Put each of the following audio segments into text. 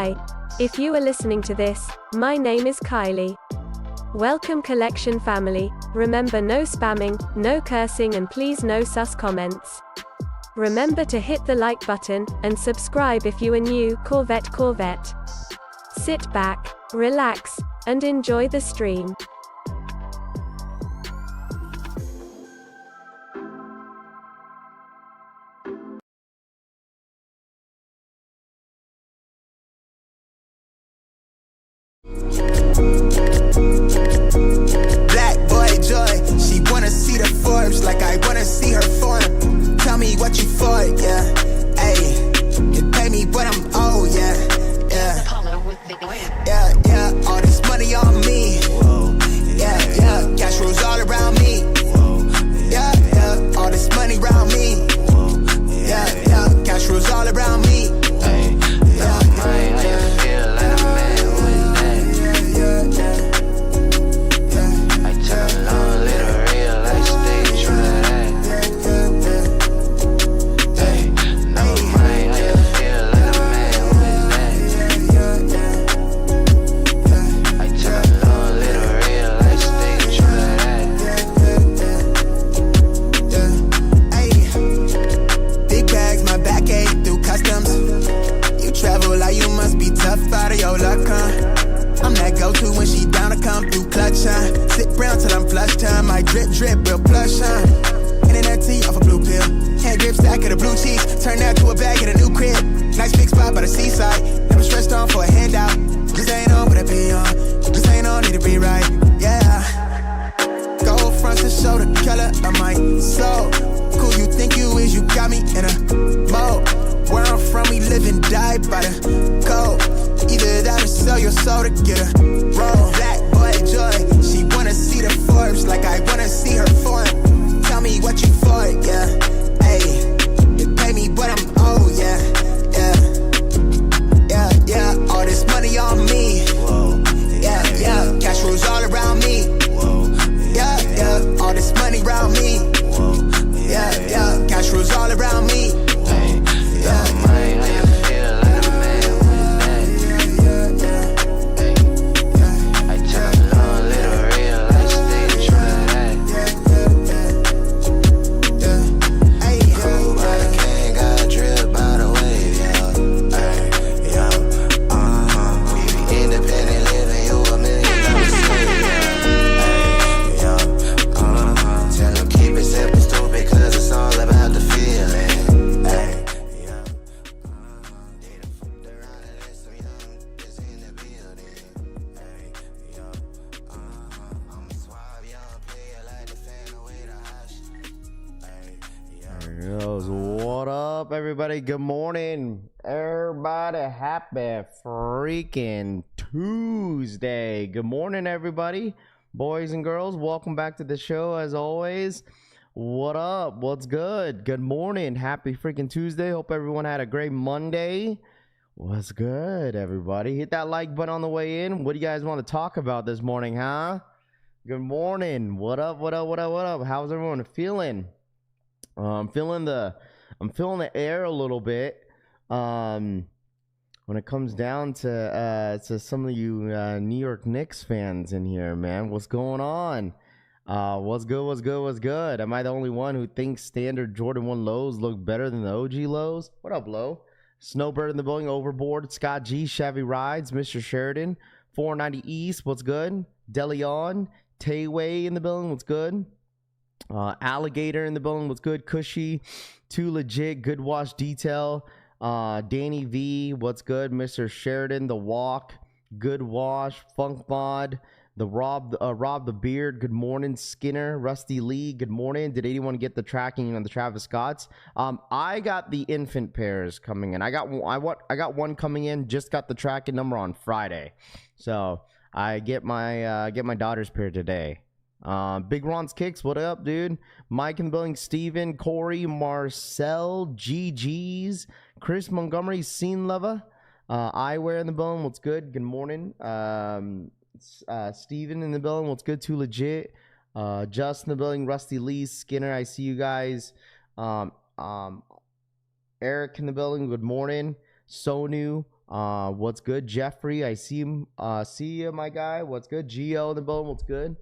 Hi. If you are listening to this, my name is Kylie. Welcome Collection family. Remember, no spamming, no cursing, and please no sus comments. Remember to hit the like button, and subscribe if you are new. Corvette. Sit back, relax, and enjoy the stream. Black boy joy, she wanna see the Forbes like I wanna see her form. Tell me what you for, yeah. Ayy, you pay me what I'm owed, yeah. Yeah, all this money on me. Yeah, cash rolls all around me. Yeah, all this money around me. Yeah, cash rolls all around me. Out of your luck, huh? I'm that go-to when she down to come through clutch, huh? Sit brown till I'm flush time. My drip, real plush, huh? Internet tea off a blue pill. Hand grip stack of the blue cheese. Turn that to a bag in a new crib. Nice big spot by the seaside. Never stressed on for a handout. Just ain't on what I be on. Just ain't on, need to be right, yeah. Gold fronts to show the color of my soul. Cool you think you is, you got me in a mode. Where I'm from, we live and die by the code. Either that or sell your soul to get a roll. Black boy joy, she wanna see the Forbes like I wanna see her form. Tell me what you for, yeah. Ayy, you pay me what I'm owed, yeah. Yeah, all this money on me. Yeah, cash rolls all around me. Yeah, all this money around me. Yeah, cash rolls all around me. What up, everybody? Good morning, everybody. Happy freaking Tuesday. Good morning, everybody, boys and girls. Welcome back to the show, as always. What up? What's good? Good morning. Happy freaking Tuesday. Hope everyone had a great Monday. What's good, everybody? Hit that like button on the way in. What do you guys want to talk about this morning, huh? Good morning. What up? How's everyone feeling? I'm feeling the air a little bit. When it comes down to some of you New York Knicks fans in here, man, what's going on? What's good? Am I the only one who thinks standard Jordan 1 lows look better than the OG lows? What up, Low? Snowbird in the building, Overboard, Scott G, Chevy Rides, Mr. Sheridan, 490 East, what's good? DeLeon, Tayway in the building, what's good? Alligator in the building, what's good? Cushy, Too Legit, Good Wash Detail, Danny V, what's good? Mr. Sheridan, The Walk, Good Wash, Funk Mod, the Rob the Beard, good morning. Skinner, Rusty Lee, good morning. Did anyone get the tracking on the Travis Scotts? I got the infant pairs coming in. I got one coming in. Just got the tracking number on Friday, so I get my daughter's pair today. Big Ron's Kicks, what up, dude? Mike in the building, Steven, Corey, Marcel, GG's, Chris Montgomery, Scene Lover, Eyewear in the building, what's good? Good morning. Steven in the building, what's good? Too Legit. Just in the building, Rusty Lee, Skinner, I see you guys. Eric in the building, good morning. Sonu, What's good, Jeffrey? I see him. See you, my guy. What's good? Gio in the building. What's good?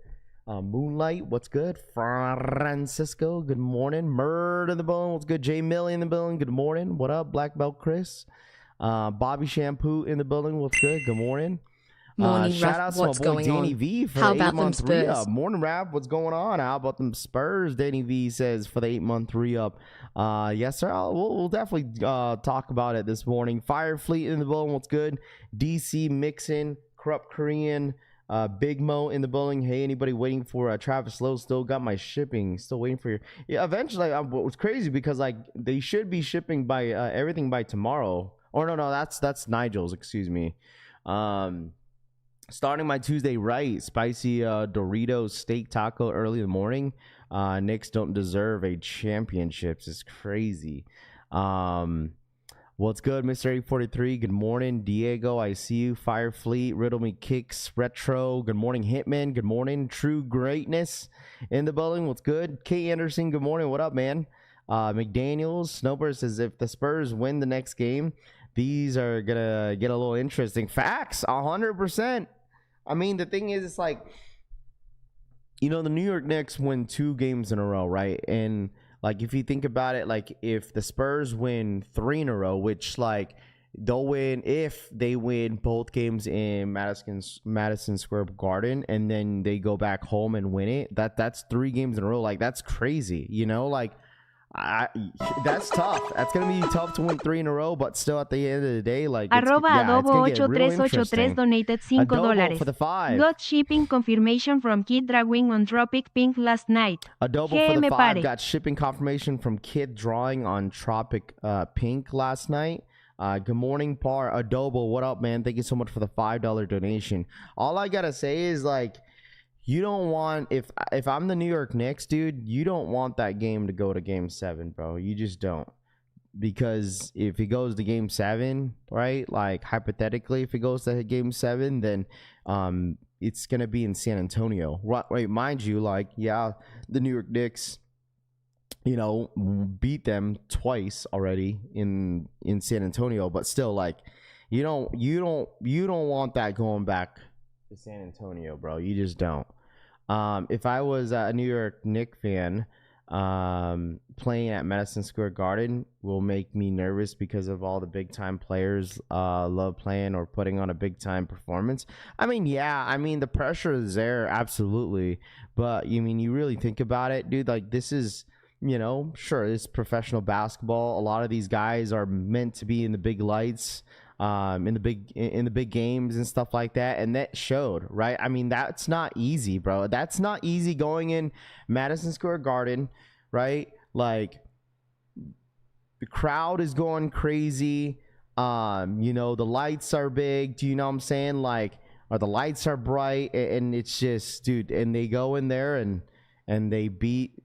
Moonlight. What's good? Francisco. Good morning. Murd in the building. What's good? Jay Millie in the building. Good morning. What up? Black Belt Chris. Bobby Shampoo in the building. What's good? Good morning. Morning, Shout Raf. out to What's my boy going Danny on? V for How the about them 8-month Spurs? re-up. Morning, Rap. What's going on? How about them Spurs? Danny V says for the 8-month re-up. Yes, sir. We'll definitely talk about it this morning. Fire Fleet in the building. What's good? DC Mixin, Corrupt Korean, Big Mo in the building. Hey, anybody waiting for Travis Lowe? Still got my shipping. Still waiting for your. Yeah, eventually. It was crazy because like they should be shipping by everything by tomorrow. Or no, that's Nigel's. Excuse me. Starting my Tuesday right, spicy Doritos steak taco early in the morning. Knicks don't deserve a championship. It's crazy. What's good, Mr. 843? Good morning, Diego. I see you. Fire Fleet, Riddle Me Kicks, Retro. Good morning, Hitman. Good morning, True Greatness in the building. What's good? Kate Anderson. Good morning. What up, man? McDaniels, Snowbird says if the Spurs win the next game, these are gonna get a little interesting. Facts, 100%. I mean, the thing is, it's like, you know, the New York Knicks win 2 games in a row, right? And like, if you think about it, like if the Spurs win 3 in a row, which like they'll win if they win both games in Madison Square Garden, and then they go back home and win it, that's 3 games in a row. Like, that's crazy, you know, like. That's tough. That's gonna be tough to win 3 in a row, but still at the end of the day, like @adobo8383 donated $5 for the 5. Got shipping confirmation from Kid Drawing on Tropic Pink last night. Adobo Que for the me 5 pare. got shipping confirmation from Kid Drawing on Tropic Pink last night. Good morning, Par. Adobo, what up, man? Thank you so much for the $5 donation. All I gotta say is, like, you don't want, if I'm the New York Knicks, dude, you don't want that game to go to game 7, bro. You just don't. Because if it goes to game 7, right, like hypothetically, if it goes to game 7, then it's going to be in San Antonio. Right, mind you, like, yeah, the New York Knicks, you know, beat them twice already in San Antonio, but still, like, you don't want that going back to San Antonio, bro. You just don't. If I was a New York Knicks fan, playing at Madison Square Garden will make me nervous because of all the big time players love playing or putting on a big time performance. I mean, yeah, I mean the pressure is there, absolutely, but you mean you really think about it, dude, like this is, you know, sure, it's professional basketball. A lot of these guys are meant to be in the big lights, in the big games and stuff like that, and that showed, right? I mean, that's not easy, bro. That's not easy going in Madison Square Garden, right? Like, the crowd is going crazy. You know, the lights are big. Do you know what I'm saying? Like, or the lights are bright, and it's just, dude, and they go in there and they beat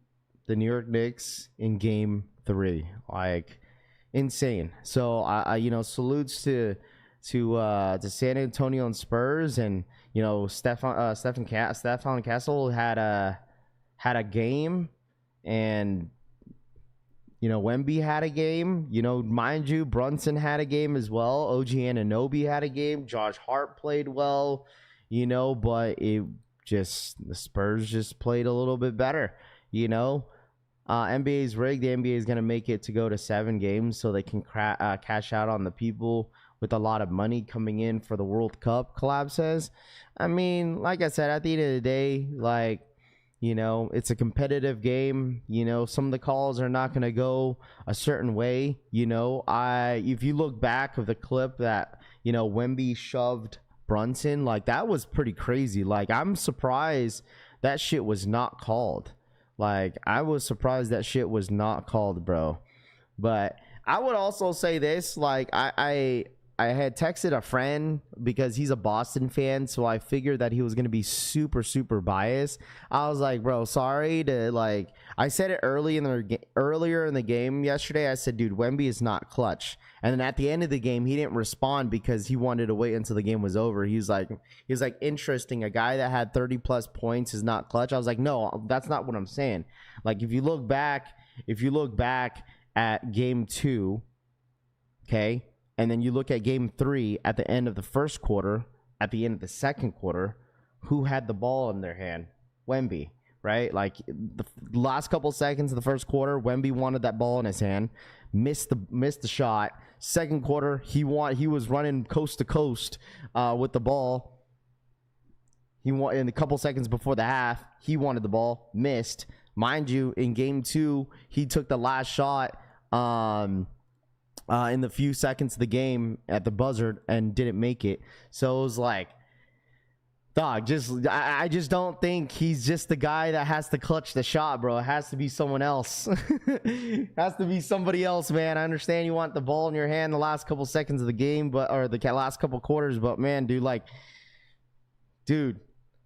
the New York Knicks in game 3. Like, insane. So I you know, salutes to San Antonio and Spurs, and you know, Stefan Castle had a game, and you know, Wemby had a game. You know, mind you, Brunson had a game as well. OG Anunoby had a game. Josh Hart played well, you know, but the Spurs just played a little bit better, you know. NBA's rigged. The NBA is going to make it to go to 7 games so they can cash out on the people with a lot of money coming in for the World Cup, Collab says. I mean, like I said, at the end of the day, like, you know, it's a competitive game. You know, some of the calls are not going to go a certain way. You know, if you look back of the clip that, you know, Wemby shoved Brunson, like, that was pretty crazy. Like, I'm surprised that shit was not called. Like, I was surprised that shit was not called, bro. But I would also say this, like, I had texted a friend because he's a Boston fan, so I figured that he was going to be super, super biased. I was like, bro, sorry to, like, I said it earlier in the game yesterday. I said, dude, Wemby is not clutch. And then at the end of the game, he didn't respond because he wanted to wait until the game was over. He was like, interesting. A guy that had 30 plus points is not clutch. I was like, no, that's not what I'm saying. Like, if you look back at game 2, okay, And then you look at game 3 at the end of the first quarter, at the end of the second quarter, who had the ball in their hand? Wemby, right? Like the last couple seconds of the first quarter, Wemby wanted that ball in his hand, missed the shot. Second quarter, he was running coast to coast with the ball. In a couple seconds before the half, he wanted the ball, missed. Mind you, in game 2, he took the last shot in the few seconds of the game at the buzzer and didn't make it. So it was like, dog, I just don't think he's just the guy that has to clutch the shot, bro. It has to be someone else. It has to be somebody else, man. I understand you want the ball in your hand the last couple seconds of the game, or the last couple quarters, but man, dude,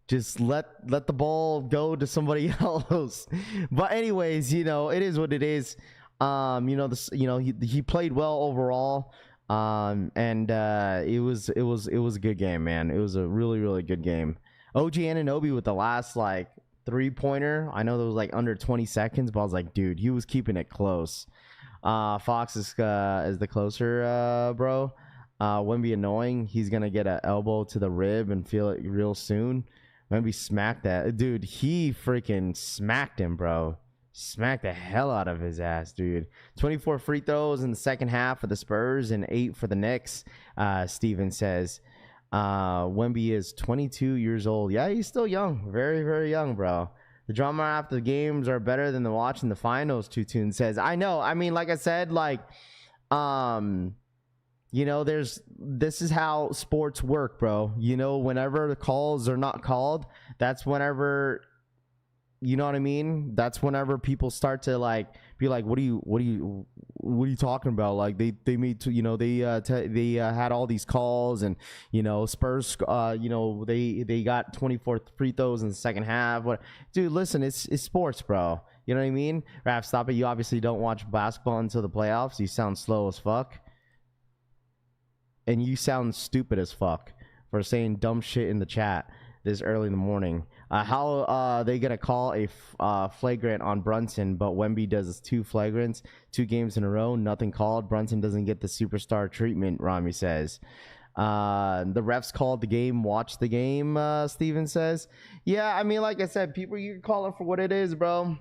just let the ball go to somebody else. But anyways, it is what it is. He played well overall. And it was a good game, man. It was a really, really good game. OG Anunoby with the last 3-pointer. I know there was under 20 seconds, but I was like, dude, he was keeping it close. Fox is the closer, bro. Wemby annoying. He's gonna get an elbow to the rib and feel it real soon. Wemby smacked that dude. He freaking smacked him, bro. Smacked the hell out of his ass, dude. 24 free throws in the second half for the Spurs and 8 for the Knicks. Steven says Wemby is 22 years old. Yeah, he's still young. Very, very young, bro. The drama after the games are better than the watching the finals, Tutun says. I know. I mean, like I said, this is how sports work, bro. Whenever the calls are not called, that's whenever, you know what I mean? That's whenever people start to be like, what are you talking about? They made they had all these calls, and Spurs they got 24 free throws in the second half. Dude, listen, it's sports, bro. You know what I mean? Raph, stop it. You obviously don't watch basketball until the playoffs. You sound slow as fuck. And you sound stupid as fuck for saying dumb shit in the chat this early in the morning. How are they going to call a flagrant on Brunson, but Wemby does 2 flagrants, 2 games in a row, nothing called. Brunson doesn't get the superstar treatment, Rami says. The refs called the game, watch the game, Steven says. Yeah, I mean, like I said, people, you can call it for what it is, bro.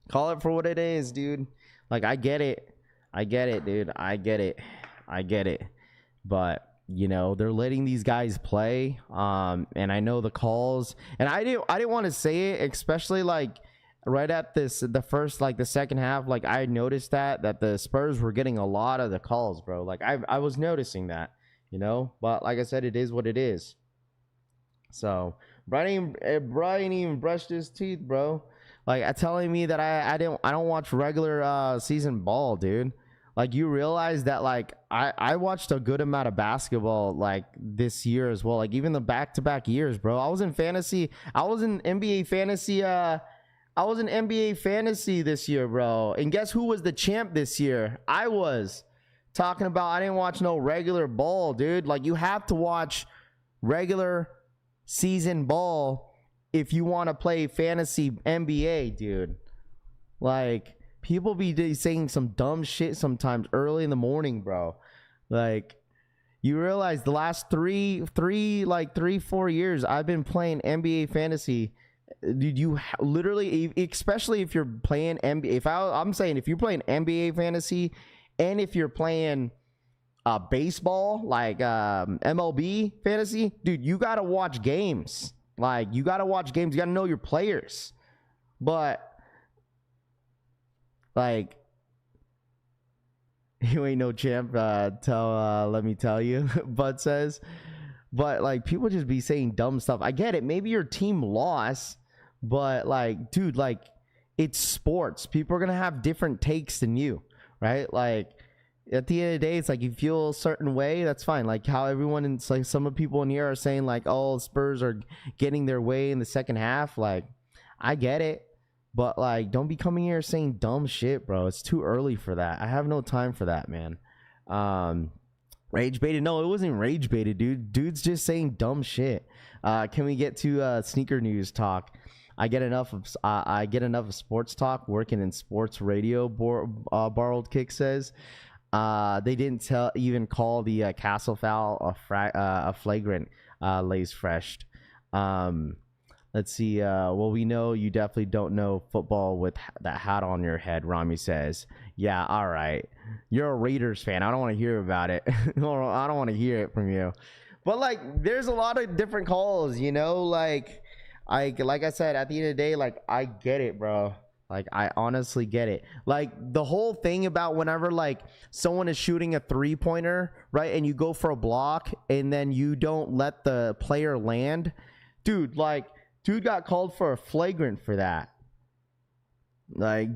Call it for what it is, dude. I get it, dude. I get it. But they're letting these guys play, and I know the calls, and I didn't want to say it, especially right at the second half. I noticed that the Spurs were getting a lot of the calls, bro. I was noticing that, but like I said, it is what it is. So Brian even brushed his teeth, bro. Telling me that I don't watch regular season ball, dude. You realize that I watched a good amount of basketball this year as well. Even the back-to-back years, bro. I was in fantasy. I was in NBA fantasy this year, bro. And guess who was the champ this year? I was. Talking about I didn't watch no regular ball, dude. You have to watch regular season ball if you want to play fantasy NBA, dude. People be saying some dumb shit sometimes early in the morning, bro. You realize the last 4 years I've been playing NBA fantasy. Dude, you literally, especially if you're playing NBA. I'm saying if you're playing NBA fantasy, and if you're playing baseball, MLB fantasy, dude, you gotta watch games. You gotta watch games. You gotta know your players. But you ain't no champ, let me tell you. Bud says, but people just be saying dumb stuff. I get it, maybe your team lost, but dude, it's sports. People are gonna have different takes than you, right? At the end of the day, it's you feel a certain way, that's fine. How everyone in some of people in here are saying oh, Spurs are getting their way in the second half. I get it. But don't be coming here saying dumb shit, bro. It's too early for that. I have no time for that, man. Rage baited? No, it wasn't rage baited, dude. Dude's just saying dumb shit. Can we get to sneaker news talk? I get enough of sports talk working in sports radio. Borrowed Kick says. They didn't even call the Castle foul a flagrant. Lays fresh. Let's see. Well, we know you definitely don't know football with that hat on your head, Rami says. Yeah, all right. You're a Raiders fan. I don't want to hear about it. I don't want to hear it from you. But, like, there's a lot of different calls, you know? Like I said, at the end of the day, like, I get it, bro. Like, I honestly get it. Like, the whole thing about whenever, like, someone is shooting a three-pointer, right, and you go for a block, and then you don't let the player land. Dude, like, dude got called for a flagrant for that. Like,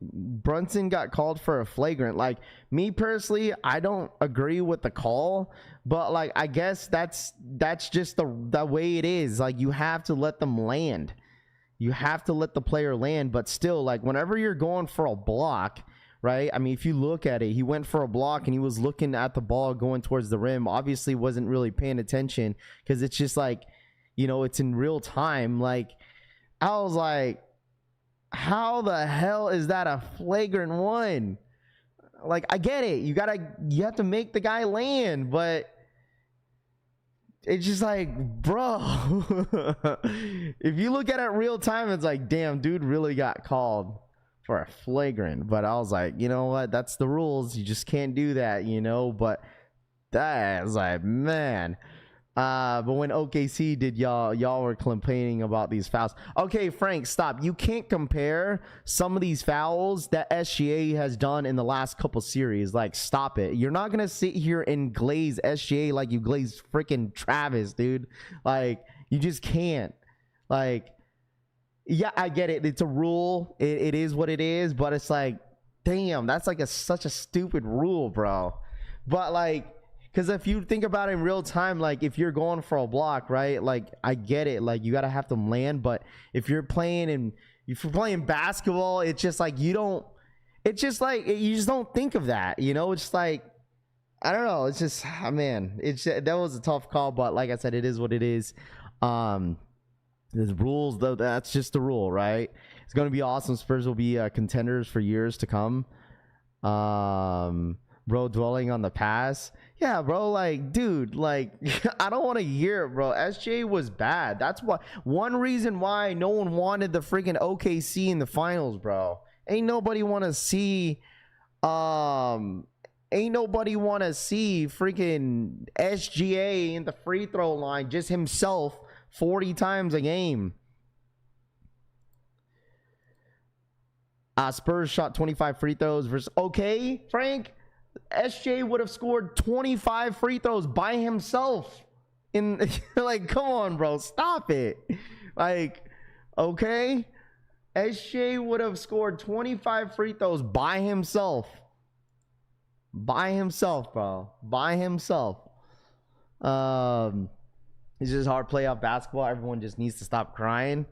Brunson got called for a flagrant. Like, me personally, I don't agree with the call, but, like, I guess that's just the way it is. Like, you have to let them land. You have to let the player land, but still, like, whenever you're going for a block, right? I mean, if you look at it, he went for a block and he was looking at the ball going towards the rim. Obviously wasn't really paying attention because it's just like, you know, it's in real time. Like, I was like, how the hell is that a flagrant one? Like, I get it. You have to make the guy land, but it's just like, bro, if you look at it real time, it's like, damn, dude really got called for a flagrant. But I was like, you know what? That's the rules. You just can't do that, you know? But that is like, man. But when OKC did, y'all were complaining about these fouls. Okay, Frank, stop. You can't compare some of these fouls that SGA has done in the last couple series. Like, stop it. You're not gonna sit here and glaze SGA like you glazed freaking Travis, dude. Like, you just can't. Like, yeah, I get it. It's a rule. It is what it is. But it's like, damn, that's like such a stupid rule, bro. But, like, because if you think about it in real time, like, if you're going for a block, right? Like, I get it. Like, you got to have them land. But if you're playing basketball, it's just like you don't think of that, you know? It's like, I don't know. It's just, man, that was a tough call. But like I said, it is what it is. There's rules, though. That's just the rule, right? It's going to be awesome. Spurs will be contenders for years to come. Bro, dwelling on the past. Yeah, bro, like, dude, like, I don't want to hear it, bro. SJ was bad. That's one reason why no one wanted the freaking OKC in the finals, bro. Ain't nobody want to see freaking SGA in the free throw line, just himself 40 times a game. Spurs shot 25 free throws versus, okay, Frank, SJ would have scored 25 free throws by himself in like, come on, bro, stop it. Like, okay, SJ would have scored 25 free throws by himself, bro, by himself. It's just hard playoff basketball. Everyone just needs to stop crying.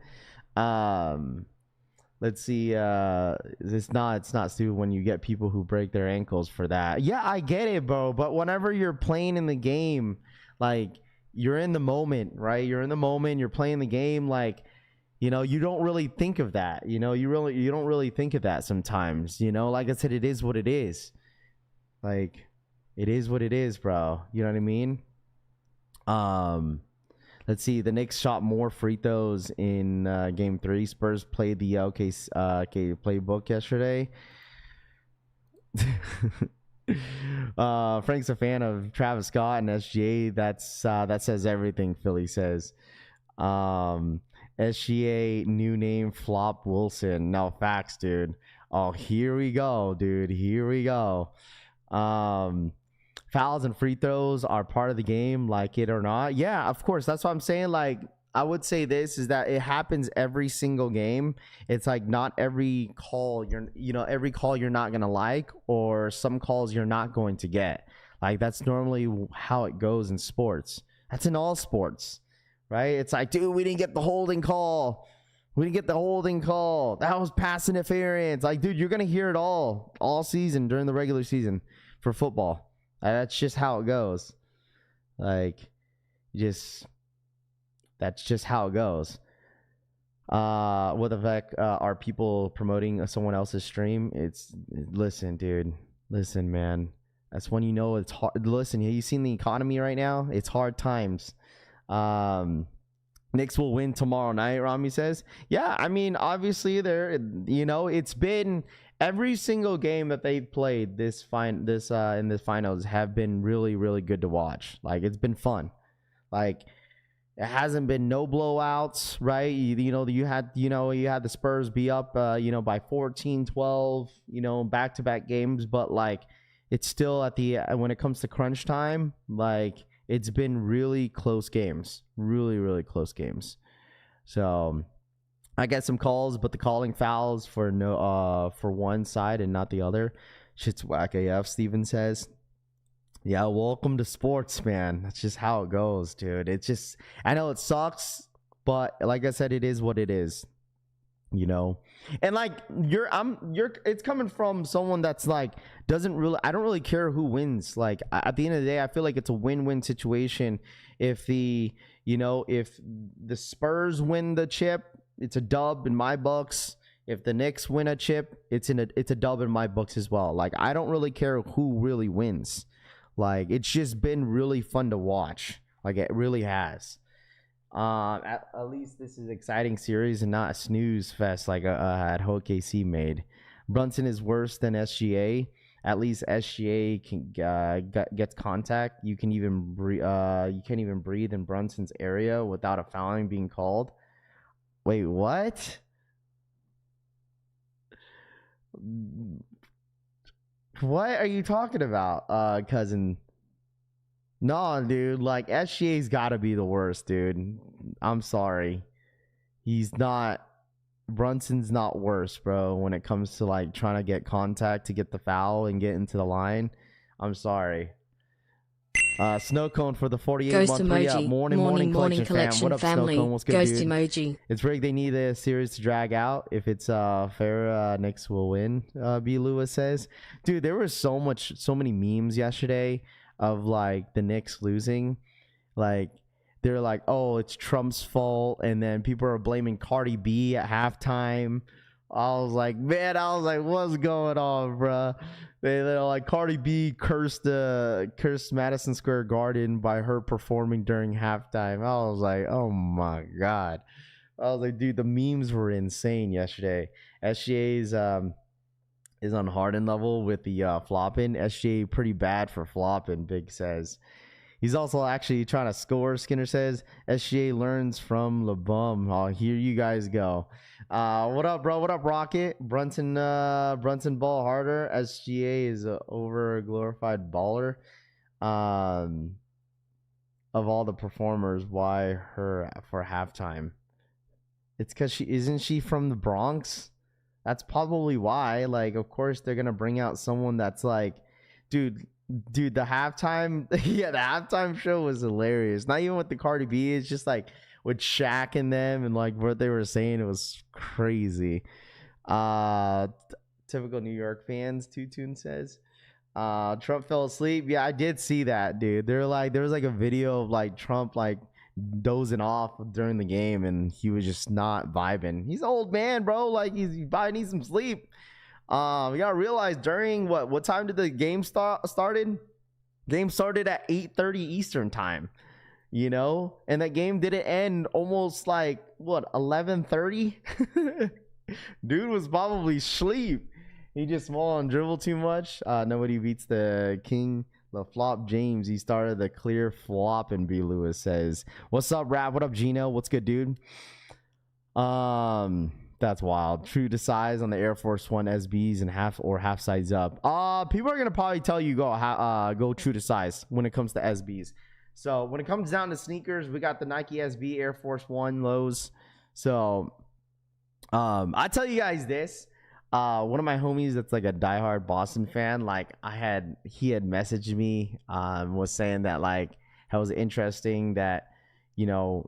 Let's see. It's not stupid when you get people who break their ankles for that. Yeah, I get it, bro. But whenever you're playing in the game, like, you're in the moment, right? You're in the moment. You're playing the game, like, you know, you don't really think of that. You know, you don't really think of that sometimes. You know, like I said, it is what it is. Like, it is what it is, bro. You know what I mean? Let's see. The Knicks shot more free throws in Game 3. Spurs played the playbook yesterday. Frank's a fan of Travis Scott and SGA. That says everything. Philly says. SGA new name Flop Wilson. No, facts, dude. Oh, here we go, dude. Here we go. Fouls and free throws are part of the game, like it or not. Yeah, of course. That's what I'm saying. Like, I would say this is that it happens every single game. It's like not every call every call you're not going to like, or some calls you're not going to get. Like, that's normally how it goes in sports. That's in all sports, right? It's like, dude, we didn't get the holding call. That was pass interference. Like, dude, you're going to hear it all season during the regular season for football. That's just how it goes. Like, that's just how it goes. What the heck are people promoting someone else's stream? Listen, dude. Listen, man. That's when you know it's hard. Listen, have you seen the economy right now? It's hard times. Knicks will win tomorrow night, Rami says. Yeah, I mean, obviously it's been every single game that they've played in the finals have been really, really good to watch. Like, it's been fun. Like, it hasn't been no blowouts, right? You had the Spurs be up by 14, 12, back-to-back games, but like it's still when it comes to crunch time, like it's been really close games. Really, really close games. So I get some calls, but the calling fouls for one side and not the other. Shit's whack AF, Steven says. Yeah, welcome to sports, man. That's just how it goes, dude. It's just, I know it sucks, but like I said, it is what it is, And like it's coming from someone that's like I don't really care who wins. Like at the end of the day, I feel like it's a win-win situation. If the Spurs win the chip, it's a dub in my books. If the Knicks win a chip, it's a dub in my books as well. Like I don't really care who really wins. Like, it's just been really fun to watch. Like, it really has. At least this is an exciting series and not a snooze fest like had OKC made. Brunson is worse than SGA. At least SGA gets contact. You can't even breathe in Brunson's area without a fouling being called. Wait, what? What are you talking about, cousin? No, dude. Like, SGA's got to be the worst, dude. I'm sorry. He's not. Brunson's not worse, bro, when it comes to, like, trying to get contact to get the foul and get into the line. I'm sorry. Snow Cone for the 48-month re-up. Morning collection fam. What up, family? Snow Cone? What's good, Ghost dude? emoji. It's rigged. They need a series to drag out. If it's fair, Knicks will win. B. Lewis says, dude, there was so many memes yesterday of like the Knicks losing. Like they're like, oh, it's Trump's fault, and then people are blaming Cardi B at halftime. I was like, what's going on, bro? They're like, Cardi B cursed Madison Square Garden by her performing during halftime. I was like, oh my god. I was like, dude, the memes were insane yesterday. SGA's is on Harden level with the flopping. SGA pretty bad for flopping, Big says. He's also actually trying to score, Skinner says. SGA learns from LeBum. Oh, here you guys go. What up, bro? What up, Rocket? Brunson ball harder. SGA is a over glorified baller. Of all the performers, why her for halftime? It's because isn't she from the Bronx? That's probably why. Like, of course they're gonna bring out someone that's like, dude, the halftime, yeah, the halftime show was hilarious. Not even with the Cardi B, it's just like with Shaq and them and like what they were saying, it was crazy. Typical New York fans, Tutun says. Trump fell asleep. Yeah, I did see that, dude. There was like a video of like Trump like dozing off during the game and he was just not vibing. He's an old man, bro. Like he probably needs some sleep. You gotta realize during what time did the game started? Game started at 8:30 Eastern time, and that game didn't end almost like 11:30. Dude was probably asleep. He just small and dribble too much. Nobody beats the king, the flop James. He started the clear flop, and B. Lewis says, "What's up, Rap? What up, Gino? What's good, dude?" That's wild. True to size on the Air Force One SBs and half size up. People are gonna probably tell you go true to size when it comes to SBs. So when it comes down to sneakers, we got the Nike SB Air Force One lows. So I tell you guys this. One of my homies that's like a diehard Boston fan, like he had messaged me, was saying that like it was interesting that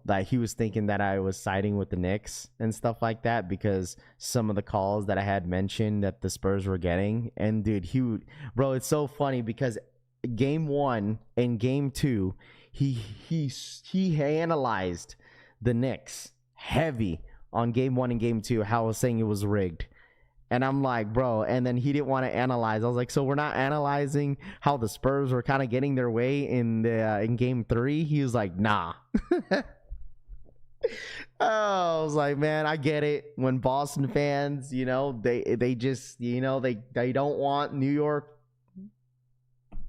like he was thinking that I was siding with the Knicks and stuff like that because some of the calls that I had mentioned that the Spurs were getting. And dude, bro, it's so funny because game 1 and game 2, he analyzed the Knicks heavy on game 1 and game 2, how I was saying it was rigged. And I'm like, bro, and then he didn't want to analyze. I was like, so we're not analyzing how the Spurs were kind of getting their way in game 3. He was like, nah. Oh, I was like, man, I get it. When Boston fans, they just, they don't want New York.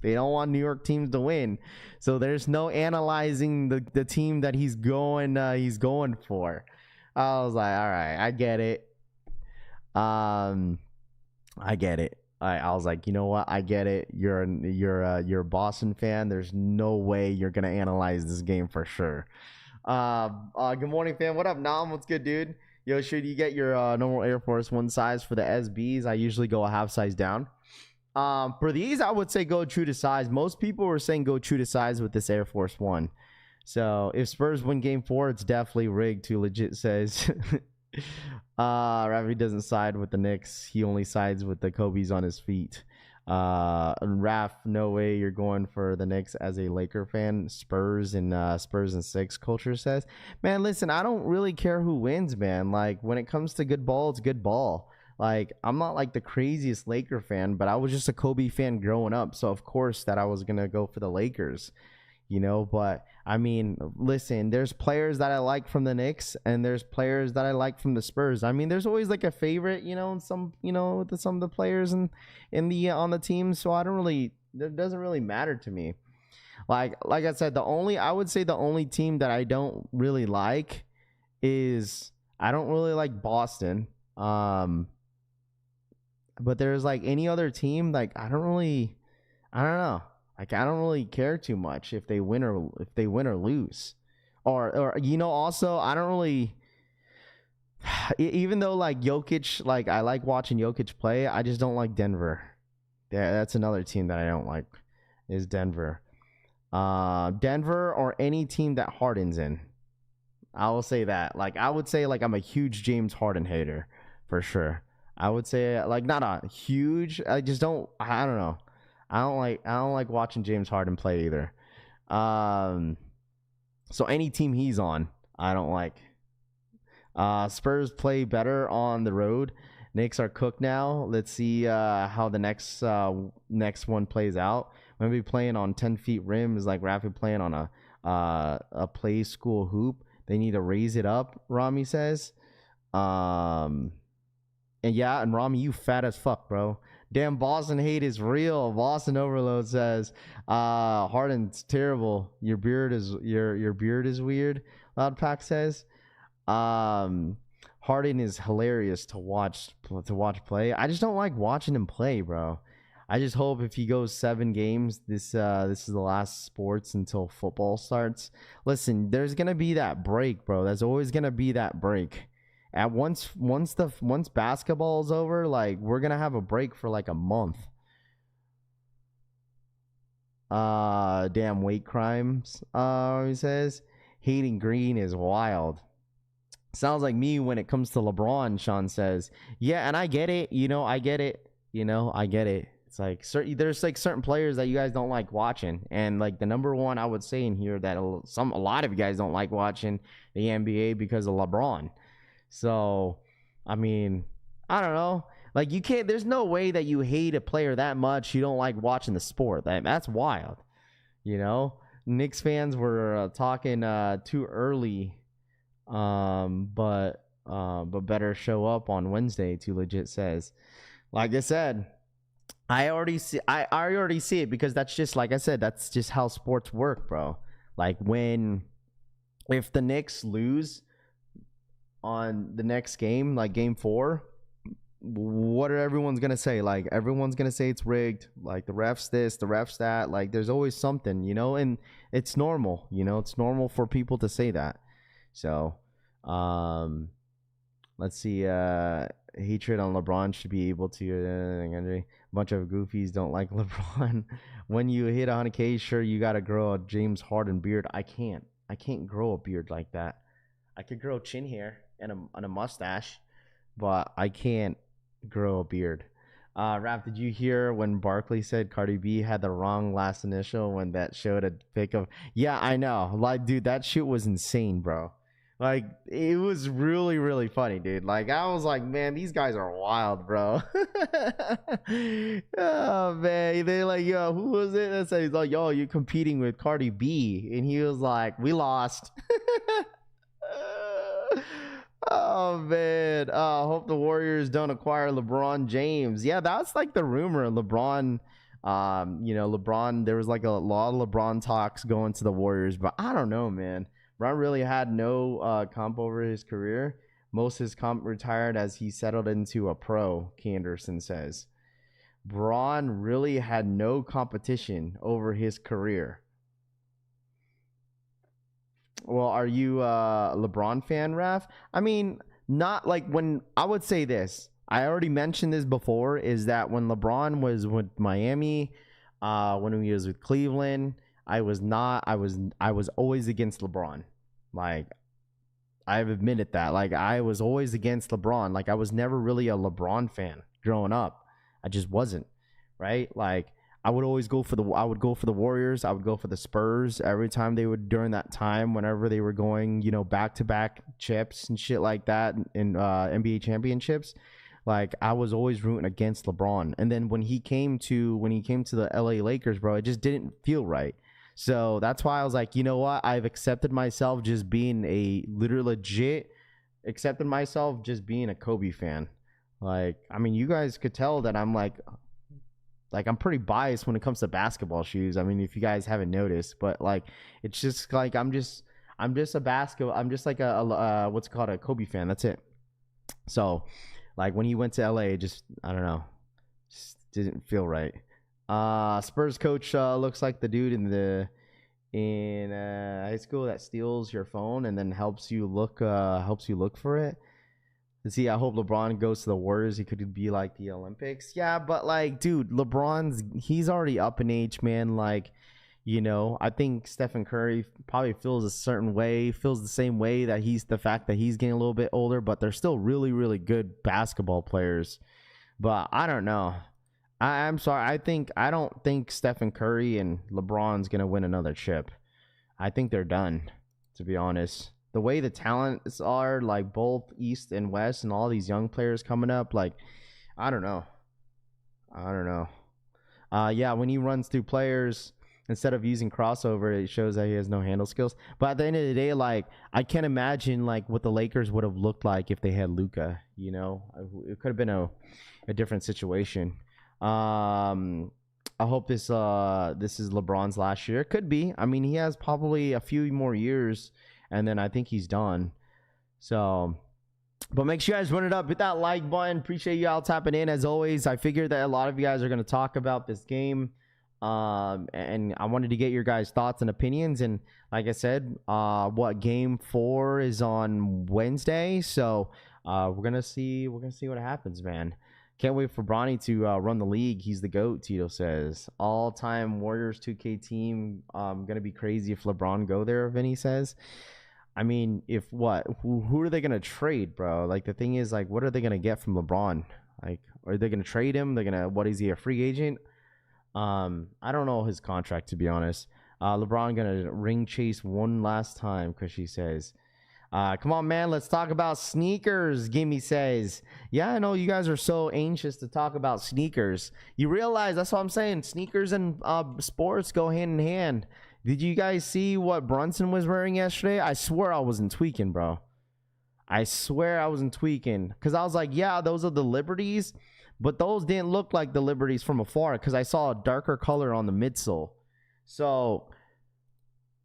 They don't want New York teams to win. So there's no analyzing the team that he's going for. I was like, all right, I get it. I get it. I was like, you know what? I get it. You're a Boston fan. There's no way you're gonna analyze this game for sure. Good morning, fam. What up, Nam? What's good, dude? Yo, should you get your normal Air Force One size for the SBs? I usually go a half size down. For these, I would say go true to size. Most people were saying go true to size with this Air Force One. So if Spurs win game 4, it's definitely rigged. To legit says. Rafi doesn't side with the Knicks. He only sides with the Kobe's on his feet. And Raf, no way you're going for the Knicks as a Laker fan. Spurs and 6 culture says. Man, listen, I don't really care who wins, man. Like when it comes to good ball, it's good ball. Like I'm not like the craziest Laker fan, but I was just a Kobe fan growing up, so of course that I was gonna go for the Lakers. But I mean, listen, there's players that I like from the Knicks and there's players that I like from the Spurs. I mean, there's always like a favorite, some of the players in the on the team. So it doesn't really matter to me. Like I said, I would say the only team that I don't really like is I don't really like Boston. But there's like any other team, like I don't know. Like I don't really care too much if they win or lose, or also I don't really. Even though like Jokic, like I like watching Jokic play, I just don't like Denver. Yeah, that's another team that I don't like is Denver. Denver or any team that Harden's in. I will say that. Like I would say like I'm a huge James Harden hater for sure. I would say like not a huge. I don't know. I don't like watching James Harden play either. So any team he's on, I don't like. Spurs play better on the road. Knicks are cooked now. Let's see how the next one plays out. We're gonna be playing on 10 feet rim is like Rafi playing on a play school hoop. They need to raise it up, Rami says. And Rami, you fat as fuck, bro. Damn, Boston hate is real. Boston Overload says, Harden's terrible. Your beard is weird. Loudpack says, Harden is hilarious to watch play. I just don't like watching him play, bro. I just hope if he goes 7 games, this is the last sports until football starts. Listen, there's gonna be that break, bro. There's always gonna be that break. At once basketball is over, like we're gonna have a break for like a month. Damn weight crimes. He says hating Green is wild. Sounds like me when it comes to LeBron. Sean says, yeah, and I get it. I get it. I get it. It's like there's like certain players that you guys don't like watching, and like the number one I would say in here that a lot of you guys don't like watching the NBA because of LeBron. So, I mean, I don't know. Like, you can't, there's no way that you hate a player that much you don't like watching the sport. That's wild. Knicks fans were talking too early, but better show up on Wednesday, Too Legit says. Like I said, I already see it because that's just, like I said, that's just how sports work, bro. Like, if the Knicks lose on the next game, like game 4, what are everyone's gonna say? Like everyone's gonna say it's rigged, like the refs this, the refs that. Like there's always something, and it's normal, it's normal for people to say that. So let's see, hatred on LeBron should be able to a bunch of goofies don't like LeBron. When you hit 100K, sure, you gotta grow a James Harden beard. I can't grow a beard like that. I could grow chin hair and a mustache, but I can't grow a beard. Raph, did you hear when Barkley said Cardi B had the wrong last initial when that showed a pic of? Yeah, I know. Like, dude, that shit was insane, bro. Like, it was really, really funny, dude. Like, I was like, man, these guys are wild, bro. Oh, man. They like, yo, who was it that said, he's like, yo, you're competing with Cardi B. And he was like, we lost. Oh, man. Hope the Warriors don't acquire LeBron James. Yeah, that's like the rumor. LeBron, LeBron, there was like a lot of LeBron talks going to the Warriors, but I don't know, man. Ron really had no comp over his career. Most of his comp retired as he settled into a pro, Key Anderson says. Braun really had no competition over his career. Well, are you a LeBron fan, Raf? I mean, not like when I would say this. I already mentioned this before, is that when LeBron was with Miami, when he was with Cleveland, I was always against LeBron. Like, I've admitted that. Like, I was always against LeBron. Like, I was never really a LeBron fan growing up. I just wasn't, right? Like, I would go for the Warriors. I would go for the Spurs every time they would, during that time, whenever they were going, back-to-back chips and shit like that in NBA championships. Like, I was always rooting against LeBron. And then when he came to the LA Lakers, bro, it just didn't feel right. So that's why I was like, you know what? I've accepted myself just being accepted myself just being a Kobe fan. Like, I mean, you guys could tell that I'm like I'm pretty biased when it comes to basketball shoes. I mean, if you guys haven't noticed, but like, it's just like, I'm just like a what's it called, a Kobe fan. That's it. So like when he went to LA, just, I don't know, just didn't feel right. Spurs coach looks like the dude in high school that steals your phone and then helps you look for it. Let's see, I hope LeBron goes to the Warriors. He could be like the Olympics. Yeah, but like, dude, he's already up in age, man. Like, I think Stephen Curry probably feels the same way that the fact that he's getting a little bit older, but they're still really, really good basketball players. But I don't know. I'm sorry. I don't think Stephen Curry and LeBron's going to win another chip. I think they're done, to be honest. The way the talents are, like both East and West and all these young players coming up, like, I don't know. Yeah, when he runs through players, instead of using crossover, it shows that he has no handle skills. But at the end of the day, like, I can't imagine like what the Lakers would have looked like if they had Luka. It could have been a different situation. I hope this is LeBron's last year. It could be. I mean, he has probably a few more years, and then I think he's done. So, but make sure you guys run it up, hit that like button. Appreciate you all tapping in as always. I figured that a lot of you guys are going to talk about this game, and I wanted to get your guys' thoughts and opinions. And like I said, game 4 is on Wednesday, so we're gonna see what happens, man. Can't wait for Bronny to run the league. He's the GOAT, Tito says. All-time Warriors 2K team. Going to be crazy if LeBron go there, Vinny says. I mean, who are they going to trade, bro? Like, the thing is, like, what are they going to get from LeBron? Like, are they going to trade him? What is he, a free agent? I don't know his contract, to be honest. LeBron going to ring chase one last time, because she says. Come on, man. Let's talk about sneakers, Gimme says. Yeah, I know you guys are so anxious to talk about sneakers. You realize, that's what I'm saying. Sneakers and sports go hand in hand. Did you guys see what Brunson was wearing yesterday? I swear I wasn't tweaking, bro. I swear I wasn't tweaking. Because I was like, yeah, those are the Liberties. But those didn't look like the Liberties from afar, because I saw a darker color on the midsole. So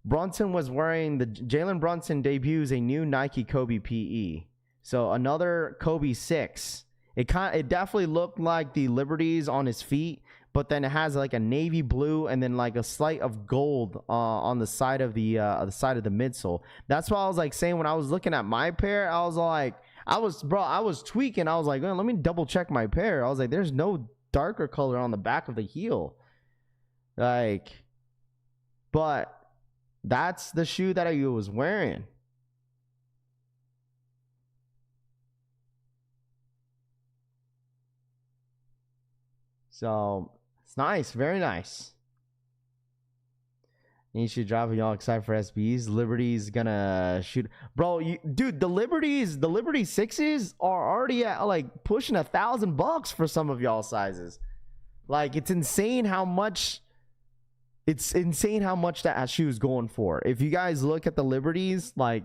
Brunson was wearing Jalen Brunson debuts a new Nike Kobe PE. So another Kobe 6. It definitely looked like the Liberties on his feet, but then it has like a navy blue and then like a slight of gold on the side of the midsole. That's why I was like saying, when I was looking at my pair, I was like, I was tweaking. I was like, let me double check my pair. I was like, there's no darker color on the back of the heel. Like, but that's the shoe that I was wearing. So it's nice, very nice. And you should drop it. Y'all excited for SBs? Liberty's gonna shoot, bro. Dude, the Liberty 6s are already at like pushing $1,000 for some of y'all sizes. Like, it's insane how much. It's insane how much that shoe is going for. If you guys look at the Liberties, like,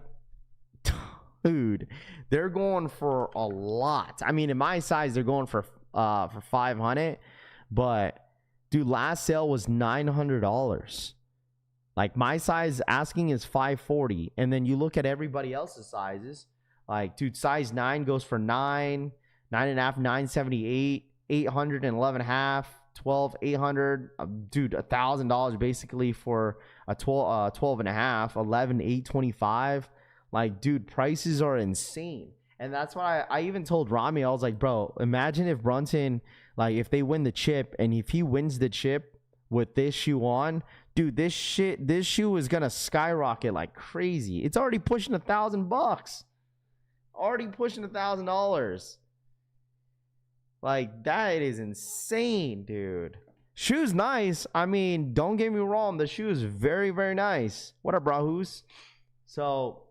dude, they're going for a lot. I mean, in my size, they're going for 500. But dude, last sale was $900. Like, my size asking is $540, and then you look at everybody else's sizes. Like, dude, size 9 goes for 9.5, $978, 811.5, 12, 800. Dude, $1,000 basically for a 12.5, 11, 825. Like, dude, prices are insane. And that's why I even told Rami, I was like, bro, imagine if Brunson, like, if they win the chip, and if he wins the chip with this shoe on, dude, this shoe is gonna skyrocket like crazy. It's already pushing $1,000. Already pushing $1,000. Like, that is insane, dude. Shoe's nice. I mean, don't get me wrong, the shoe is very, very nice. What up, Brahus? So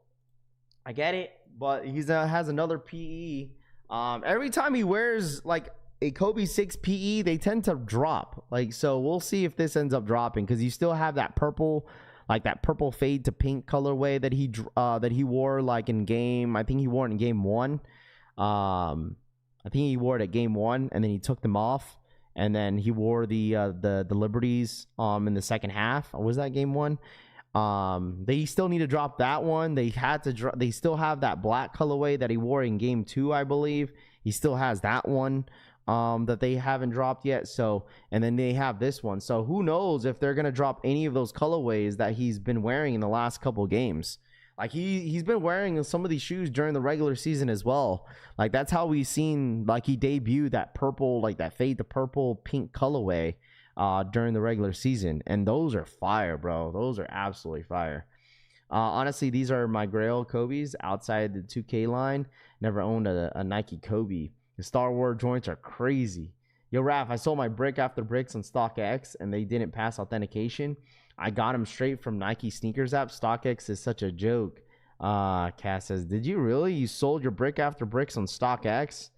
I get it, but he has another PE. Every time he wears like a Kobe 6 PE, they tend to drop. Like, so we'll see if this ends up dropping, because you still have that purple, like that purple fade to pink colorway that he wore like in game. I think he wore it in game 1. I think he wore it at game 1, and then he took them off, and then he wore the Liberties in the second half. Or was that game 1? They still need to drop that one. They still have that black colorway that he wore in game 2, I believe. He still has that one that they haven't dropped yet. So, and then they have this one. So who knows if they're gonna drop any of those colorways that he's been wearing in the last couple games. Like, he's been wearing some of these shoes during the regular season as well. Like, that's how we've seen, like, he debuted that purple, like that fade to purple pink colorway during the regular season. And those are fire, bro. Those are absolutely fire. Honestly, these are my Grail Kobe's outside the 2K line. Never owned a Nike Kobe. The Star Wars joints are crazy. Yo, Raph, I sold my brick after bricks on StockX, and they didn't pass authentication. I got them straight from Nike Sneakers app. StockX is such a joke. Cass says, did you really? You sold your brick after bricks on StockX?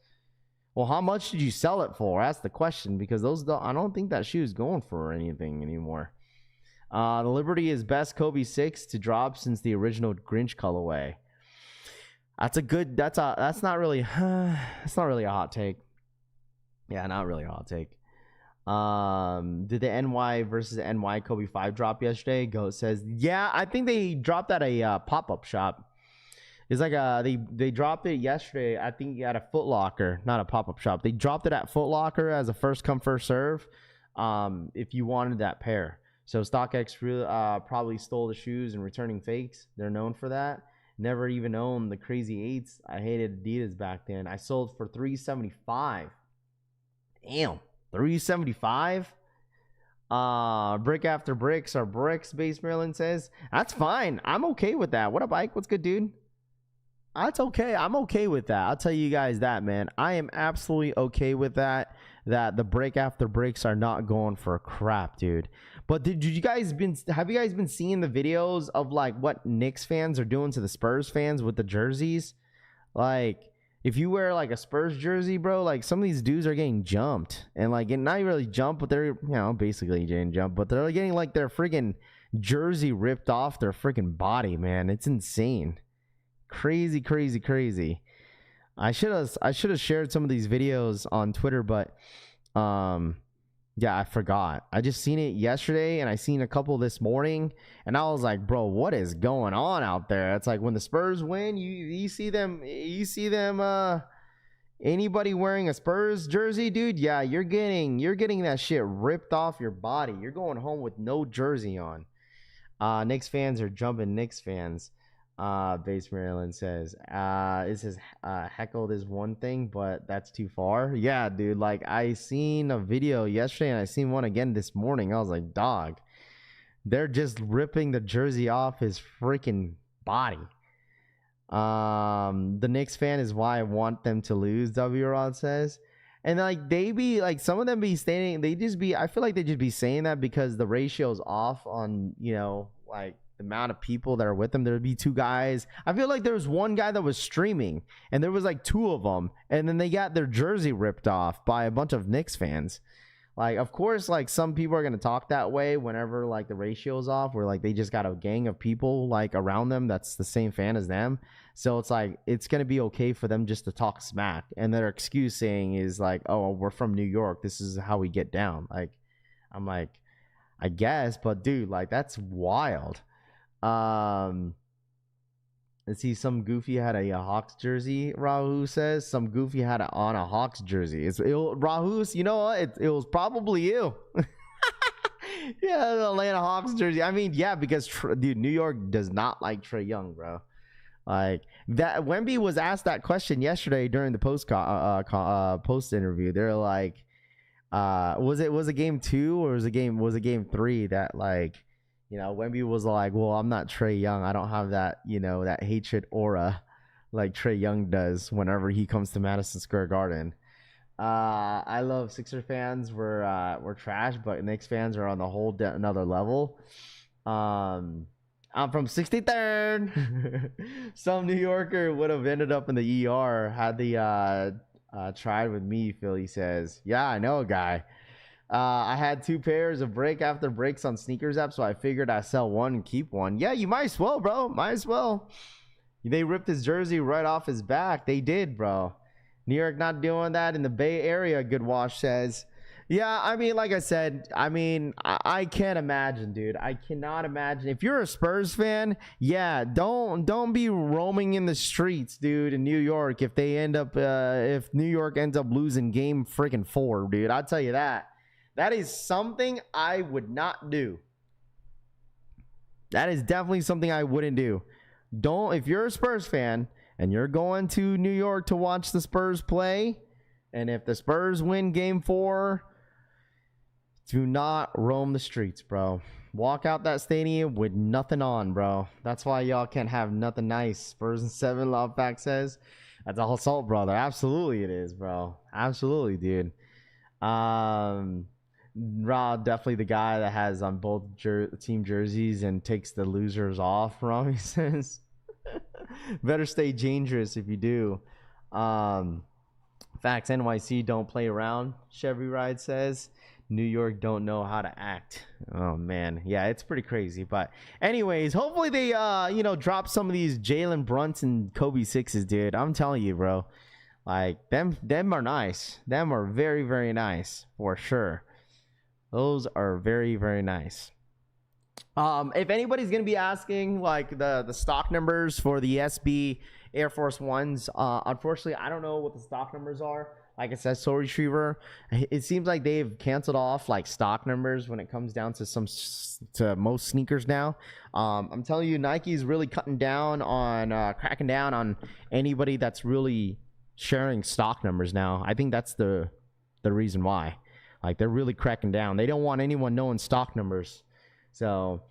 Well, how much did you sell it for? That's the question, because I don't think that shoe is going for anything anymore. The Liberty is best Kobe 6 to drop since the original Grinch colorway. That's not really a hot take. Yeah, not really a hot take. Did the NY versus NY Kobe 5 drop yesterday? Goat says, yeah, I think they dropped at a pop-up shop. It's like they dropped it yesterday, I think, at a Foot Locker, not a pop-up shop. They dropped it at Foot Locker as a first come first serve, if you wanted that pair. So StockX really probably stole the shoes and returning fakes. They're known for that. Never even owned the Crazy 8s. I hated Adidas back then. I sold for $375. Damn, $375. Brick after bricks are bricks, Base Maryland says. That's fine. I'm okay with that. What up, Ike? What's good, dude? That's okay. I'm okay with that. I'll tell you guys that, man. I am absolutely okay with that. That the break after breaks are not going for crap, dude. But have you guys been seeing the videos of like what Knicks fans are doing to the Spurs fans with the jerseys? Like, if you wear like a Spurs jersey, bro, like some of these dudes are getting jumped, and like not really jumped, but they're basically getting jumped, but they're getting like their freaking jersey ripped off their freaking body, man. It's insane. Crazy, crazy, crazy. I should have shared some of these videos on Twitter, but yeah, I forgot. I just seen it yesterday, and I seen a couple this morning, and I was like, bro, what is going on out there? It's like when the Spurs win, you see them anybody wearing a Spurs jersey, dude, yeah, you're getting that shit ripped off your body. You're going home with no jersey on. Knicks fans are jumping Knicks fans. Base Maryland says, it says heckled is one thing, but that's too far. Yeah, dude, like I seen a video yesterday and I seen one again this morning. I was like, dog, they're just ripping the jersey off his freaking body. The Knicks fan is why I want them to lose, W Rod says. And like they be like some of them be stating they just be I feel like they just be saying that because the ratio's off on, you know, like the amount of people that are with them. There'd be two guys. I feel like there was one guy that was streaming and there was like two of them, and then they got their jersey ripped off by a bunch of Knicks fans. Like, of course, like some people are gonna talk that way whenever like the ratio's off, where like they just got a gang of people like around them that's the same fan as them. So it's like it's gonna be okay for them just to talk smack, and their excuse saying is like, "Oh, we're from New York. This is how we get down." Like, I'm like, I guess, but dude, like that's wild. Let's see, some goofy had a Hawks jersey. Rahu says some goofy had on a Hawks jersey. Rahu, you know what? It was probably you. Yeah, the Atlanta Hawks jersey. I mean, yeah, because dude, New York does not like Trae Young, bro. Like that, Wemby was asked that question yesterday during the post interview. They're like, was it game 2 or was it game 3 that like, you know, Wemby was like, well, I'm not Trae Young. I don't have that, you know, that hatred aura like Trae Young does whenever he comes to Madison Square Garden. I love Sixer fans were trash, but Knicks fans are on the whole another level. I'm from 63rd. Some New Yorker would have ended up in the ER had the tried with me, Philly says. Yeah, I know a guy. I had 2 pairs of break after breaks on sneakers app, so I figured I'd sell one and keep one. Yeah, you might as well, bro. Might as well. They ripped his jersey right off his back. They did, bro. New York not doing that in the Bay Area, Good Wash says. Yeah, I mean, like I said, I mean, I can't imagine, dude. I cannot imagine. If you're a Spurs fan, yeah, don't be roaming in the streets, dude, in New York if they end up if New York ends up losing game freaking 4, dude. I'll tell you that. That is something I would not do. That is definitely something I wouldn't do. If you're a Spurs fan and you're going to New York to watch the Spurs play, and if the Spurs win game 4, do not roam the streets, bro. Walk out that stadium with nothing on, bro. That's why y'all can't have nothing nice. Spurs and 7, Love Pack says. That's all assault, brother. Absolutely it is, bro. Absolutely, dude. Rod, definitely the guy that has on both team jerseys and takes the losers off. Rami says, better stay dangerous if you do. Facts, NYC don't play around. Chevy Ride says, New York don't know how to act. Oh man, yeah, it's pretty crazy. But anyways, hopefully they drop some of these Jalen Brunson Kobe 6s, dude. I'm telling you, bro. Like them are nice. Them are very, very nice for sure. Those are very, very nice. If anybody's gonna be asking like the stock numbers for the SB Air Force Ones, unfortunately I don't know what the stock numbers are. Like I said, Soul Retriever, it seems like they've canceled off like stock numbers when it comes down to most sneakers now. I'm telling you, Nike's really cracking down on anybody that's really sharing stock numbers now. I think that's the reason why. Like they're really cracking down. They don't want anyone knowing stock numbers. So,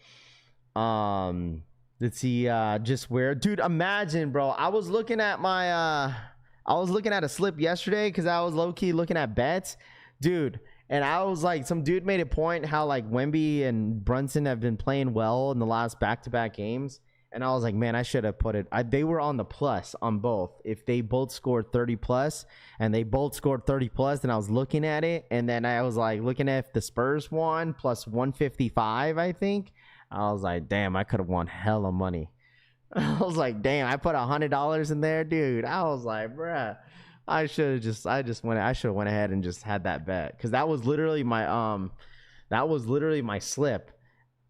let's see. Just where, dude? Imagine, bro. I was looking at a slip yesterday because I was low key looking at bets, dude. And I was like, some dude made a point how like Wemby and Brunson have been playing well in the last back-to-back games. And I was like, man, I should have put it. They were on the plus on both. If they both scored 30 plus and they both scored 30 plus, then I was looking at it. And then I was like looking at if the Spurs won plus 155, I think. I was like, damn, I could have won hella money. I was like, damn, I put $100 in there, dude. I was like, bruh, I should have went ahead and just had that bet. Cause that was literally my slip.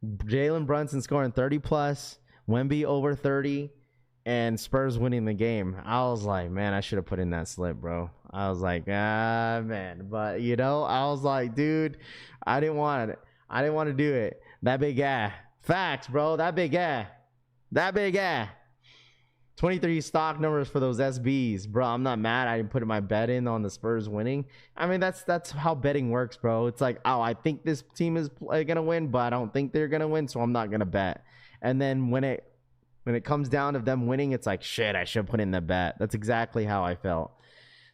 Jalen Brunson scoring 30 plus. Wemby over 30 and Spurs winning the game. I was like, man, I should have put in that slip, bro. I was like, man. But, I was like, dude, I didn't want it. I didn't want to do it. That big guy. Facts, bro. That big guy. 23 stock numbers for those SBs, bro. I'm not mad. I didn't put my bet in on the Spurs winning. I mean, that's how betting works, bro. It's like, oh, I think this team is gonna win, but I don't think they're gonna win, so I'm not gonna bet. And then when it comes down to them winning, it's like, shit, I should put in the bet. That's exactly how I felt.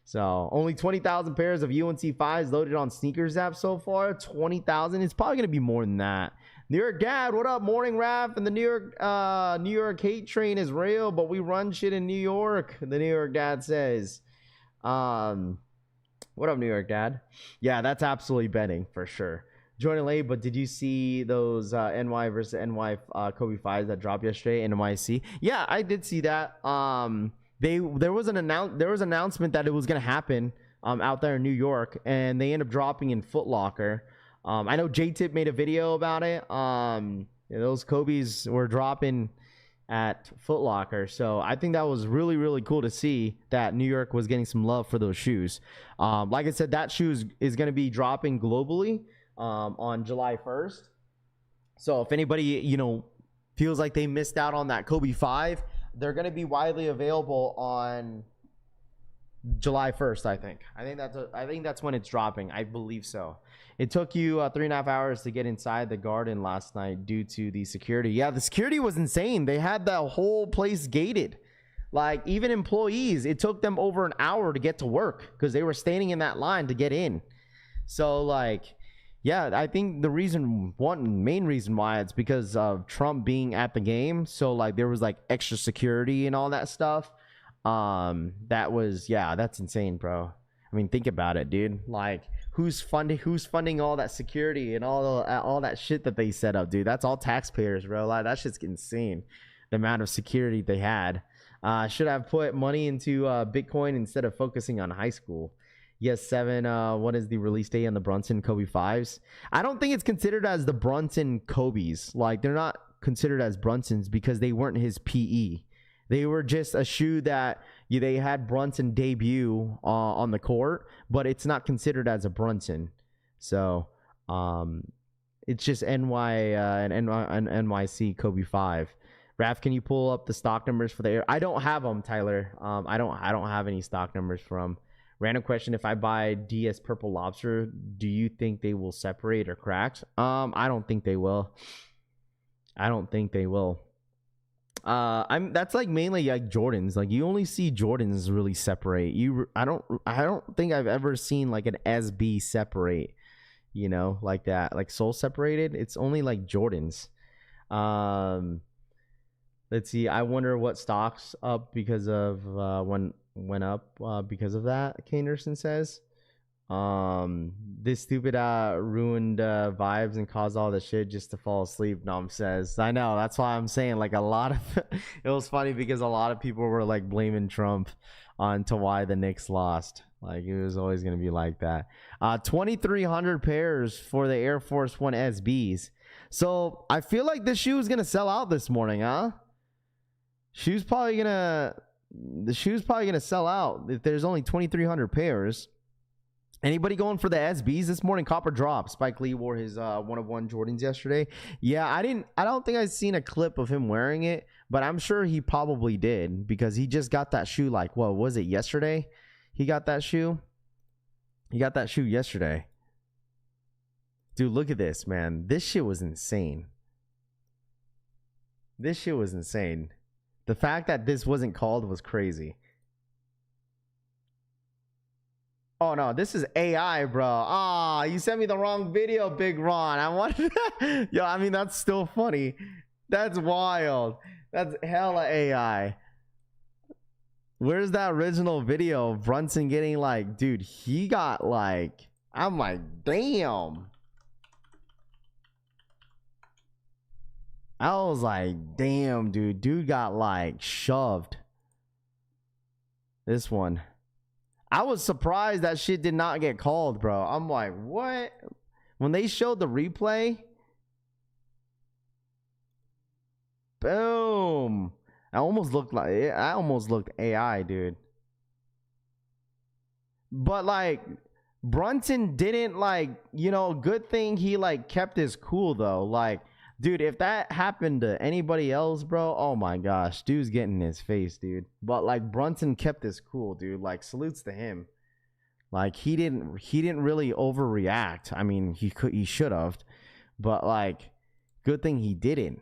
So only 20,000 pairs of UNC 5s loaded on Sneakers app so far. 20,000. It's probably gonna be more than that. New York Dad, what up? Morning, Raph. And the New York hate train is real, but we run shit in New York. The New York Dad says. What up, New York Dad? Yeah, that's absolutely betting for sure. Joining late, but did you see those NY versus NY Kobe 5s that dropped yesterday in NYC? Yeah, I did see that. There was an announcement that it was gonna happen out there in New York, and they ended up dropping in Foot Locker. I know J-Tip made a video about it. Those Kobe's were dropping at Foot Locker, so I think that was really, really cool to see that New York was getting some love for those shoes. Like I said, that shoe is going to be dropping globally on July 1st. So if anybody feels like they missed out on that Kobe 5, they're going to be widely available on July 1st. I think that's when it's dropping. I believe so. It took you 3.5 hours to get inside the garden last night due to the security. Yeah, the security was insane. They had the whole place gated. Like, even employees, it took them over an hour to get to work because they were standing in that line to get in. So, like, yeah, I think the main reason why it's because of Trump being at the game. So, like, there was, like, extra security and all that stuff. That's insane, bro. I mean, think about it, dude. Like, who's funding all that security and all that shit that they set up, dude? That's all taxpayers, bro. Like, that shit's insane. The amount of security they had. Should have put money into Bitcoin instead of focusing on high school. Yes, 7. What is the release date on the Brunson Kobe 5s? I don't think it's considered as the Brunson Kobe's. Like, they're not considered as Brunsons because they weren't his PE. They were just a shoe that they had Brunson debut on the court, but it's not considered as a Brunson. So it's just NY and NYC Kobe 5. Raph, can you pull up the stock numbers for the Air? I don't have them, Tyler. I don't have any stock numbers from. Random question: if I buy DS Purple Lobster, do you think they will separate or crack? I don't think they will. That's like mainly like Jordans. Like, you only see Jordans really separate. I don't think I've ever seen like an SB separate, like that, like soul separated. It's only like Jordans. Let's see. I wonder what stocks up because of went up because of that. Kanerson says. This stupid ruined vibes and caused all the shit just to fall asleep. Nom says. I know, that's why I'm saying, like, a lot of it was funny because a lot of people were like blaming Trump on to why the Knicks lost. Like, it was always gonna be like that. 2,300 pairs for the Air Force One SBs. So I feel like this shoe is gonna sell out this morning, huh? The shoe's probably gonna sell out if there's only 2,300 pairs. Anybody going for the SBs this morning? Copper drop. Spike Lee wore his 1-of-1 Jordans yesterday. Yeah, I don't think I've seen a clip of him wearing it, but I'm sure he probably did because he just got that shoe like, what was it, yesterday? He got that shoe yesterday. Dude, look at this, man. This shit was insane. The fact that this wasn't called was crazy. Oh no, this is AI, bro. You sent me the wrong video, Big Ron. I wanted Yo, I mean, that's still funny. That's wild. That's hella AI. Where's that original video of Brunson getting like, dude, he got like, I'm like, damn. I was like, damn, dude. Dude got like shoved. This one. I was surprised that shit did not get called, bro. I'm like, what? When they showed the replay, boom. I almost looked AI, dude. But like, Brunson didn't like, good thing he like kept his cool though. Like, dude, if that happened to anybody else, bro, oh my gosh, dude's getting in his face, dude. But like, Brunson kept his cool, dude. Like, salutes to him. Like, he didn't really overreact. I mean, he should have, but like, good thing he didn't,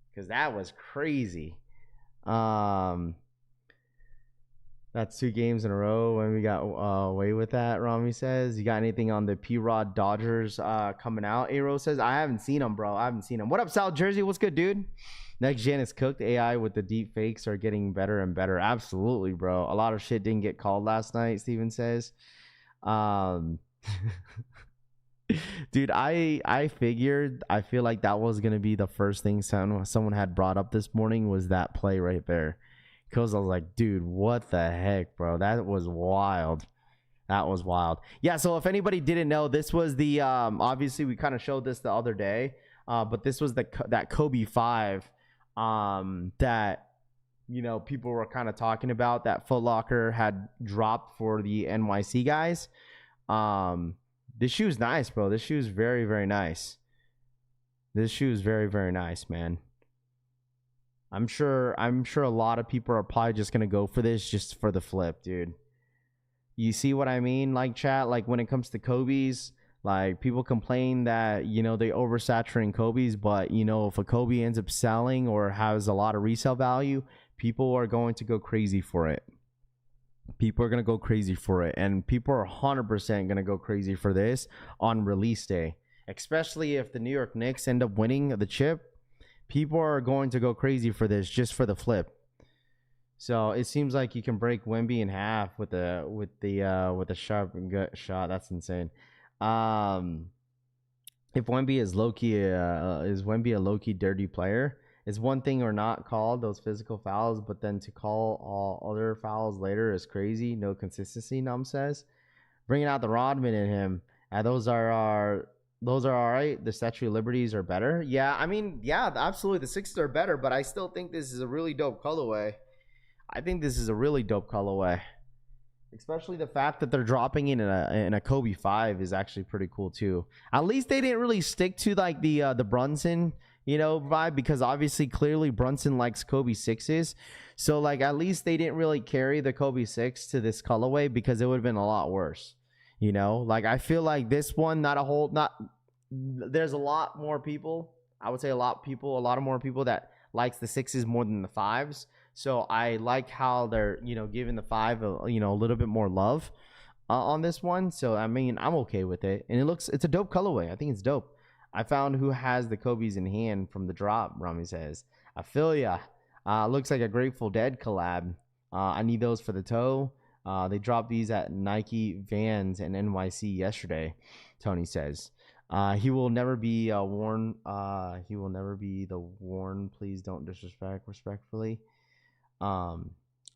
because that was crazy. That's 2 games in a row when we got away with that. Rami says, you got anything on the P-Rod Dodgers coming out? A-Rose says, I haven't seen them, bro. I haven't seen them. What up, South Jersey? What's good, dude? Next gen is cooked. AI with the deep fakes are getting better and better. Absolutely, bro. A lot of shit didn't get called last night, Steven says. Dude, I figured, I feel like that was going to be the first thing someone had brought up this morning was that play right there. Because I was like, dude, what the heck, bro? That was wild. That was wild. Yeah, so if anybody didn't know, this was the, obviously we kind of showed this the other day, but this was that Kobe 5 that, you know, people were kind of talking about that Foot Locker had dropped for the NYC guys. This shoe's nice, bro. This shoe's very, very nice. This shoe is very, very nice, man. I'm sure a lot of people are probably just gonna go for this just for the flip, dude. You see what I mean? Like, chat, like when it comes to Kobe's, like people complain that, you know, they oversaturating Kobe's, but you know, if a Kobe ends up selling or has a lot of resale value, people are going to go crazy for it. People are going to go crazy for it, and people are 100% going to go crazy for this on release day, especially if the New York Knicks end up winning the chip. People are going to go crazy for this just for the flip. So it seems like you can break Wemby in half with a sharp and gut shot. That's insane. If Wemby is Wemby a low-key dirty player? It's one thing or not called those physical fouls, but then to call all other fouls later is crazy. No consistency, Num says. Bringing out the Rodman in him. Those are all right. The Statue of Liberties are better. Yeah, I mean, yeah, absolutely. The Sixers are better, but I still think this is a really dope colorway. Especially the fact that they're dropping in a Kobe 5 is actually pretty cool too. At least they didn't really stick to like the Brunson, you know, vibe, because obviously clearly Brunson likes Kobe 6s. So like at least they didn't really carry the Kobe 6 to this colorway, because it would have been a lot worse. You know, like I feel like this one, there's a lot more people. I would say a lot more people that likes the 6s more than the 5s. So I like how they're, you know, giving the 5 a little bit more love on this one. So I mean, I'm okay with it, and it's a dope colorway. I think it's dope. I found who has the Kobe's in hand from the drop. Rami says, I feel ya. Looks like a Grateful Dead collab. I need those for the toe. They dropped these at Nike Vans and NYC yesterday. Tony says, he will never be worn. He will never be the worn. Please don't disrespect respectfully. I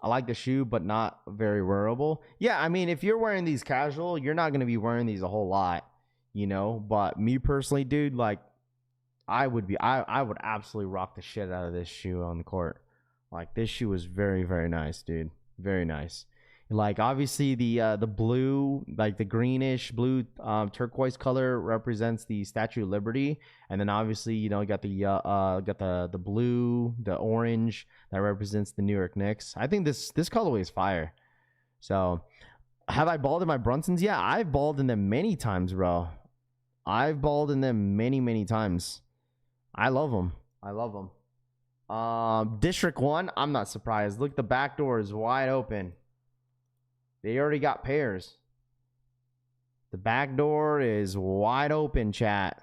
like the shoe, but not very wearable. Yeah, I mean, if you're wearing these casual, you're not going to be wearing these a whole lot, you know. But me personally, dude, like I would absolutely rock the shit out of this shoe on the court. Like, this shoe is very, very nice, dude. Very nice. Like, obviously the blue, like the greenish blue turquoise color represents the Statue of Liberty, and then obviously, you know, you got the blue, the orange that represents the New York Knicks. I think this colorway is fire. So, have I balled in my Brunsons? Yeah, I've balled in them many times, bro. I've balled in them many times. I love them. District 1, I'm not surprised. Look, the back door is wide open. They already got pairs. The back door is wide open, chat.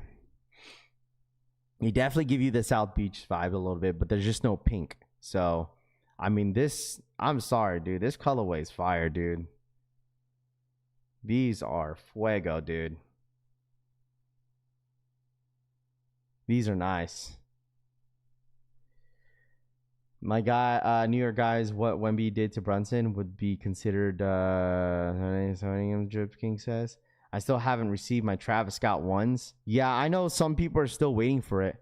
They definitely give you the South Beach vibe a little bit, but there's just no pink. So, I mean, I'm sorry, dude. This colorway is fire, dude. These are fuego, dude. These are nice. My guy, New York guys, what Wemby did to Brunson would be considered, Drip King says. I still haven't received my Travis Scott ones. Yeah, I know some people are still waiting for it.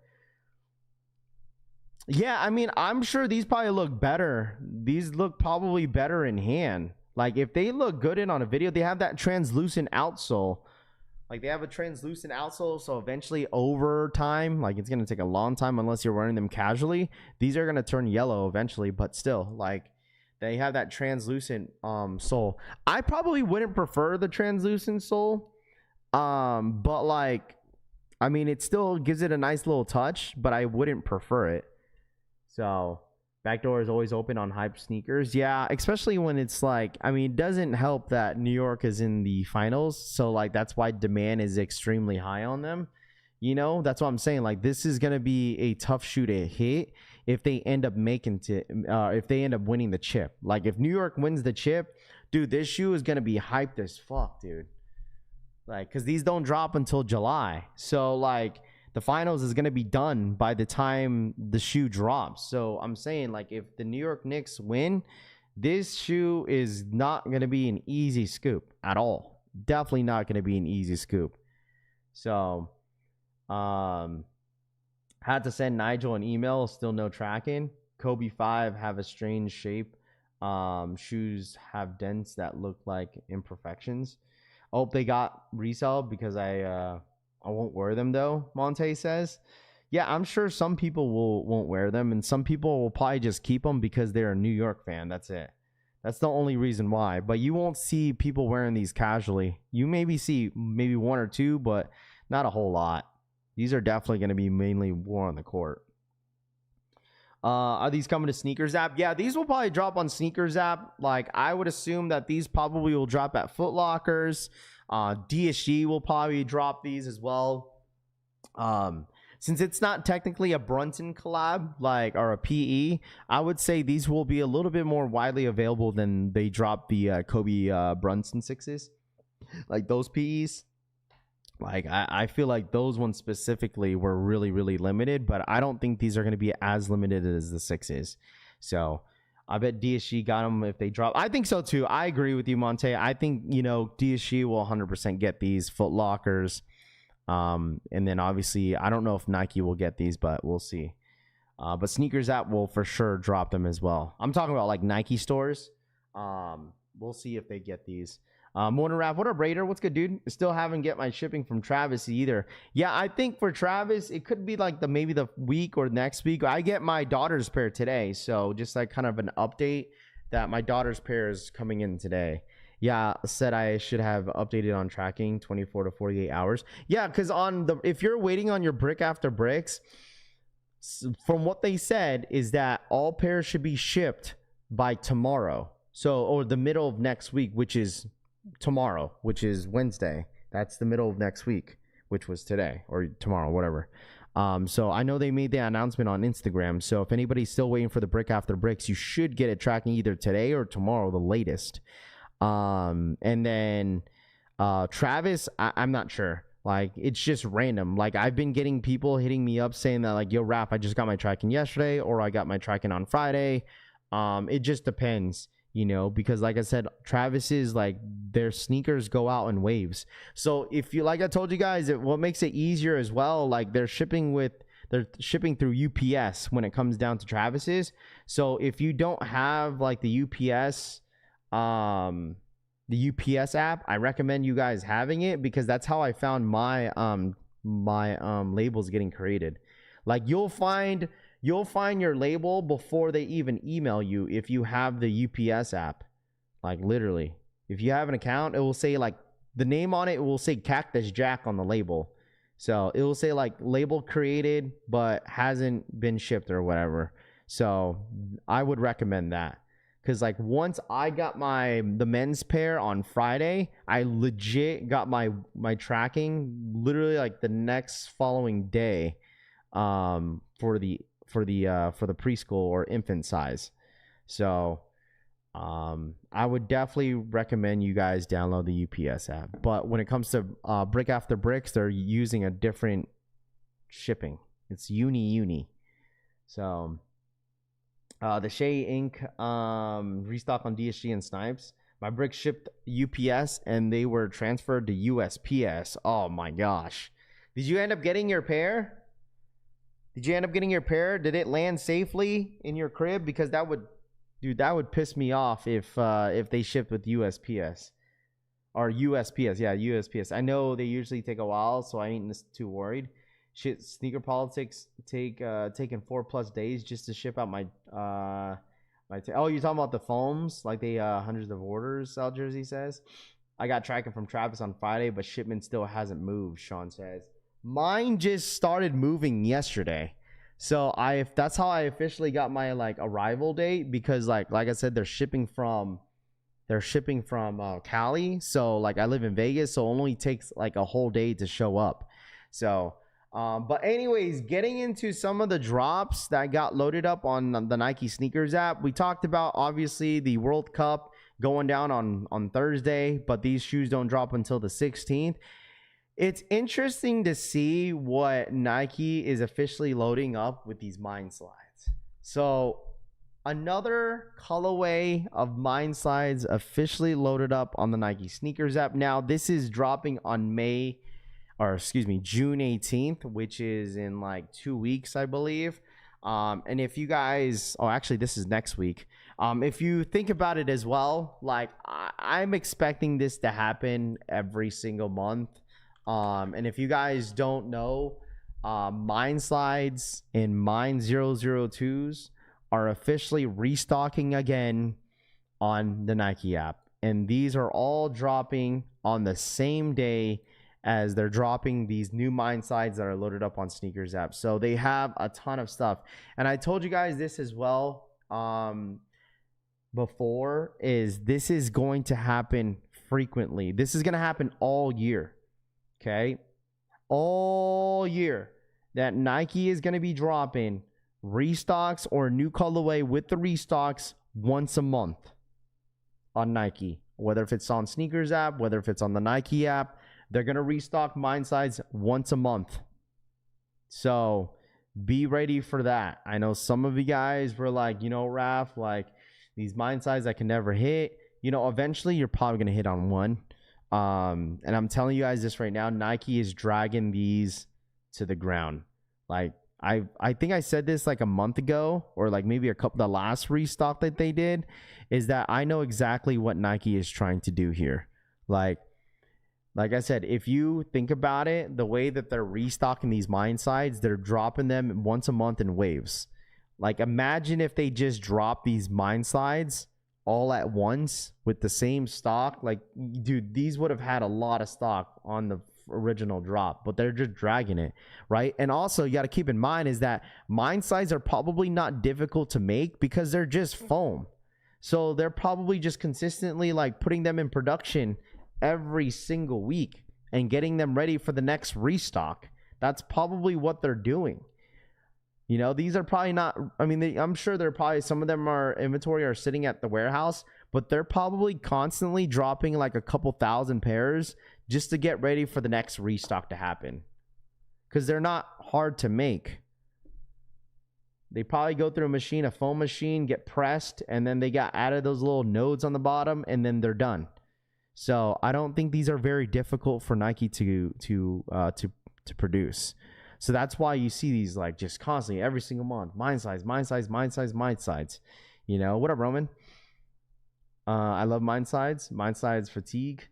Yeah, I mean, I'm sure these probably look better. These look probably better in hand. Like, if they look good on a video, they have that translucent outsole. Like, they have a translucent outsole, so eventually over time, like, it's going to take a long time unless you're wearing them casually. These are going to turn yellow eventually, but still, like, they have that translucent sole. I probably wouldn't prefer the translucent sole, but, like, I mean, it still gives it a nice little touch, but I wouldn't prefer it. So, Backdoor is always open on hype sneakers. Yeah, especially when it's like, I mean, it doesn't help that New York is in the finals. So, like, that's why demand is extremely high on them. You know, that's what I'm saying. Like, this is going to be a tough shoe to hit if they end up if they end up winning the chip. Like, if New York wins the chip, dude, this shoe is going to be hyped as fuck, dude. Like, because these don't drop until July. So, like, the finals is going to be done by the time the shoe drops. So I'm saying, like, if the New York Knicks win, this shoe is not going to be an easy scoop at all. Definitely not going to be an easy scoop. So had to send Nigel an email, still no tracking. Kobe 5 have a strange shape. Shoes have dents that look like imperfections. I hope they got resale because I won't wear them though, Monte says. Yeah, I'm sure some people won't wear them, and some people will probably just keep them because they're a New York fan. That's it. That's the only reason why. But you won't see people wearing these casually. You maybe see maybe one or two, but not a whole lot. These are definitely going to be mainly worn on the court. Are these coming to Sneakers app? Yeah, these will probably drop on Sneakers app. Like, I would assume that these probably will drop at Foot Lockers. DSG will probably drop these as well. Since it's not technically a Brunson collab, like, or a PE, I would say these will be a little bit more widely available than they dropped the Kobe Brunson 6s. Like, those PEs. Like, I feel like those ones specifically were really, really limited, but I don't think these are going to be as limited as the 6s. So I bet DSG got them if they drop. I think so too. I agree with you, Monte. I think, you know, DSG will 100% get these. Foot Lockers. And then obviously, I don't know if Nike will get these, but we'll see. But Sneakers app will for sure drop them as well. I'm talking about like Nike stores. We'll see if they get these. Morning Rap, what up, Raider? What's good, dude? Still haven't get my shipping from Travis either. Yeah, I think for Travis, it could be like maybe the week or next week. I get my daughter's pair today, so just like kind of an update that my daughter's pair is coming in today. Yeah, said I should have updated on tracking 24 to 48 hours. Yeah, because if you're waiting on your brick after bricks, from what they said is that all pairs should be shipped by tomorrow. So, or the middle of next week, which is tomorrow, which is Wednesday. That's the middle of next week, which was today or tomorrow, whatever. So I know they made the announcement on Instagram. So if anybody's still waiting for the brick after bricks, you should get it tracking either today or tomorrow, the latest. And then Travis, I'm not sure. Like, it's just random. Like, I've been getting people hitting me up saying that, like, yo, Rap, I just got my tracking yesterday, or I got my tracking on Friday. It just depends. You know, because like I said, Travis's, like, their sneakers go out in waves. So if you, like I told you guys, what makes it easier as well, like they're shipping through UPS when it comes down to Travis's. So if you don't have like the UPS app, I recommend you guys having it, because that's how I found my labels getting created. Like, you'll find your label before they even email you if you have the UPS app. Like, literally, if you have an account, it will say, like, the name on it will say Cactus Jack on the label. So it will say, like, label created but hasn't been shipped or whatever. So I would recommend that, because, like, once I got the men's pair on Friday, I legit got my tracking literally like the next following day for the preschool or infant size. So I would definitely recommend you guys download the UPS app. But when it comes to brick after bricks, they're using a different shipping. It's uni. So the Shea Ink restock on DSG and Snipes. My bricks shipped UPS and they were transferred to USPS. Oh my gosh. Did you end up getting your pair? Did it land safely in your crib? Because that would piss me off if they shipped with USPS or USPS. Yeah, USPS. I know they usually take a while, so I ain't too worried. Shit, sneaker politics taking 4+ days just to ship out my oh, you're talking about the foams, like they hundreds of orders. Sal Jersey says, I got tracking from Travis on Friday, but shipment still hasn't moved. Sean says. Mine just started moving yesterday. So that's how I officially got my like arrival date, because like I said, they're shipping from Cali. So like I live in Vegas, so it only takes like a whole day to show up. So but anyways, getting into some of the drops that got loaded up on the Nike sneakers app. We talked about obviously the World Cup going down on Thursday, but these shoes don't drop until the 16th. It's interesting to see what Nike is officially loading up with these Mind Slides. So another colorway of Mind Slides officially loaded up on the Nike sneakers app. Now this is dropping on June 18th, which is in like 2 weeks, I believe. And if you guys, actually this is next week. If you think about it as well, like I'm expecting this to happen every single month. And if you guys don't know, Mind Slides and Mind 002s are officially restocking again on the Nike app. And these are all dropping on the same day as they're dropping these new Mind Slides that are loaded up on sneakers app. So they have a ton of stuff. And I told you guys this as well before, is this is going to happen frequently. This is going to happen all year. Okay, all year that Nike is going to be dropping restocks or new colorway with the restocks once a month on Nike. Whether if it's on sneakers app, whether if it's on the Nike app, they're going to restock Mind Slides once a month. So be ready for that. I know some of you guys were like, Raph, like these Mind Slides I can never hit. Eventually you're probably going to hit on one. And I'm telling you guys this right now, Nike is dragging these to the ground. Like I think I said this like a month ago, or like maybe the last restock that they did, is that I know exactly what Nike is trying to do here. Like I said, if you think about it, the way that they're restocking these Mind Slides, they're dropping them once a month in waves. Like imagine if they just drop these Mind Slides all at once with the same stock. Like, dude, these would have had a lot of stock on the original drop, but they're just dragging it, right? And also you got to keep in mind is that Mind Slides are probably not difficult to make because they're just foam. So they're probably just consistently like putting them in production every single week and getting them ready for the next restock. That's probably what they're doing. These are probably not, I'm sure they're probably, some of them are inventory are sitting at the warehouse, but they're probably constantly dropping like a couple thousand pairs just to get ready for the next restock to happen. Because they're not hard to make. They probably go through a foam machine, get pressed, and then they got added those little nodes on the bottom, and then they're done. So I don't think these are very difficult for Nike to produce. So that's why you see these like just constantly every single month. Mind Slides, Mind Slides, Mind Slides, Mind Slides. What up, Roman? I love Mind Slides. Mind Slides fatigue.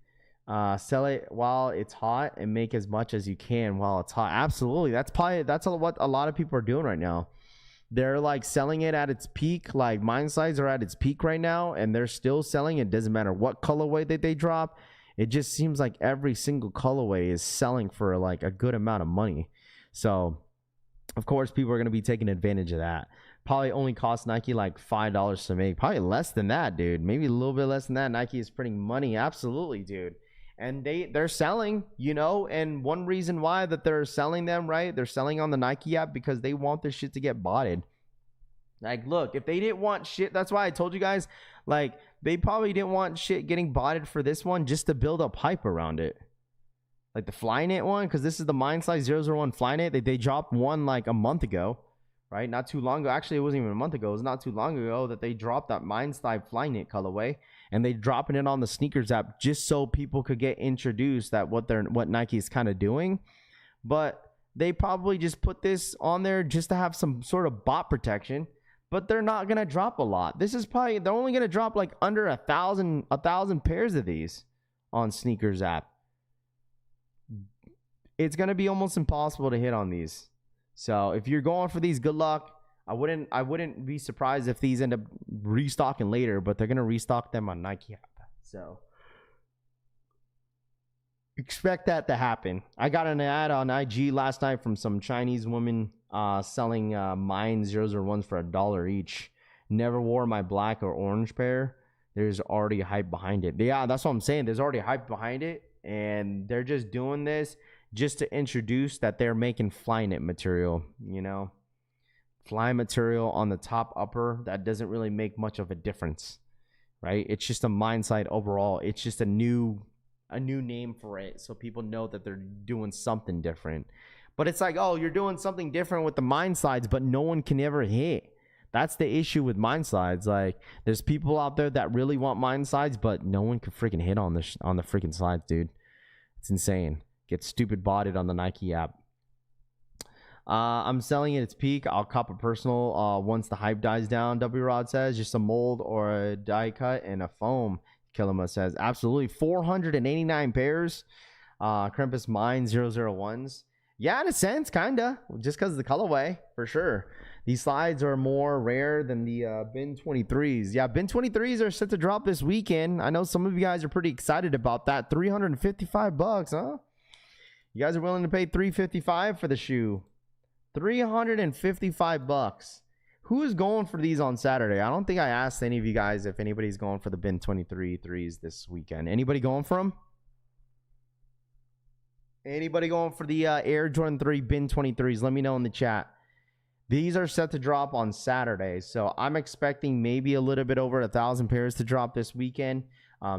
Sell it while it's hot and make as much as you can while it's hot. Absolutely. That's what a lot of people are doing right now. They're like selling it at its peak. Like Mind Slides are at its peak right now, and they're still selling. It doesn't matter what colorway that they drop. It just seems like every single colorway is selling for like a good amount of money. So, of course, people are going to be taking advantage of that. Probably only cost Nike like $5 to make. Probably less than that, dude. Maybe a little bit less than that. Nike is printing money. Absolutely, dude. And they're selling, and one reason why that they're selling them, right? They're selling on the Nike app because they want this shit to get botted. Like, look, if they didn't want shit, that's why I told you guys, like, they probably didn't want shit getting botted for this one just to build up hype around it. Like the Flyknit one, because this is the Mind Slide 001 Flyknit. They dropped one like a month ago, right? Not too long ago. Actually, it wasn't even a month ago. It was not too long ago that they dropped that Mind Slide Flyknit colorway, and they dropping it on the sneakers app just so people could get introduced at what Nike is kind of doing. But they probably just put this on there just to have some sort of bot protection. But they're not gonna drop a lot. This is probably, they're only gonna drop like under 1,000 pairs of these on sneakers app. It's going to be almost impossible to hit on these. So if you're going for these, good luck. I wouldn't be surprised if these end up restocking later, but they're going to restock them on Nike app. So expect that to happen. I got an ad on IG last night from some Chinese woman selling mine 001s for $1 each. Never wore my black or orange pair. There's already hype behind it. Yeah, that's what I'm saying. There's already hype behind it, and they're just doing this just to introduce that they're making fly knit material, you know, fly material on the top upper. That doesn't really make much of a difference, right? It's just a mine side overall. It's just a new name for it, so people know that they're doing something different. But it's like, oh, you're doing something different with the mine sides, but no one can ever hit. That's the issue with mine sides. Like, there's people out there that really want mine sides, but no one can freaking hit on the freaking sides, dude. It's insane. Get stupid botted on the Nike app. I'm selling it at its peak. I'll cop a personal once the hype dies down. W Rod says just a mold or a die cut and a foam. Kilima says absolutely 489 pairs. Krampus Mine 001s. Yeah, in a sense, kinda. Just because of the colorway, for sure. These slides are more rare than the Bin 23s. Yeah, Bin 23s are set to drop this weekend. I know some of you guys are pretty excited about that. $355, huh? You guys are willing to pay $355 for the shoe. $355. Who is going for these on Saturday? I don't think I asked any of you guys if anybody's going for the Bin 23 threes this weekend. Anybody going for them? Anybody going for the Air Jordan 3 Bin 23s? Let me know in the chat. These are set to drop on Saturday, so I'm expecting maybe a little bit over 1,000 pairs to drop this weekend.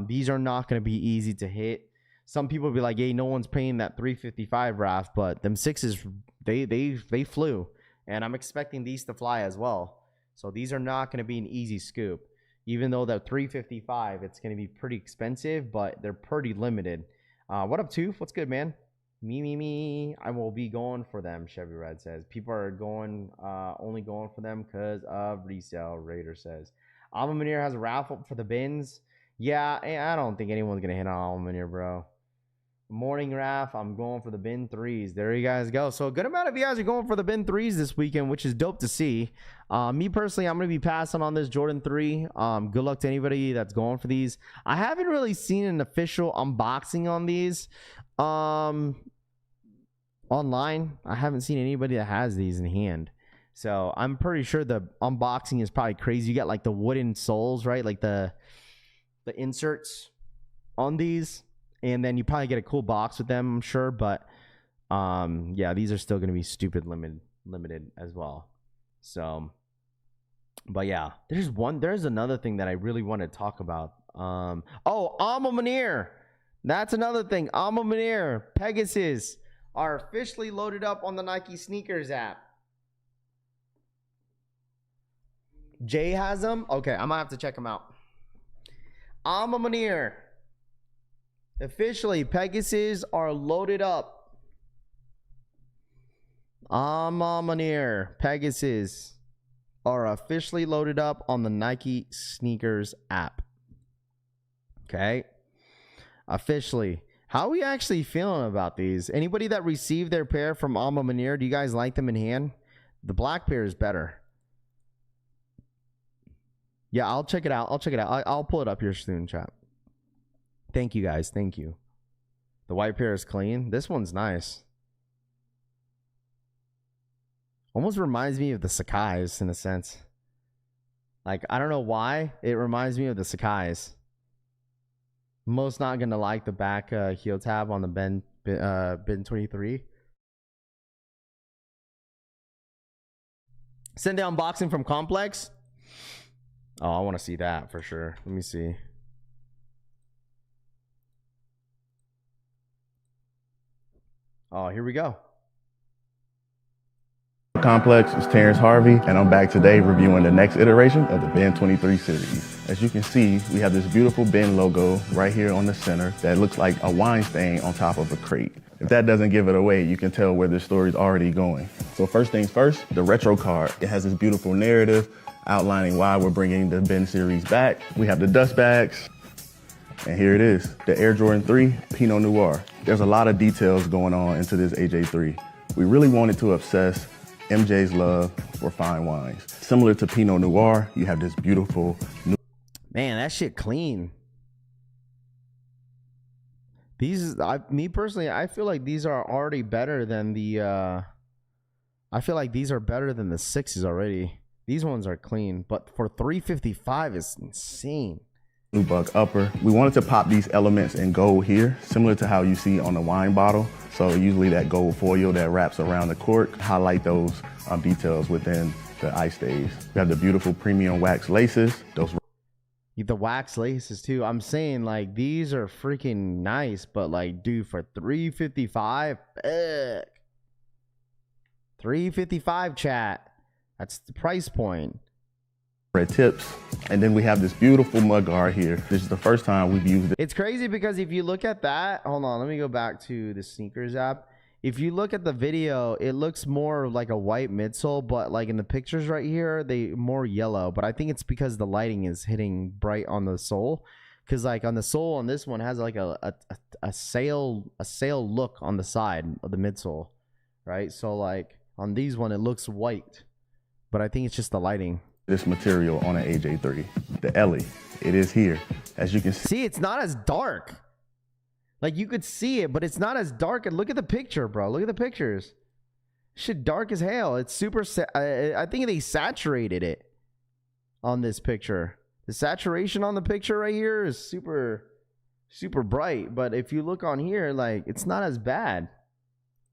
These are not going to be easy to hit. Some people will be like, hey, no one's paying that $355, Raph, but them sixes, they flew, and I'm expecting these to fly as well. So these are not going to be an easy scoop. Even though they're $355, it's going to be pretty expensive, but they're pretty limited. What up, Tooth? What's good, man? Me. I will be going for them, Chevy Red says. People are going, only going for them because of resale, Raider says. Alma Munir has a raffle for the bins. Yeah, I don't think anyone's going to hit on Alma Munir, bro. Morning, Raph. I'm going for the Bin 3s. There you guys go. So a good amount of you guys are going for the Bin 3s this weekend, which is dope to see. Me personally, I'm going to be passing on this Jordan 3. Good luck to anybody that's going for these. I haven't really seen an official unboxing on these. Online, I haven't seen anybody that has these in hand, so I'm pretty sure the unboxing is probably crazy. You got like the wooden soles, right? Like the inserts on these, and then you probably get a cool box with them, I'm sure. But yeah, these are still going to be stupid limited as well. So, but yeah, there's another thing that I really want to talk about. Oh, Alma Munir. That's another thing. Alma Munir, Pegasus are officially loaded up on the Nike Sneakers app. Jay has them? Okay, I might have to check them out. Alma Munir. Officially, Pegasus are loaded up. Alma Munir, Pegasus are officially loaded up on the Nike Sneakers app. Okay. Officially. How are we actually feeling about these? Anybody that received their pair from Alma Munir, do you guys like them in hand? The black pair is better. Yeah, I'll check it out. I'll pull it up here soon, chat. Thank you, guys. Thank you. The white pair is clean. This one's nice. Almost reminds me of the Sakai's in a sense. Like, I don't know why. It reminds me of the Sakai's. Most not gonna like the back heel tab on the Bin 23. Send the unboxing from Complex. Oh, I want to see that for sure. Let me see. Oh, here we go. Complex is Terrence Harvey, and I'm back today reviewing the next iteration of the Ben 23 series. As you can see, we have this beautiful Ben logo right here on the center that looks like a wine stain on top of a crate. If that doesn't give it away, you can tell where the story's already going. So first things first, the retro card. It has this beautiful narrative outlining why we're bringing the Ben series back. We have the dust bags, and here it is, the Air Jordan 3 Pinot Noir. There's a lot of details going on into this AJ3. We really wanted to obsess MJ's love for fine wines. Similar to Pinot Noir, you have this beautiful... Man, that shit clean. These, me personally, I feel like these are already better than the I feel like these are better than the 6s already. These ones are clean, but for $355 is insane. Nubuck upper. We wanted to pop these elements in gold here, similar to how you see on the wine bottle. So usually that gold foil that wraps around the cork, highlight those details within the eye stays. We have the beautiful premium wax laces. Those the wax laces too. I'm saying like these are freaking nice, but like dude, for $355, $355 chat. That's the price point. red tips. And then we have this beautiful mud guard here. This is the first time we've used it. It's crazy because if you look at that, hold on, let me go back to the sneakers app. If you look at the video, it looks more like a white midsole, but like in the pictures right here, they more yellow. But I think it's because the lighting is hitting bright on the sole. Because like on the sole on this one has like a sail look on the side of the midsole, right? So like on these one, it looks white, but I think it's just the lighting. This material on an AJ3, the Ellie, it is here. As you can See, it's not as dark. Like you could see it, but it's not as dark. And look at the picture, bro. Look at the pictures. Shit, dark as hell. It's super. I think they saturated it on this picture. The saturation on the picture right here is super bright. But if you look on here, like it's not as bad.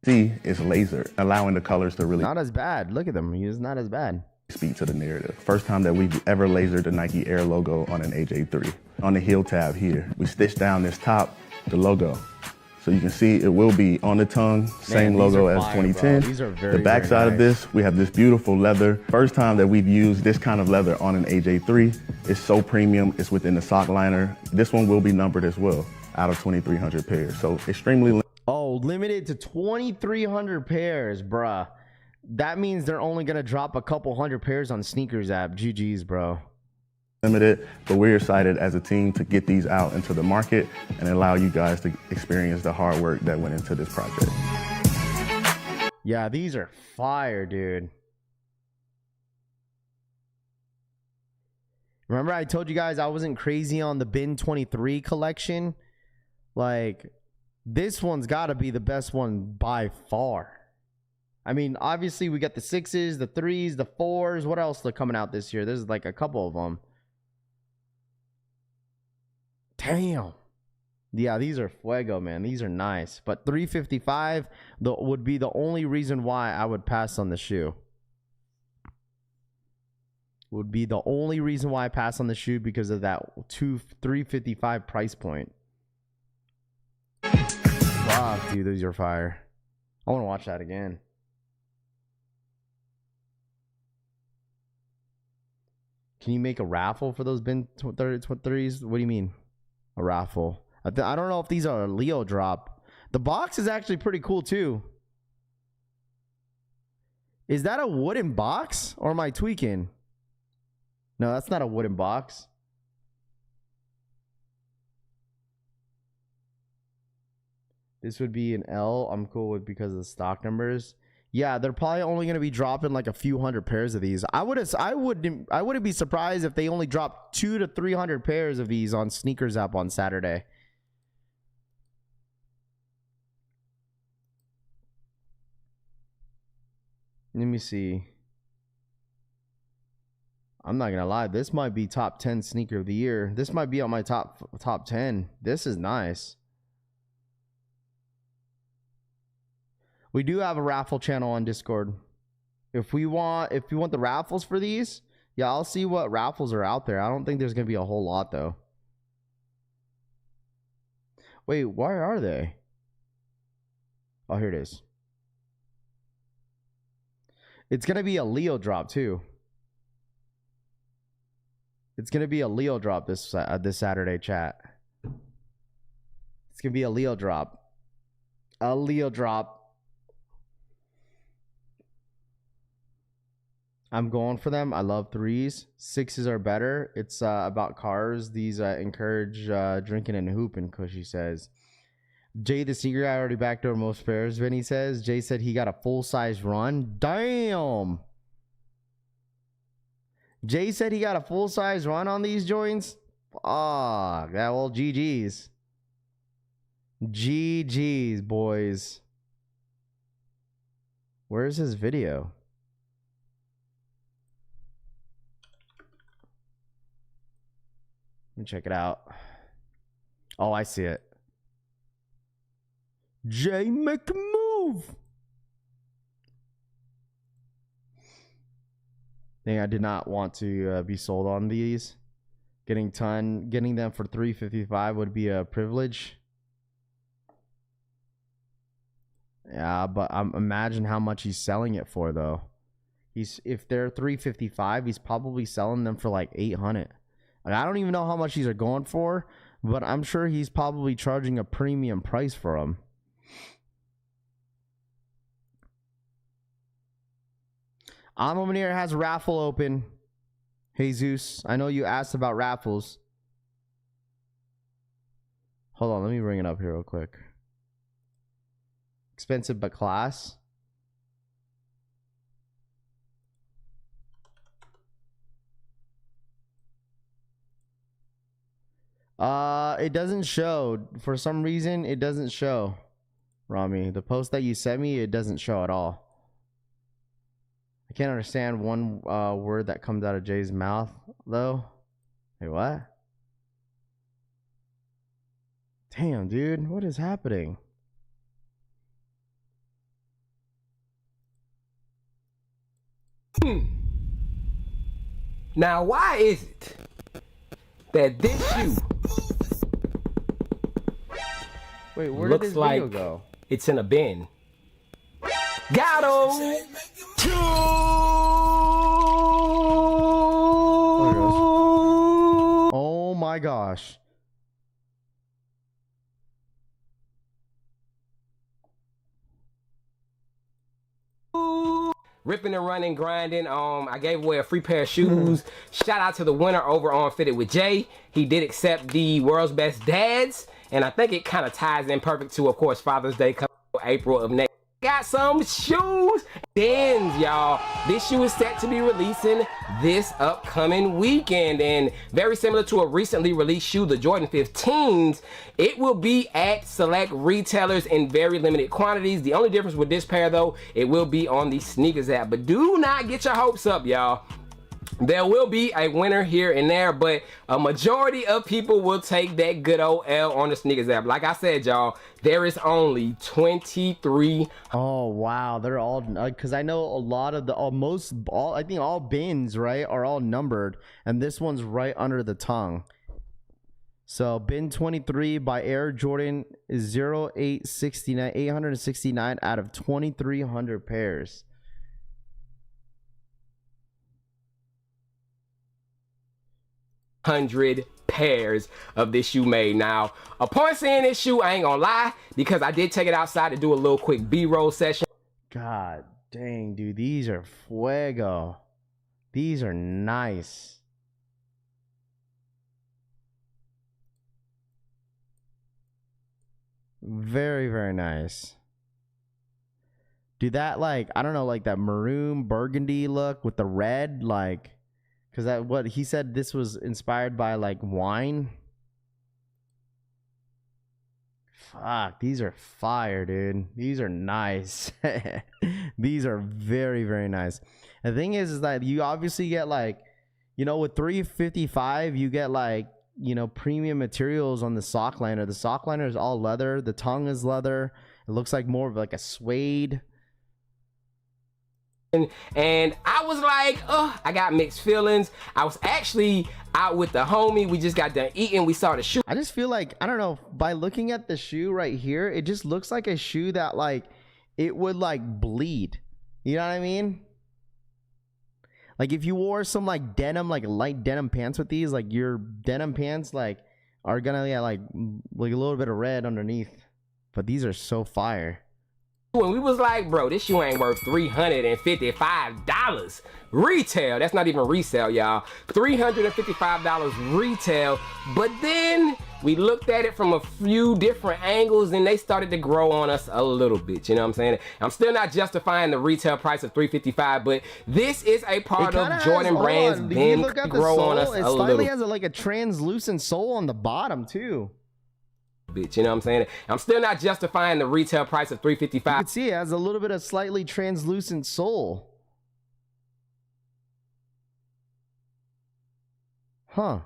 see, it's laser, allowing the colors to really Not as bad. Look at them. It's not as bad. speak to the narrative. First time that we've ever lasered the Nike Air logo on an AJ3. On the heel tab here, we stitched down this top, the logo. So you can see it will be on the tongue, same logo as 2010. These are very, the back very side nice. of this, we have this beautiful leather. First time that we've used this kind of leather on an AJ3. It's so premium, it's within the sock liner. This one will be numbered as well, out of 2,300 pairs. So extremely limited to 2,300 pairs, bruh. That means they're only gonna drop a couple hundred pairs on sneakers app. GG's, bro. limited, but we're excited as a team to get these out into the market and allow you guys to experience the hard work that went into this project. Yeah, these are fire, dude. Remember I told you guys I wasn't crazy on the Bin 23 collection? Like, this one's got to be the best one by far. I mean, obviously we got the 6s, the 3s, the 4s. What else are coming out this year? There's like a couple of them. Damn. Yeah, these are fuego, man. These are nice. But $355 would be the only reason why I would pass on the shoe. Would be the only reason why I pass on the shoe because of that $355 price point. Wow, dude, these are fire. I want to watch that again. Can you make a raffle for those Bin 33s? What do you mean? A raffle? I don't know if these are a Leo drop. The box is actually pretty cool too. Is that a wooden box or am I tweaking? No, that's not a wooden box. This would be an L. I'm cool with because of the stock numbers. Yeah, they're probably only going to be dropping like a few hundred pairs of these. I wouldn't be surprised if they only dropped 200 to 300 pairs of these on Sneakers app on Saturday. Let me see. I'm not gonna lie, this might be top 10 sneaker of the year. This might be on my top 10. This is nice. We do have a raffle channel on Discord. If you want the raffles for these, yeah, I'll see what raffles are out there. I don't think there's gonna be a whole lot though. Wait, why are they? Oh, here it is. It's gonna be a Leo drop too. It's gonna be a Leo drop this Saturday, chat. It's gonna be a Leo drop. A Leo drop. I'm going for them. I love 3s. 6s are better. It's about cars. These encourage drinking and hooping, Cushy says. Jay the Sneaker Guy already backdoor most pairs, Vinny says. Jay said he got a full-size run. Damn! Jay said he got a full-size run on these joints. Ah, that well, GG's. GG's, boys. Where's his video? Let me check it out. Oh, I see it. Jay, make a move. Dang, I did not want to be sold on these. Getting them for $355 would be a privilege. Yeah, but imagine how much he's selling it for though. If they're $355, he's probably selling them for like $800. Like, I don't even know how much these are going for, but I'm sure he's probably charging a premium price for them. Amomanir has a raffle open. Jesus, I know you asked about raffles. Hold on, let me bring it up here real quick. Expensive but class. It doesn't show. For some reason, it doesn't show. Rami, the post that you sent me, it doesn't show at all. I can't understand one word that comes out of Jay's mouth, though. Hey, what? Damn, dude. What is happening? Now, why is it that this shoe Wait, where looks did this video like go? it's in a bin? Got him! Oh my gosh. Ripping and running, grinding. I gave away a free pair of shoes. Shout out to the winner over on Fitted with Jay. He did accept the World's Best Dads, and I think it kind of ties in perfect to, of course, Father's Day coming April of next. Got some shoes. Bins, y'all. This shoe is set to be releasing this upcoming weekend, and very similar to a recently released shoe, the Jordan 15s, it will be at select retailers in very limited quantities. The only difference with this pair, though, it will be on the Sneakers app. But do not get your hopes up, y'all. There will be a winner here and there, but a majority of people will take that good old L on the Sneakers app. Like I said, y'all, there is only 23. Oh wow, they're all because I know a lot of the I think all bins, right, are all numbered, and this one's right under the tongue. So bin 23 by Air Jordan is 869 out of 2,300 pairs. Hundred pairs of this shoe made. Now, upon seeing this shoe, I ain't gonna lie, because I did take it outside to do a little quick B-roll session. God dang, dude, these are fuego. These are nice. Very, very nice. Dude, that, like, I don't know, like that maroon burgundy look with the red, like, because that, what he said, this was inspired by like wine. Fuck, these are fire, dude. These are nice. These are very, very nice. The thing is that you obviously get, like, you know, with $355, you get, like, you know, premium materials on the sock liner. The sock liner is all leather. The tongue is leather. It looks like more of like a suede. And I was like, oh, I got mixed feelings. I was actually out with the homie. We just got done eating. We saw the shoe. I just feel like, I don't know, by looking at the shoe right here, it just looks like a shoe that, like, it would, like, bleed. You know what I mean? Like, if you wore some, like, denim, like, light denim pants with these, like, your denim pants, like, are gonna, yeah, like a little bit of red underneath. But these are so fire. And we was like, bro, this shoe ain't worth $355 retail. That's not even resale, y'all. $355 retail. But then we looked at it from a few different angles, and they started to grow on us a little bit. You know what I'm saying? I'm still not justifying the retail price of $355, but this is a part of Jordan Brand's been grow on us a little. It slightly has like a translucent sole on the bottom too. bitch. You know what I'm saying? I'm still not justifying the retail price of $355. You can see it has a little bit of slightly translucent sole. Huh.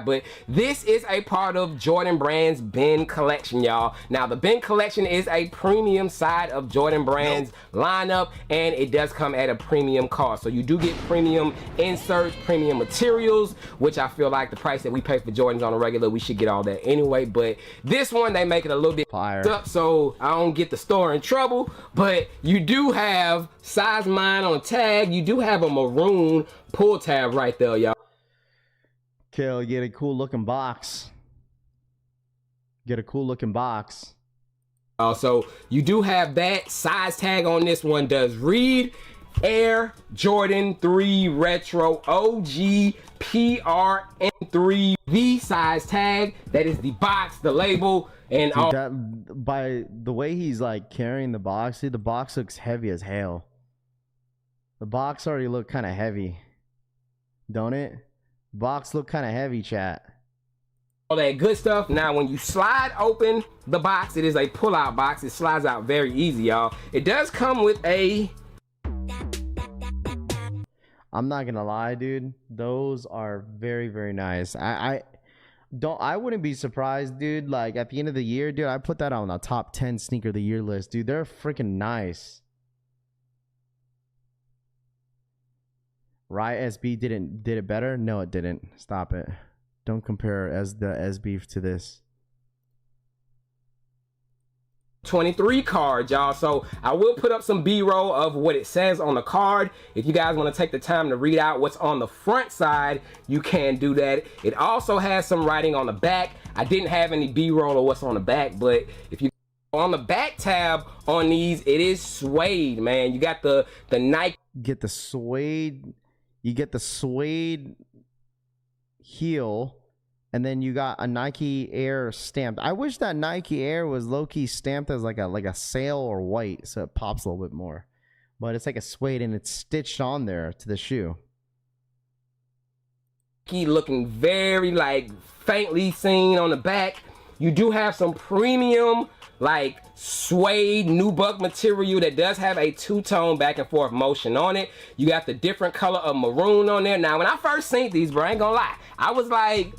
But this is a part of Jordan Brand's Ben collection, y'all. Now, the Ben collection is a premium side of Jordan Brand's lineup, and it does come at a premium cost. So you do get premium inserts, premium materials, which I feel like the price that we pay for Jordans on a regular, we should get all that anyway. But this one, they make it a little bit up, so I don't get the store in trouble. But you do have size mine on a tag. You do have a maroon pull tab right there, y'all. Okay, get a cool looking box. Get a cool looking box. So you do have that size tag on this one. Does read Air Jordan 3 Retro OG PRN3V size tag. That is the box, the label, and all. That, by the way he's like carrying the box, see, the box looks heavy as hell. The box already looked kind of heavy, don't it? Box look kind of heavy, chat. All that good stuff. Now, when you slide open the box, it is a pull-out box. It slides out very easy, y'all. It does come with a... I'm not gonna lie, dude. Those are very, very nice. I wouldn't be surprised, dude. Like, at the end of the year, dude, I put that on the top 10 sneaker of the year list, dude. They're freaking nice. Right, SB did it better? No, it didn't. Stop it. Don't compare as the SB to this. 23 card, y'all. So I will put up some B-roll of what it says on the card. If you guys want to take the time to read out what's on the front side, you can do that. It also has some writing on the back. I didn't have any B-roll of what's on the back, but if you on the back tab on these, it is suede, man. You got the Nike. Get the suede. You get the suede heel, and then you got a Nike Air stamped. I wish that Nike Air was low-key stamped as like a sail or white, so it pops a little bit more. But it's like a suede, and it's stitched on there to the shoe. Looking very like faintly seen on the back. You do have some premium like suede nubuck material that does have a two-tone back and forth motion on it. You got the different color of maroon on there. Now, when I first seen these, bro, I ain't gonna lie, I was like,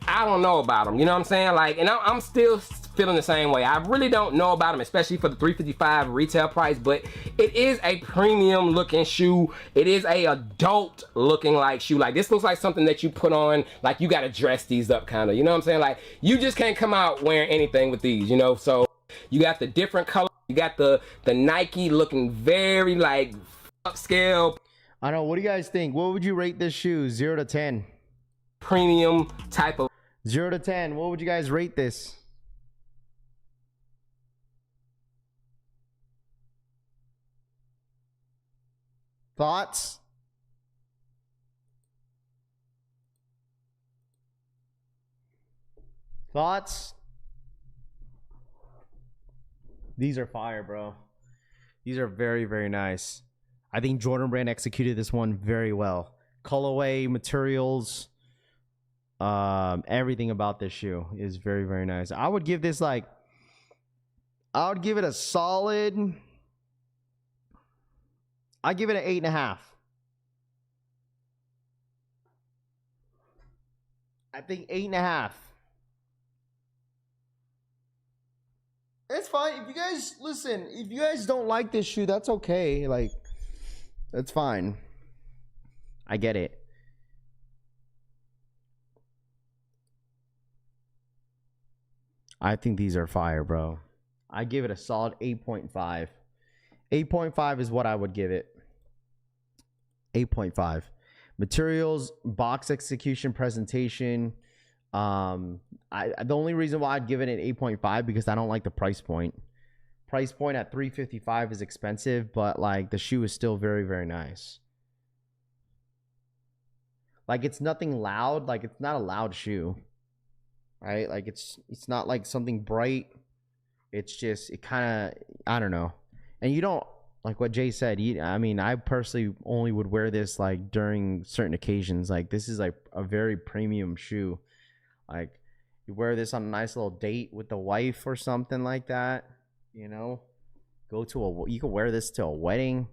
I don't know about them, you know what I'm saying? Like, and I'm still feeling the same way. I really don't know about them, especially for the $355 retail price, but it is a premium looking shoe. It is a adult looking like shoe. Like, this looks like something that you put on, like you gotta dress these up kind of, you know what I'm saying? Like, you just can't come out wearing anything with these, you know? So you got the different color, you got the Nike looking very like upscale. I know, what do you guys think? What would you rate this shoe? 0 to 10? Premium type of 0 to 10. What would you guys rate this? Thoughts? Thoughts? These are fire, bro. These are very, very nice. I think Jordan Brand executed this one very well. Colorway, materials, everything about this shoe is very, very nice. I would give this like, I would give it a solid, I'd give it an 8.5. I think 8.5. It's fine. If you guys, listen, if you guys don't like this shoe, that's okay. Like, that's fine. I get it. I think these are fire, bro. I give it a solid 8.5. 8.5 is what I would give it. 8.5. Materials, box execution, presentation. The only reason why I'd give it an 8.5 because I don't like the price point. Price point at $355 is expensive, but like the shoe is still very, very nice. Like, it's nothing loud. Like, it's not a loud shoe, right? Like, it's not like something bright. It's just, it kind of, I don't know. And you don't, like what Jay said, I mean, I personally only would wear this like during certain occasions. Like, this is like a very premium shoe. Like, You wear this on a nice little date with the wife or something like that. You know, you can wear this to a wedding,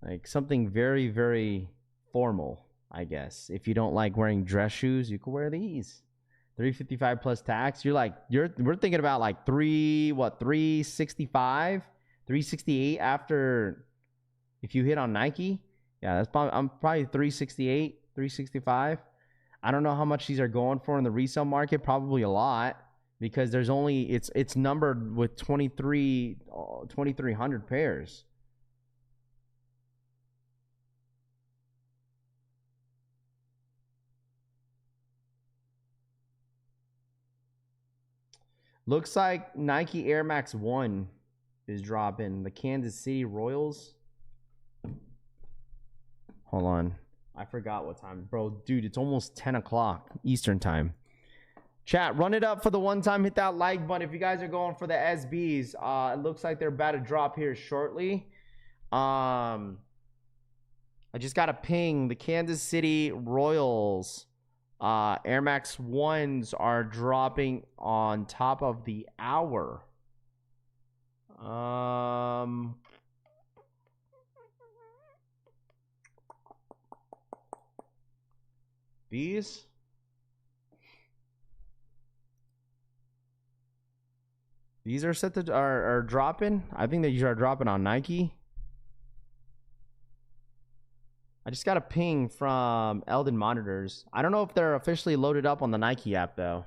like something very, very formal, I guess. If you don't like wearing dress shoes, you can wear these. $355 plus tax. We're thinking about like 365, 368 after if you hit on Nike. Yeah, I'm probably 368, 365. I don't know how much these are going for in the resale market. Probably a lot, because there's only it's numbered with 2,300 pairs. Looks like Nike Air Max 1 is dropping. The Kansas City Royals. Hold on. I forgot what time. Bro, dude, it's almost 10 o'clock Eastern time. Chat, run it up for the one time. Hit that like button. If you guys are going for the SBs, it looks like they're about to drop here shortly. I just got a ping. The Kansas City Royals Air Max 1s are dropping on top of the hour. These are set to are dropping. I think these are dropping on Nike. I just got a ping from Eldon Monitors. I don't know if they're officially loaded up on the Nike app though.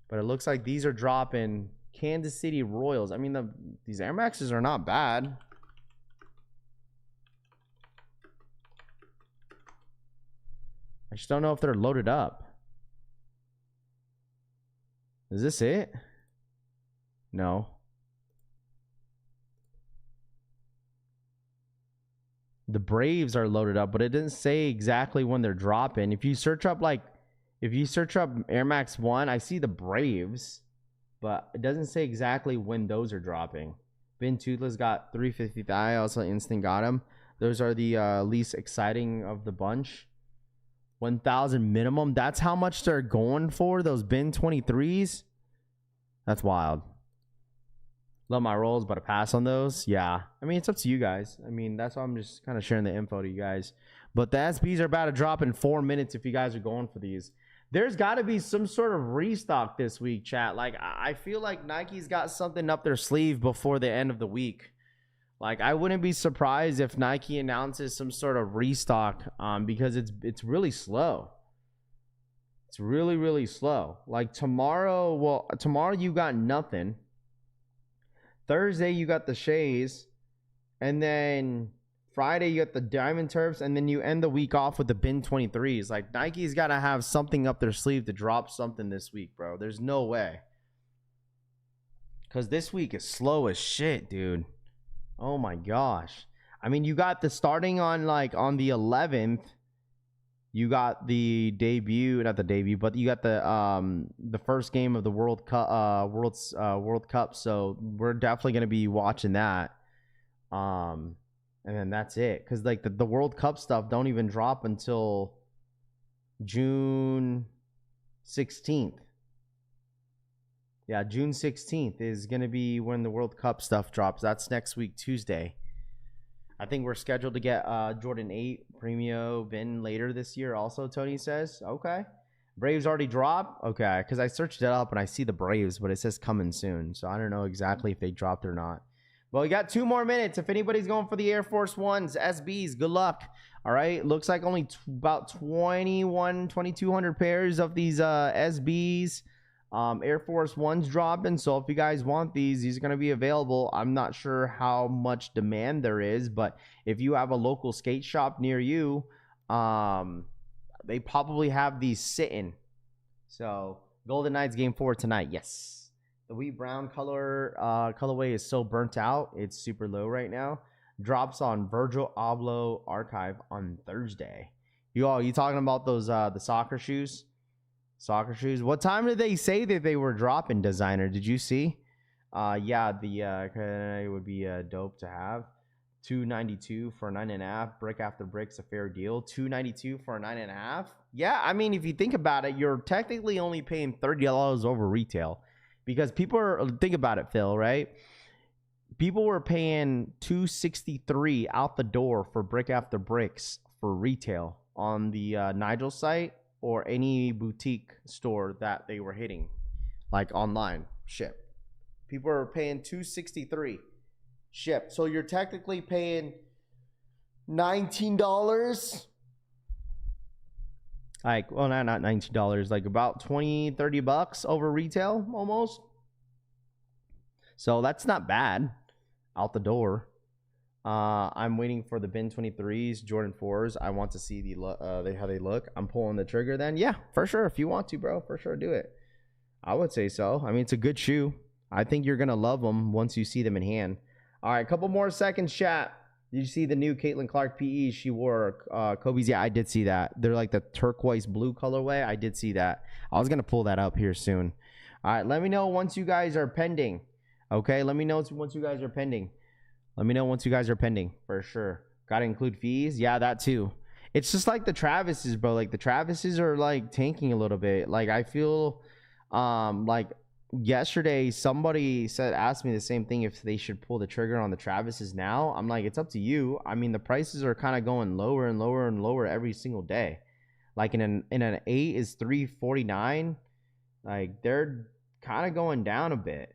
But it looks like these are dropping. Kansas City Royals. I mean, these Air Maxes are not bad. I just don't know if they're loaded up. Is this it? No. The Braves are loaded up, but it didn't say exactly when they're dropping. If you search up Air Max 1, I see the Braves, but it doesn't say exactly when those are dropping. Ben Toothless got 350. I also instant got him. Those are the least exciting of the bunch. 1,000 minimum. That's how much they're going for, those bin 23s. That's wild. Love my rolls, but a pass on those. Yeah. I mean, it's up to you guys. I mean, that's why I'm just kind of sharing the info to you guys. But the SBs are about to drop in 4 minutes if you guys are going for these. There's got to be some sort of restock this week, chat. Like, I feel like Nike's got something up their sleeve before the end of the week. Like, I wouldn't be surprised if Nike announces some sort of restock because it's really slow. It's really, really slow. Like tomorrow you got nothing. Thursday you got the Shays. And then Friday you got the Diamond Turfs. And then you end the week off with the Bin 23s. Like, Nike's got to have something up their sleeve to drop something this week, bro. There's no way. Because this week is slow as shit, dude. Oh my gosh. I mean, you got the starting on the 11th. You got the debut, not the debut, but you got the first game of the World Cup. So we're definitely gonna be watching that. And then that's it. Because like the World Cup stuff don't even drop until June 16th. Yeah, June 16th is going to be when the World Cup stuff drops. That's next week, Tuesday. I think we're scheduled to get Jordan 8 Premio Bin later this year also, Tony says. Okay. Braves already dropped? Okay, because I searched it up and I see the Braves, but it says coming soon. So I don't know exactly if they dropped or not. Well, we got 2 more minutes. If anybody's going for the Air Force Ones, SBs, good luck. All right. Looks like only about 2,200 pairs of these SBs. Air Force One's dropping, so if you guys want these are going to be available. I'm not sure how much demand there is, but if you have a local skate shop near you, they probably have these sitting. So Golden Knights game 4 tonight. Yes, the wheat brown colorway is so burnt out, it's super low right now. Drops on Virgil Abloh Archive on Thursday. You talking about those the soccer shoes? Soccer shoes. What time did they say that they were dropping, designer? Did you see? Yeah, it would be dope to have. 292 for a 9.5. Brick after brick's a fair deal. 292 for a 9.5. Yeah, I mean, if you think about it, you're technically only paying $30 over retail, because people are, think about it, Phil, right? People were paying $263 out the door for brick after bricks for retail on the Nigel site or any boutique store that they were hitting, like online ship. People are paying $263 ship, so you're technically paying $19. Like, well, not $19, like about $20-$30 over retail almost. So that's not bad out the door. I'm waiting for the bin 23s, Jordan 4s. I want to see how they look. I'm pulling the trigger then. Yeah, for sure. If you want to, bro, for sure do it. I would say so. I mean, it's a good shoe. I think you're going to love them once you see them in hand. All right, a couple more seconds, chat. Did you see the new Caitlin Clark PE she wore? Kobe's, yeah, I did see that. They're like the turquoise blue colorway. I did see that. I was going to pull that up here soon. All right, let me know once you guys are pending. Okay, let me know once you guys are pending. Let me know once you guys are pending, for sure. Got to include fees. Yeah, that too. It's just like the Travises, bro. Like the Travises are like tanking a little bit. Like I feel like yesterday somebody asked me the same thing, if they should pull the trigger on the Travises now. I'm like, it's up to you. I mean, the prices are kind of going lower and lower and lower every single day. Like in an 8 is $349. Like they're kind of going down a bit.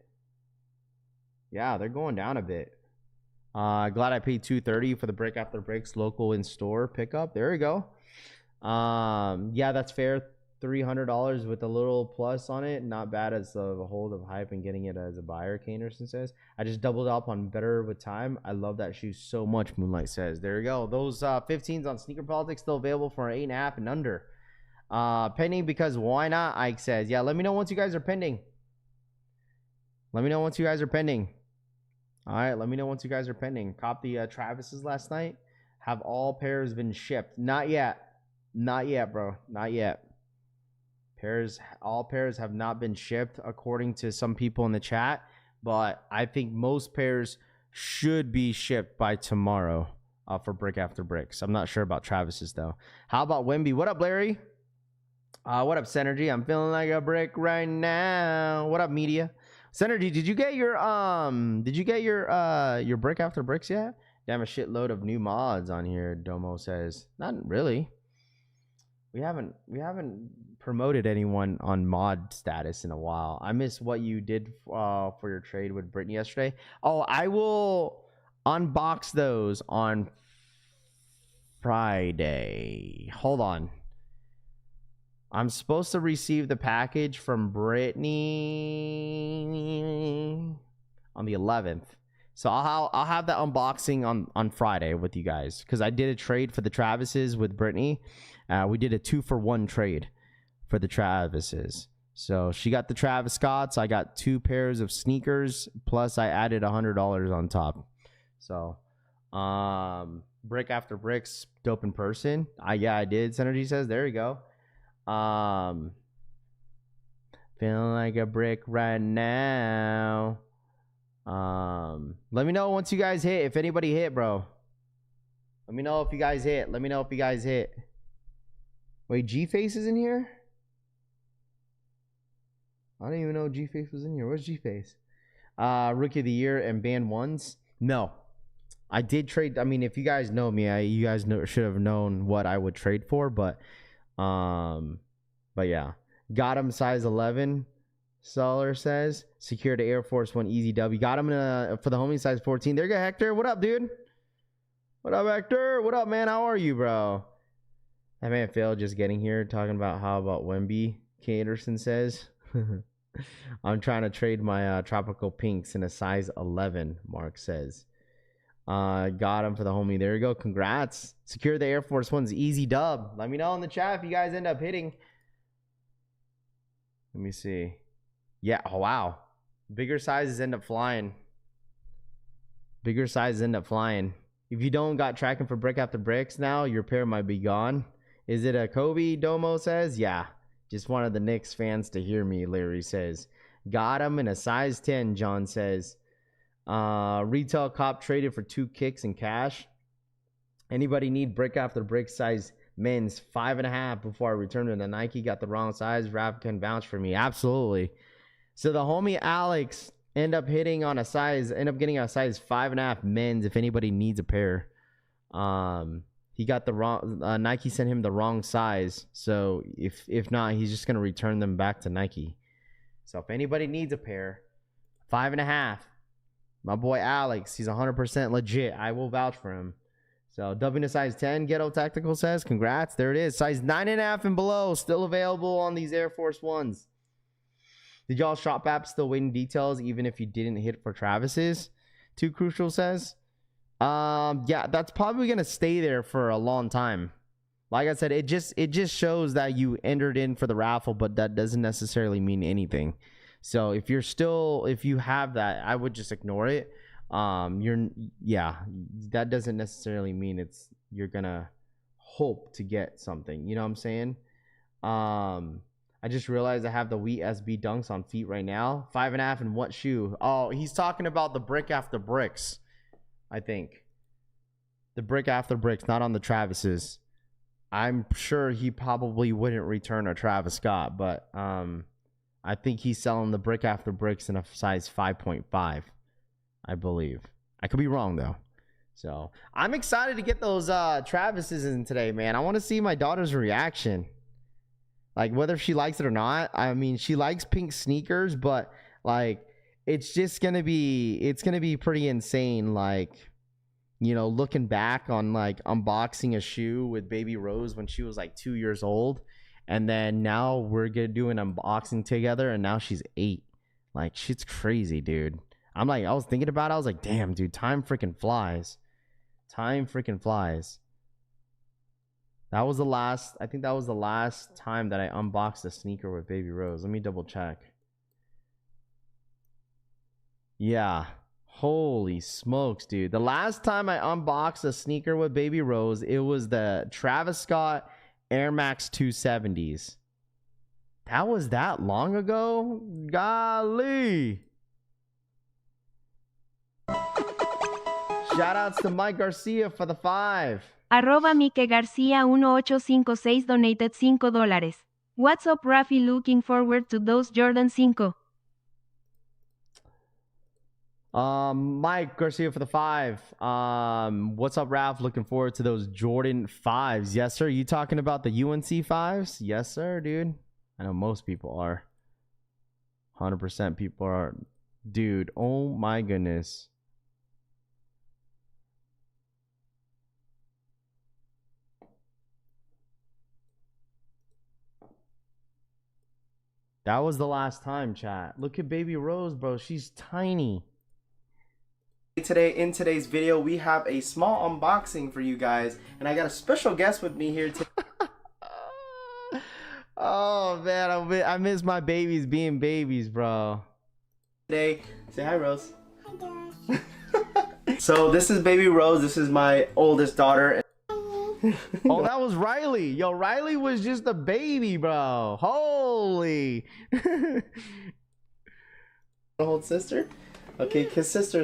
Yeah, they're going down a bit. Glad I paid $230 for the brick after bricks local in store pickup. There you go. Yeah, that's fair. $300 with a little plus on it. Not bad as the hold of hype and getting it as a buyer, K Anderson says. I just doubled up on better with time. I love that shoe so much, Moonlight says. There you go. Those 15s on Sneaker Politics still available for 8.5 and under. Pending because why not, Ike says. Yeah, let me know once you guys are pending. Let me know once you guys are pending. All right, let me know once you guys are pending. Cop the Travises last night. Have all pairs been shipped? Not yet. Not yet, bro. Not yet. All pairs have not been shipped, according to some people in the chat. But I think most pairs should be shipped by tomorrow for brick after bricks. I'm not sure about Travis's though. How about Wemby? What up, Larry? What up, Synergy? I'm feeling like a brick right now. What up, Media? Synergy, did you get your brick after bricks yet? Damn, a shitload of new mods on here, Domo says. Not really. We haven't promoted anyone on mod status in a while. I miss what you did for your trade with Brittany yesterday. Oh, I will unbox those on Friday. Hold on. I'm supposed to receive the package from Brittany on the 11th. So I'll have that unboxing on Friday with you guys, because I did a trade for the Travises with Brittany. We did a 2-for-1 trade for the Travises. So she got the Travis Scotts. I got 2 pairs of sneakers, plus I added $100 on top. So brick after bricks, dope in person. Yeah, I did. Synergy says, there you go. Feeling like a brick right now. Let me know once you guys hit. If anybody hit, bro. Let me know if you guys hit. Wait, G-Face is in here? I don't even know G-Face was in here. Where's G-Face? Rookie of the Year and band ones? No. I did trade. I mean, if you guys know me, you guys should have known what I would trade for, but yeah. Got him size 11. Solar says. Secured Air Force One Easy W. Got him for the homie size 14. There you go, Hector. What up, dude? What up, Hector? What up, man? How are you, bro? That man Phil just getting here talking about how about Wemby. K. Anderson says. I'm trying to trade my tropical pinks in a size 11, Mark says. Got him for the homie. There you go. Congrats. Secure the Air Force One's easy dub. Let me know in the chat if you guys end up hitting. Let me see. Yeah. Oh, wow. Bigger sizes end up flying. If you don't got tracking for brick after bricks now, your pair might be gone. Is it a Kobe? Domo says. Yeah. Just wanted the Knicks fans to hear me, Larry says. Got him in a size 10, John says. Retail cop traded for 2 kicks and cash. Anybody need brick after brick size men's 5.5 before I return to the Nike? Got the wrong size. Rav can vouch for me. Absolutely. So the homie Alex end up getting a size 5.5 men's if anybody needs a pair. He got the wrong Nike sent him the wrong size. So if not, he's just gonna return them back to Nike. So if anybody needs a pair, 5.5. My boy Alex, he's 100% legit. I will vouch for him. So W to size 10, Ghetto Tactical says, congrats. There it is. Size 9.5 and below, still available on these Air Force Ones. Did y'all shop app still waiting details even if you didn't hit for Travis's? Too Crucial says. Yeah, that's probably gonna stay there for a long time. Like I said, it just shows that you entered in for the raffle, but that doesn't necessarily mean anything. So if you have that, I would just ignore it. That doesn't necessarily mean you're gonna hope to get something. You know what I'm saying? I just realized I have the Wheat SB Dunks on feet right now. 5.5 and what shoe? Oh, he's talking about the brick after bricks. I think the brick after bricks, not on the Travis's. I'm sure he probably wouldn't return a Travis Scott, but I think he's selling the brick after bricks in a size 5.5, I believe. I could be wrong though. So I'm excited to get those Travis's in today, man. I want to see my daughter's reaction, like whether she likes it or not. I mean, she likes pink sneakers, but like it's gonna be pretty insane. Like, you know, looking back on like unboxing a shoe with baby Rose when she was like 2 years old. And then now we're gonna do an unboxing together, and now she's 8. Like, shit's crazy, dude. I was thinking about it. I was like, damn, dude, time freaking flies. Time freaking flies. I think that was the last time that I unboxed a sneaker with baby Rose. Let me double check. Yeah. Holy smokes, dude. The last time I unboxed a sneaker with baby Rose, it was the Travis Scott Air Max 270s. That was that long ago? Golly. Shout outs to Mike Garcia for the 5. Arroba Mike Garcia 1856 donated $5. What's up, Rafi? Looking forward to those Jordan 5. Mike Garcia for the 5. What's up, Ralph? Looking forward to those Jordan 5s. Yes, sir. You talking about the UNC 5s? Yes, sir, dude. I know most people are. 100% people are. Dude, oh my goodness. That was the last time, chat. Look at baby Rose, bro. She's tiny. In today's video, we have a small unboxing for you guys, and I got a special guest with me here today. Oh man, I miss my babies being babies, bro. Today, say hi, Rose. Hi, guys. So this is baby Rose. This is my oldest daughter. Oh, that was Riley. Yo, Riley was just a baby, bro. Holy. Hold sister. Okay, kiss sister.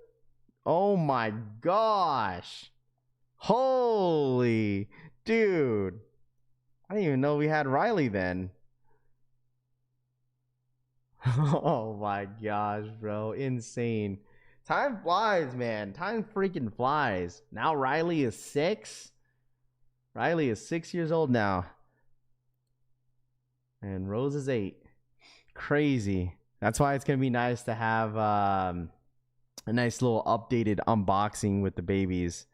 Oh my gosh. Holy. Dude. I didn't even know we had Riley then. Oh my gosh, bro. Insane. Time flies, man. Time freaking flies. Now Riley is 6. Riley is 6 years old now. And Rose is 8. Crazy. That's why it's going to be nice to have a nice little updated unboxing with the babies.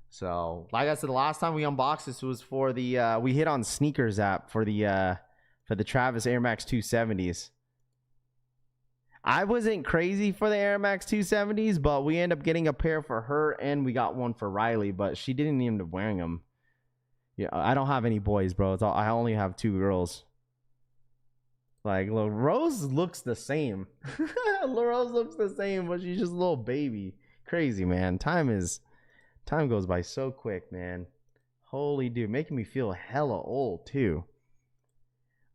So, like I said, the last time we unboxed this was for the we hit on Sneakers app for the Travis Air Max 270s. I wasn't crazy for the Air Max 270s, but we ended up getting a pair for her, and we got one for Riley, but she didn't even end up wearing them. Yeah, I don't have any boys, bro. I only have 2 girls. Like, look, Rose looks the same. Rose looks the same, but she's just a little baby. Crazy, man. Time goes by so quick, man. Holy dude, making me feel hella old too.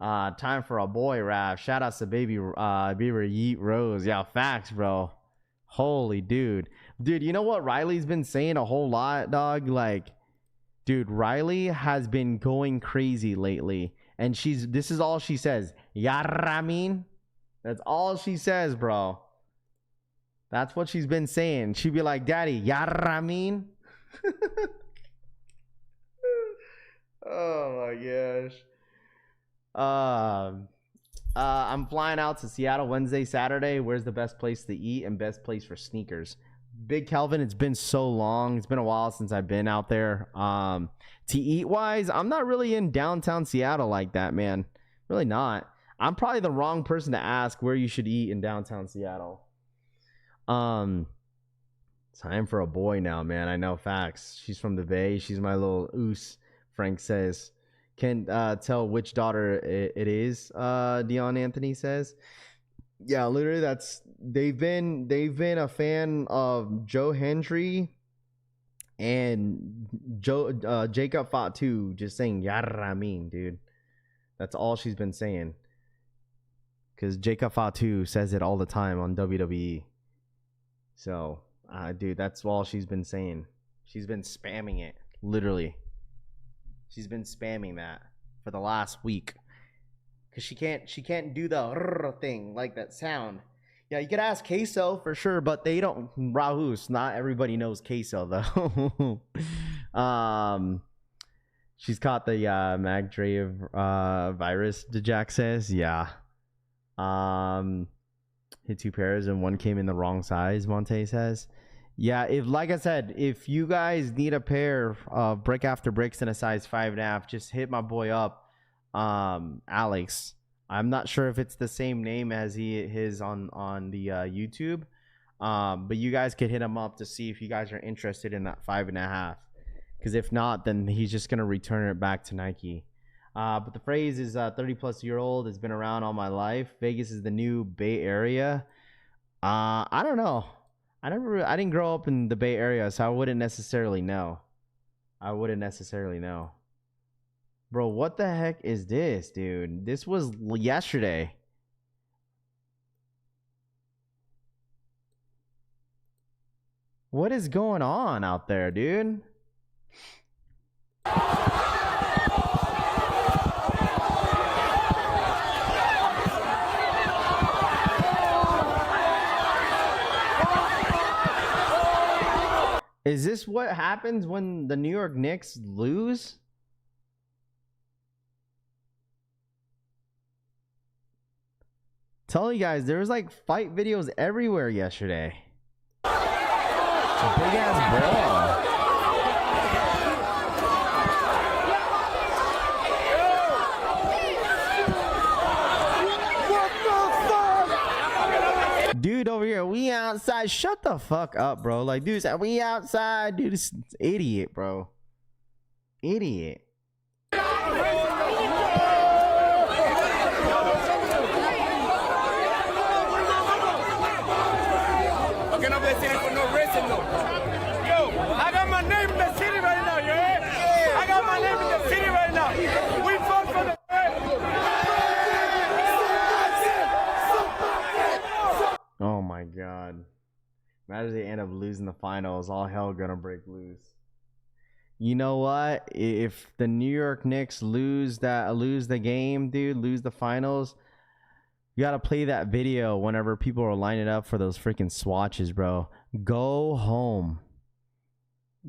Time for a boy rap. Shout outs to baby Yeet Rose. Yeah, facts, bro. Holy dude. Dude, you know what Riley's been saying a whole lot, dog? Like, dude, Riley has been going crazy lately. And this is all she says. Yarramin. That's all she says, bro. That's what she's been saying. She'd be like, Daddy, Yarramin. Oh my gosh. I'm flying out to Seattle Wednesday, Saturday. Where's the best place to eat and best place for sneakers? Big Kelvin, it's been so long. It's been a while since I've been out there. To eat wise, I'm not really in downtown Seattle like that, man. Really not. I'm probably the wrong person to ask where you should eat in downtown Seattle. Time for a boy now, man. I know, facts. She's from the Bay. She's my little oos. Frank says. Can't tell which daughter it is. Dion Anthony says. Yeah, literally, they've been a fan of Joe Hendry and Jacob Fatu just saying Yarramin, dude. That's all she's been saying. Because Jacob Fatu says it all the time on WWE. So, dude, that's all she's been saying. She's been spamming it, literally. She's been spamming that for the last week. Cause she can't do the thing, like that sound. Yeah, you could ask Queso for sure, but they don't. Rahus, not everybody knows Queso though. She's caught the Magdrave virus. Jack says, yeah. Hit 2 pairs and one came in the wrong size. Monte says. Yeah, like I said, if you guys need a pair of Brick After Bricks in a size 5.5, just hit my boy up, Alex. I'm not sure if it's the same name as his on the YouTube, but you guys could hit him up to see if you guys are interested in that 5.5. Because if not, then he's just gonna return it back to Nike. But the phrase is 30-plus-year-old. It's been around all my life. Vegas is the new Bay Area. I don't know. I didn't grow up in the Bay Area, so I wouldn't necessarily know. Bro, what the heck is this, dude? This was yesterday. What is going on out there, dude? Is this what happens when the New York Knicks lose? Tell you guys, there was like fight videos everywhere yesterday. Big ass ball. Dude over here, we outside. Shut the fuck up, bro. Like, dude said, we outside. Dude, this idiot, bro. Idiot. Oh my god. Imagine they end up losing the finals. All hell gonna break loose. You know what? If the New York Knicks lose the game, dude, lose the finals, you gotta play that video whenever people are lining up for those freaking swatches, bro. Go home.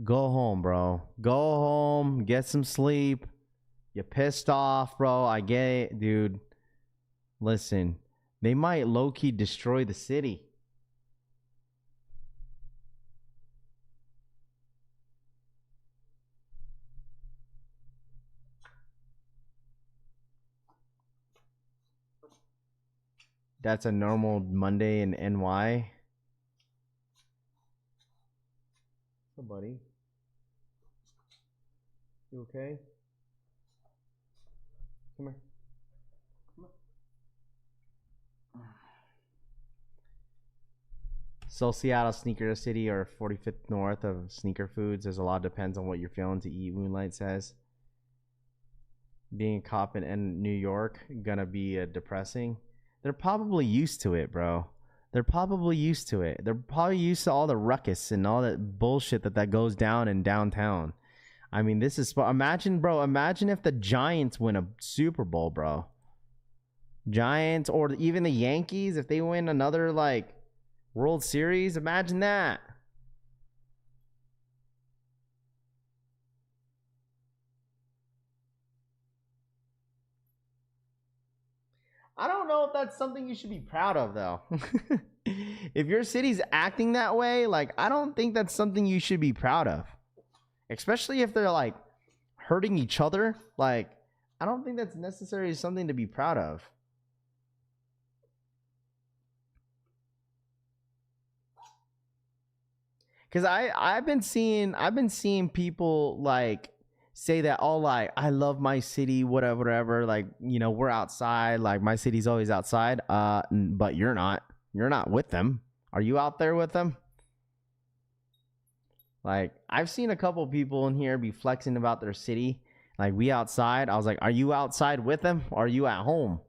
Go home, bro. Go home. Get some sleep. You're pissed off, bro. I get it, dude. Listen. They might low-key destroy the city. That's a normal Monday in NY. Hey, buddy. You okay? Come here. So Seattle Sneaker City or 45th North of sneaker foods. There's a lot, depends on what you're feeling to eat. Moonlight says. Being a cop in New York gonna be depressing. They're probably used to it, bro. They're probably used to it. They're probably used to all the ruckus and all that bullshit that goes down in downtown. I mean, this is imagine, bro. Imagine if the Giants win a Super Bowl, bro. Giants or even the Yankees, if they win another like World Series, imagine that. I don't know if that's something you should be proud of, though. If your city's acting that way, like, I don't think that's something you should be proud of. Especially if they're, like, hurting each other. Like, I don't think that's necessarily something to be proud of. Because I've been seeing people, like, say that, oh, like, I love my city, whatever, like, you know, we're outside, like, my city's always outside, but you're not with them. Are you out there with them? Like, I've seen a couple people in here be flexing about their city, like, we outside. I was like, are you outside with them, or are you at home?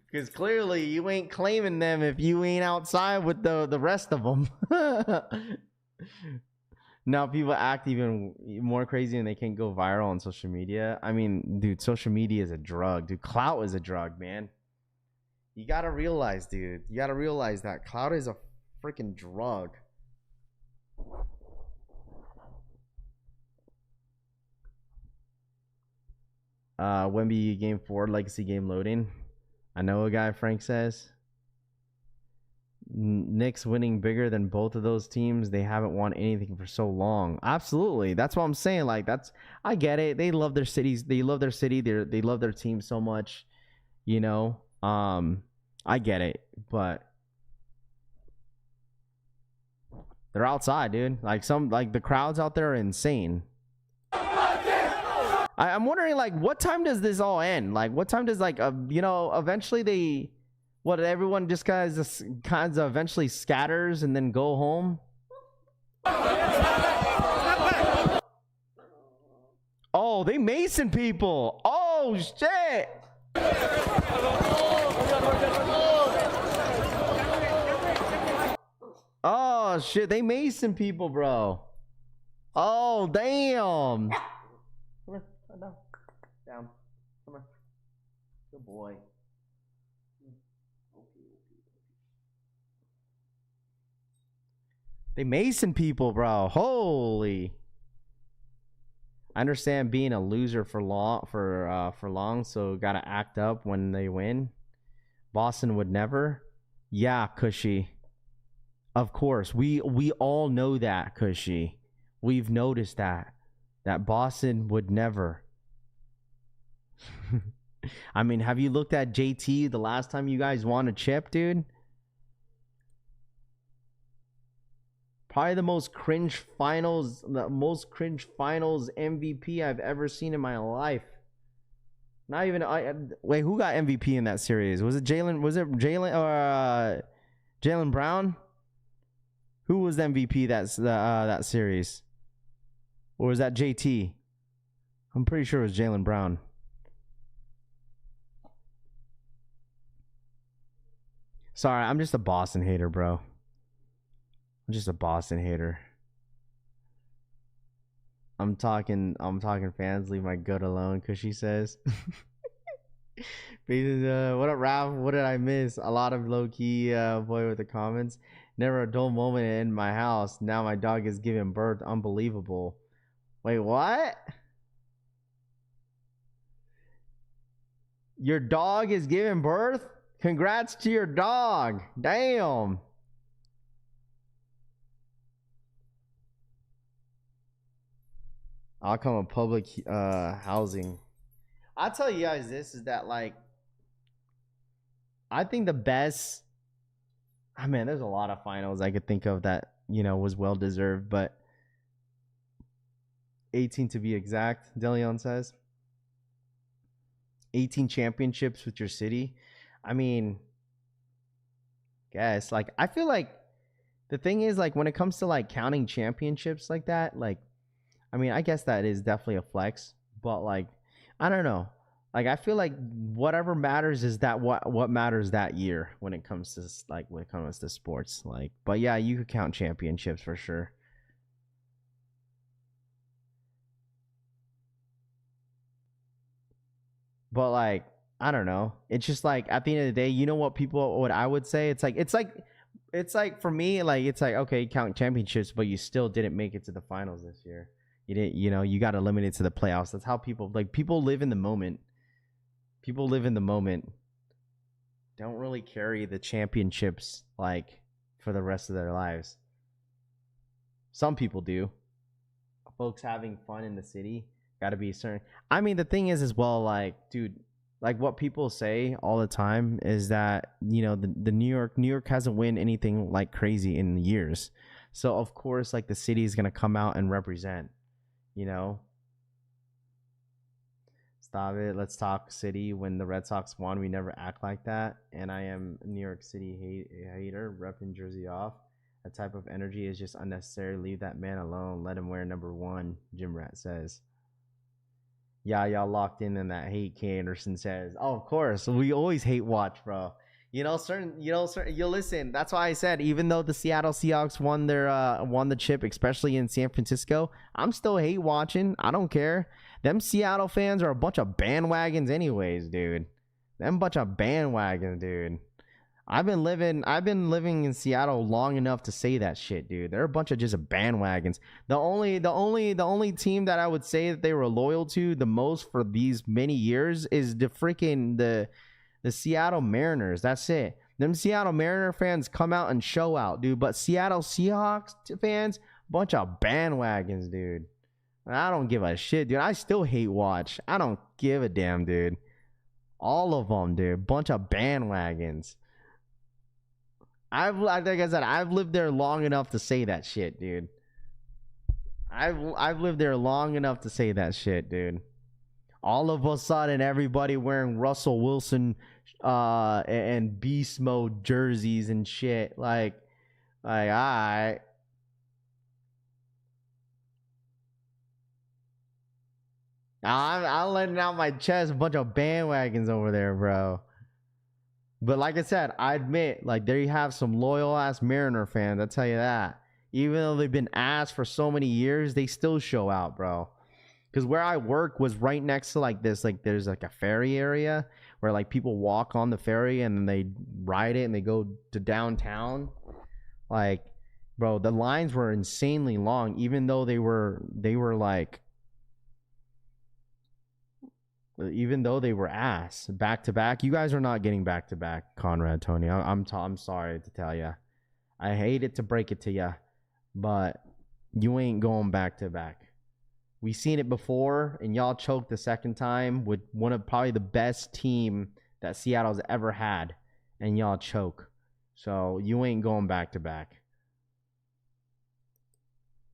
Because clearly you ain't claiming them if you ain't outside with the rest of them. Now people act even more crazy and they can't go viral on social media. I mean, dude, social media is a drug. Dude, clout is a drug, man. You gotta realize, dude. You gotta realize that clout is a freaking drug. Wemby game 4 legacy game loading. I know a guy, Frank says. Knicks winning bigger than both of those teams. They haven't won anything for so long. Absolutely. That's what I'm saying. Like, I get it. They love their cities. They love their city. They love their team so much. You know? I get it. But they're outside, dude. Like the crowds out there are insane. I'm wondering, like, what time does this all end? Like, what time does, like, you know, eventually everyone just kind of eventually scatters and then go home? Oh, they Mason people. Oh, shit. Oh, shit. They Mason people, bro. Oh, damn. Come here. Down. Come here. Good boy. They Mason people, bro. Holy. I understand being a loser for long, so gotta act up when they win. Boston would never. Yeah, Cushy. Of course, we all know that, Cushy. We've noticed that Boston would never. I mean, have you looked at JT the last time you guys won a chip, dude? Probably the most cringe finals MVP I've ever seen in my life. Not even wait, who got MVP in that series? Was it Jalen or Jalen Brown? Who was the MVP that series? Or was that JT? I'm pretty sure it was Jalen Brown. Sorry, I'm just a Boston hater, bro. I'm just a Boston hater. I'm talking fans, leave my gut alone, cause she says. What up, Ralph? What did I miss? A lot of low-key boy with the comments. Never a dull moment in my house. Now my dog is giving birth. Unbelievable. Wait, what? Your dog is giving birth? Congrats to your dog. Damn. I'll come a public housing. I'll tell you guys this is that, like, I think the best, I mean, there's a lot of finals I could think of that, you know, was well deserved, but 18 to be exact, Deleon says. 18 championships with your city. I mean, guess, like, I feel like the thing is, like, when it comes to, like, counting championships like that, like, I mean, I guess that is definitely a flex, but, like, I don't know. Like I feel like whatever matters is that what matters that year when it comes to sports. Like, but yeah, you could count championships for sure. But like, I don't know. It's just like at the end of the day, you know what I would say? It's like for me, like it's like, okay, count championships, but you still didn't make it to the finals this year. You didn't, you got eliminated to the playoffs. That's how people live in the moment. People live in the moment. Don't really carry the championships like for the rest of their lives. Some people do. Folks having fun in the city got to be certain. I mean, the thing is as well, like, dude, like what people say all the time is that the New York hasn't won anything like crazy in years. So of course, like the city is gonna come out and represent. Stop it. Let's talk city. When the Red Sox won, we never act like that. And I am a New York City hater, repping Jersey off. That type of energy is just unnecessary. Leave that man alone. Let him wear number 1, Jim Rat says. Yeah, y'all locked in that hate, K. Anderson says. Oh, of course. We always hate watch, bro. You listen. That's why I said, even though the Seattle Seahawks won the chip, especially in San Francisco, I'm still hate watching. I don't care. Them Seattle fans are a bunch of bandwagons anyways, dude. Them bunch of bandwagons, dude. I've been living in Seattle long enough to say that shit, dude. They're a bunch of just bandwagons. The only team that I would say that they were loyal to the most for these many years is the Seattle Mariners. That's it. Them Seattle Mariner fans come out and show out, dude. But Seattle Seahawks fans, bunch of bandwagons, dude. I don't give a shit, dude. I still hate watch. I don't give a damn, dude. All of them, dude. Bunch of bandwagons. Like I said, I've lived there long enough to say that shit, dude. I've lived there long enough to say that shit, dude. All of a sudden, everybody wearing Russell Wilson and beast mode jerseys and shit. Like, all right. I'm letting out my chest. A bunch of bandwagons over there, bro. But like I said, I admit, like, there you have some loyal ass Mariner fans. I tell you that. Even though they've been ass for so many years, they still show out, bro. Because where I work was right next to like this, like there's like a ferry area where like people walk on the ferry and then they ride it and they go to downtown. Like, bro, the lines were insanely long, even though they were like, even though they were ass back to back. You guys are not getting back to back, Conrad, Tony. I'm sorry to tell you. I hate it to break it to you, but you ain't going back to back. We seen it before, and y'all choked the second time with one of probably the best team that Seattle's ever had, and y'all choke. So you ain't going back to back.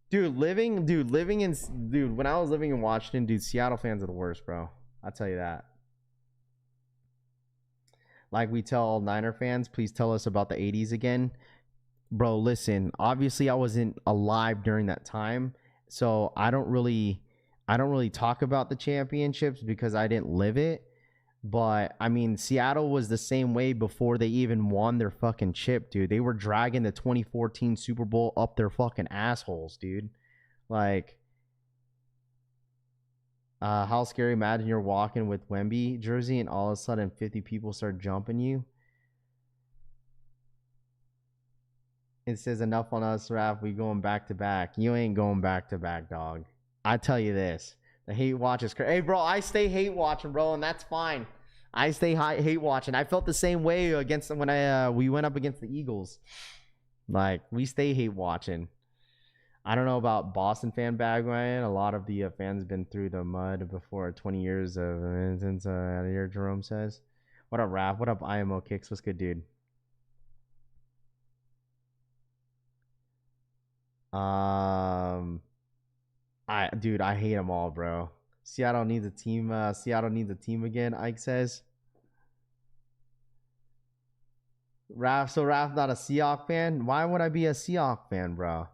Dude, when I was living in Washington, dude, Seattle fans are the worst, bro. I'll tell you that. Like we tell Niner fans, please tell us about the 80s again. Bro, listen, obviously I wasn't alive during that time, so I don't really talk about the championships because I didn't live it. But I mean, Seattle was the same way before they even won their fucking chip, dude. They were dragging the 2014 Super Bowl up their fucking assholes, dude. Like, how scary. Imagine you're walking with Wemby jersey and all of a sudden 50 people start jumping you. It says enough on us, Raph. We going back to back. You ain't going back to back, dog. I tell you this. The hate watch is crazy. Hey, bro, I stay hate watching, bro, and that's fine. I stay hate watching. I felt the same way against when we went up against the Eagles. Like, we stay hate watching. I don't know about Boston fan bandwagon. A lot of the fans been through the mud before 20 years of since out of here, Jerome says. What up, Raph? What up, IMO Kicks? What's good, dude? Dude, I hate them all, bro. Seattle needs a team. Seattle needs a team again, Ike says. Raph not a Seahawks fan? Why would I be a Seahawks fan, bro?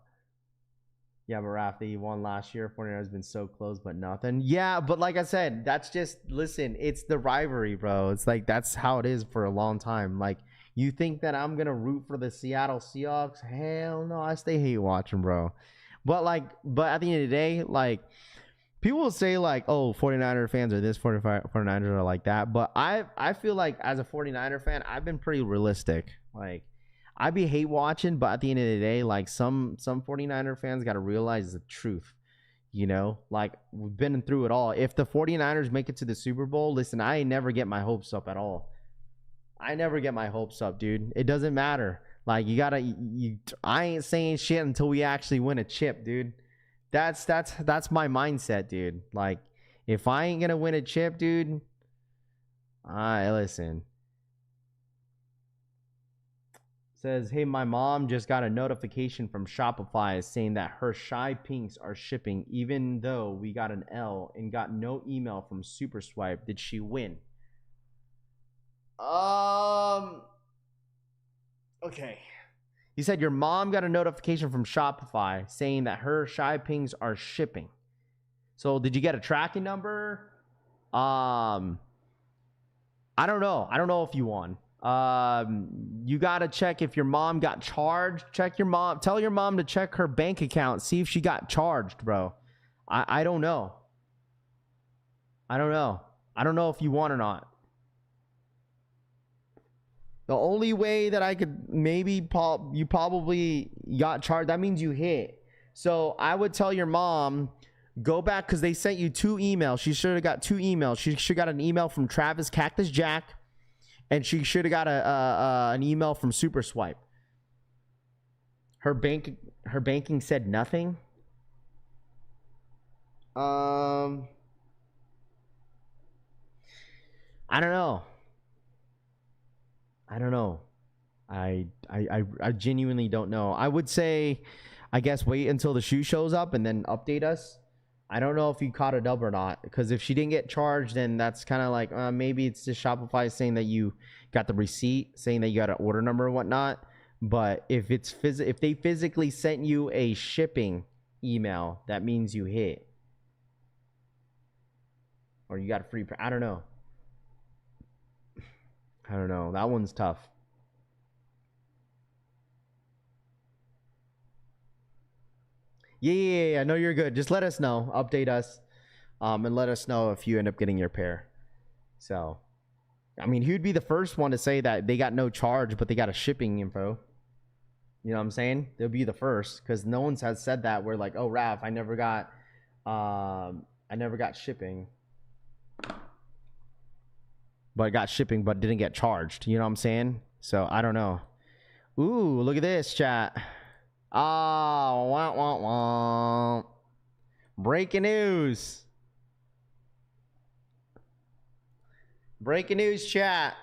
Yeah, but Raph, they won last year. 49ers has been so close, but nothing. Yeah, but like I said, that's just, listen, it's the rivalry, bro. It's like, that's how it is for a long time. Like, you think that I'm going to root for the Seattle Seahawks? Hell no, I stay hate watching, bro. But at the end of the day, like, people will say, like, oh, 49er fans are this, 49ers are like that. But I feel like as a 49er fan, I've been pretty realistic. Like, I be hate watching, but at the end of the day, like, some 49er fans got to realize the truth. You know, like, we've been through it all. If the 49ers make it to the Super Bowl, listen, I never get my hopes up at all. I never get my hopes up, dude. It doesn't matter. Like, I ain't saying shit until we actually win a chip, dude. That's my mindset, dude. Like, if I ain't gonna win a chip, dude, listen. Says, hey, my mom just got a notification from Shopify saying that her Shy Pinks are shipping, even though we got an L and got no email from Super Swipe. Did she win? Okay. You said your mom got a notification from Shopify saying that her Shy Pings are shipping. So did you get a tracking number? I don't know. I don't know if you won. You got to check if your mom got charged. Check your mom. Tell your mom to check her bank account. See if she got charged, bro. I don't know. I don't know. I don't know if you won or not. The only way that I could maybe you probably got charged, that means you hit. So I would tell your mom, go back, because they sent you 2 emails. She should have got 2 emails. She should have got an email from Travis Cactus Jack, and she should have got an email from Super Swipe. Her banking said nothing. I don't know. I don't know. I genuinely don't know. I would say, I guess, wait until the shoe shows up and then update us. I don't know if you caught a dub or not, because if she didn't get charged, then that's kind of like, maybe it's just Shopify saying that you got the receipt, saying that you got an order number and whatnot. But if if they physically sent you a shipping email, that means you hit, or you got a free. I don't know. I don't know. That one's tough. Yeah. No, you're good. Just let us know. Update us. And let us know if you end up getting your pair. So, I mean, who'd be the first one to say that they got no charge, but they got a shipping info? You know what I'm saying? They'll be the first, because no one has said that. We're like, oh, Raph, I never got shipping. But got shipping, but didn't get charged. You know what I'm saying? So, I don't know. Ooh, look at this, chat. Oh, wah, wah, wah. Breaking news. Breaking news, chat.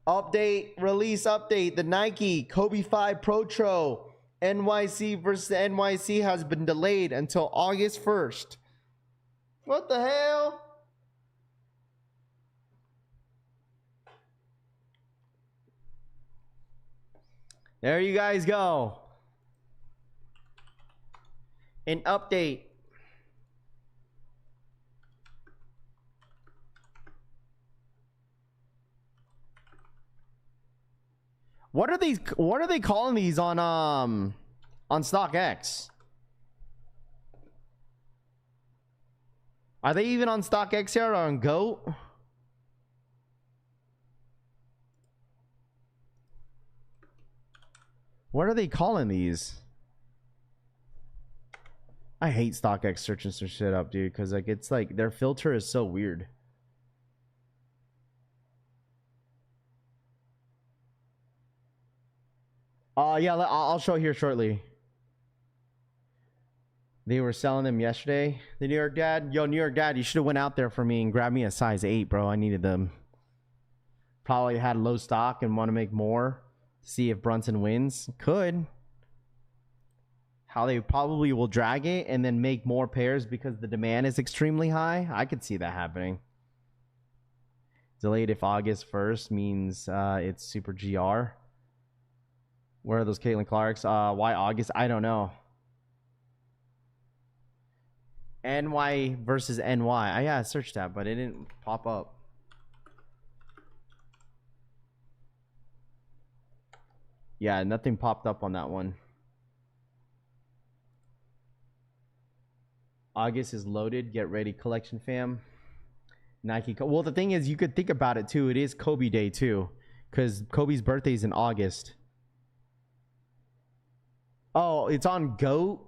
Release update. The Nike Kobe 5 Protro NYC versus NYC has been delayed until August 1st. What the hell? There you guys go. An update. What are they calling these on StockX? Are they even on StockX here or on GOAT? What are they calling these? I hate StockX searching some shit up, dude, because like it's like their filter is so weird. Yeah, I'll show here shortly. They were selling them yesterday. The New York Dad. Yo, New York Dad, you should have went out there for me and grabbed me a size 8, bro. I needed them. Probably had low stock and want to make more. See if Brunson wins. Could. How they probably will drag it and then make more pairs because the demand is extremely high. I could see that happening. Delayed if August 1st means it's Super GR. Where are those Caitlin Clarks? Why August? I don't know. NY versus NY. Yeah, I searched that, but it didn't pop up. Yeah, nothing popped up on that one. August is loaded. Get ready, collection fam. Nike. Well, the thing is, you could think about it too. It is Kobe Day too, because Kobe's birthday is in August. Oh, it's on GOAT,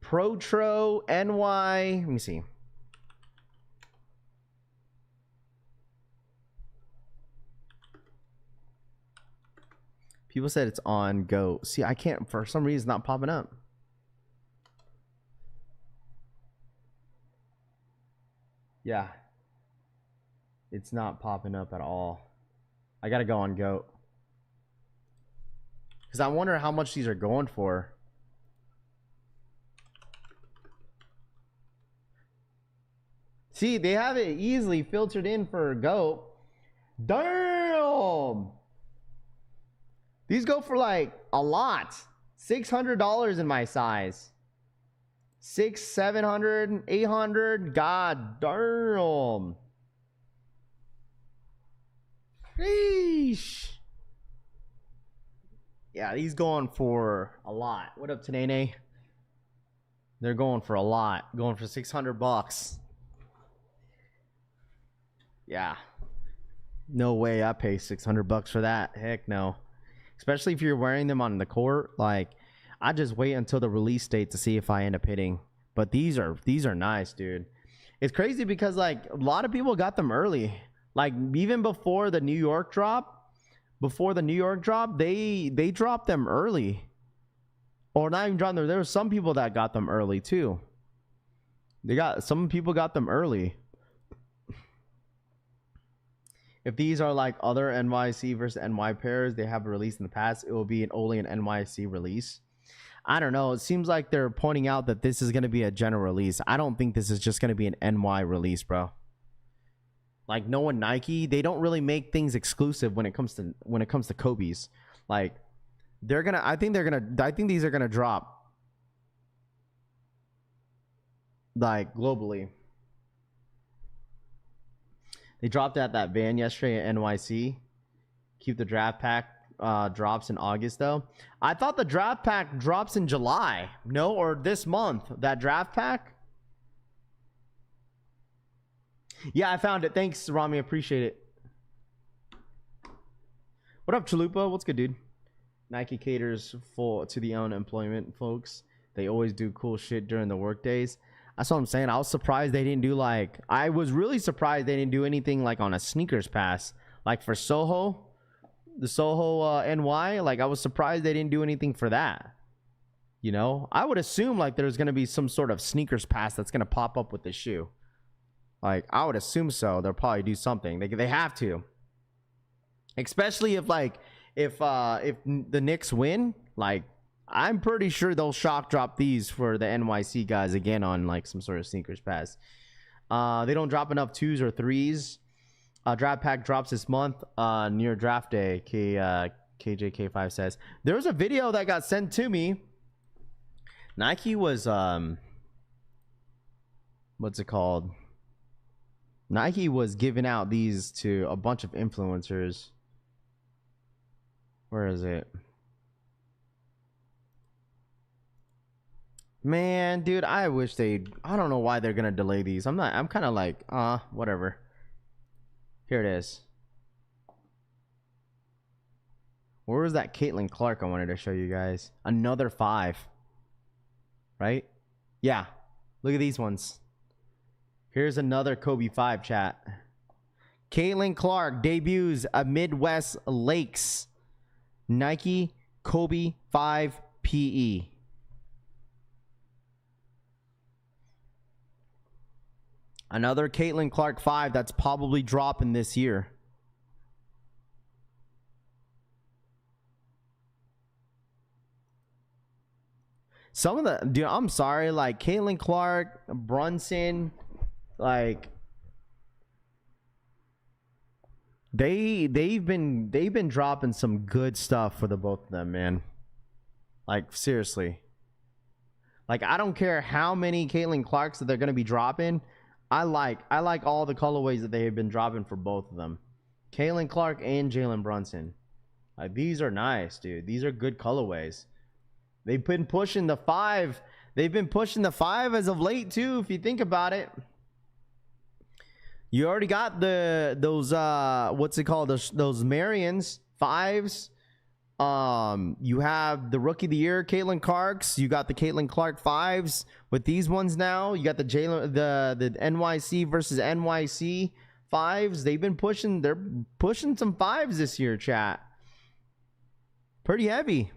Protro, NY. Let me see. People said it's on GOAT. See, I can't, for some reason, it's not popping up. Yeah. It's not popping up at all. I gotta go on GOAT. Because I wonder how much these are going for. See, they have it easily filtered in for GOAT. Damn! These go for like a lot. $600 in my size. 600, 700, 800. God damn. Sheesh. Yeah, these going for a lot. What up, Tanene? They're going for a lot. Going for $600. Yeah. No way I pay $600 for that. Heck no. Especially if you're wearing them on the court. Like, I just wait until the release date to see if I end up hitting. But these are nice, dude. It's crazy because like a lot of people got them early. Like even before the New York drop, they dropped them early. Or not even dropped them. There were some people that got them early too. Some people got them early. If these are like other NYC versus NY pairs they have released in the past, it will be only an NYC release. I don't know. It seems like they're pointing out that this is going to be a general release. I don't think this is just going to be an NY release, bro. Like knowing Nike, they don't really make things exclusive when it comes to Kobe's. Like I think these are gonna drop like globally. They dropped at that van yesterday at NYC. Keep the draft pack drops in August though. I thought the draft pack drops in July. No, or this month. That draft pack. Yeah, I found it. Thanks, Rami. Appreciate it. What up, Chalupa? What's good, dude? Nike caters to the unemployment folks. They always do cool shit during the work days. That's what I'm saying. I was surprised they didn't do like... I was really surprised they didn't do anything like on a sneakers pass. Like for Soho, the Soho NY. Like I was surprised they didn't do anything for that. You know? I would assume like there's going to be some sort of sneakers pass that's going to pop up with this shoe. Like I would assume so. They'll probably do something. They have to. Especially if the Knicks win, like I'm pretty sure they'll shock drop these for the NYC guys again on like some sort of sneakers pass. They don't drop enough 2s or 3s. Draft pack drops this month near draft day. KJK5 says there was a video that got sent to me. Nike was what's it called? Nike was giving out these to a bunch of influencers. Where is it? Man, dude, I wish I don't know why they're gonna delay these. I'm kind of like, whatever. Here it is. Where was that Caitlin Clark I wanted to show you guys? Another 5. Right? Yeah. Look at these ones. Here's another Kobe 5, chat. Caitlin Clark debuts a Midwest Lakes Nike Kobe 5 PE. Another Caitlin Clark 5 that's probably dropping this year. Some of the... Dude, I'm sorry. Like, Caitlin Clark, Brunson... Like they've been dropping some good stuff for the both of them, man. Like seriously. Like, I don't care how many Caitlin Clarks that they're going to be dropping. I like all the colorways that they have been dropping for both of them. Caitlin Clark and Jalen Brunson. Like, these are nice, dude. These are good colorways. They've been pushing the 5. They've been pushing the 5 as of late too, if you think about it. You already got those what's it called? Those Marions 5s. You have the Rookie of the Year Caitlin Clarks. You got the Caitlin Clark 5s with these ones now. You got the NYC versus NYC 5s. They're pushing some 5s this year, chat. Pretty heavy.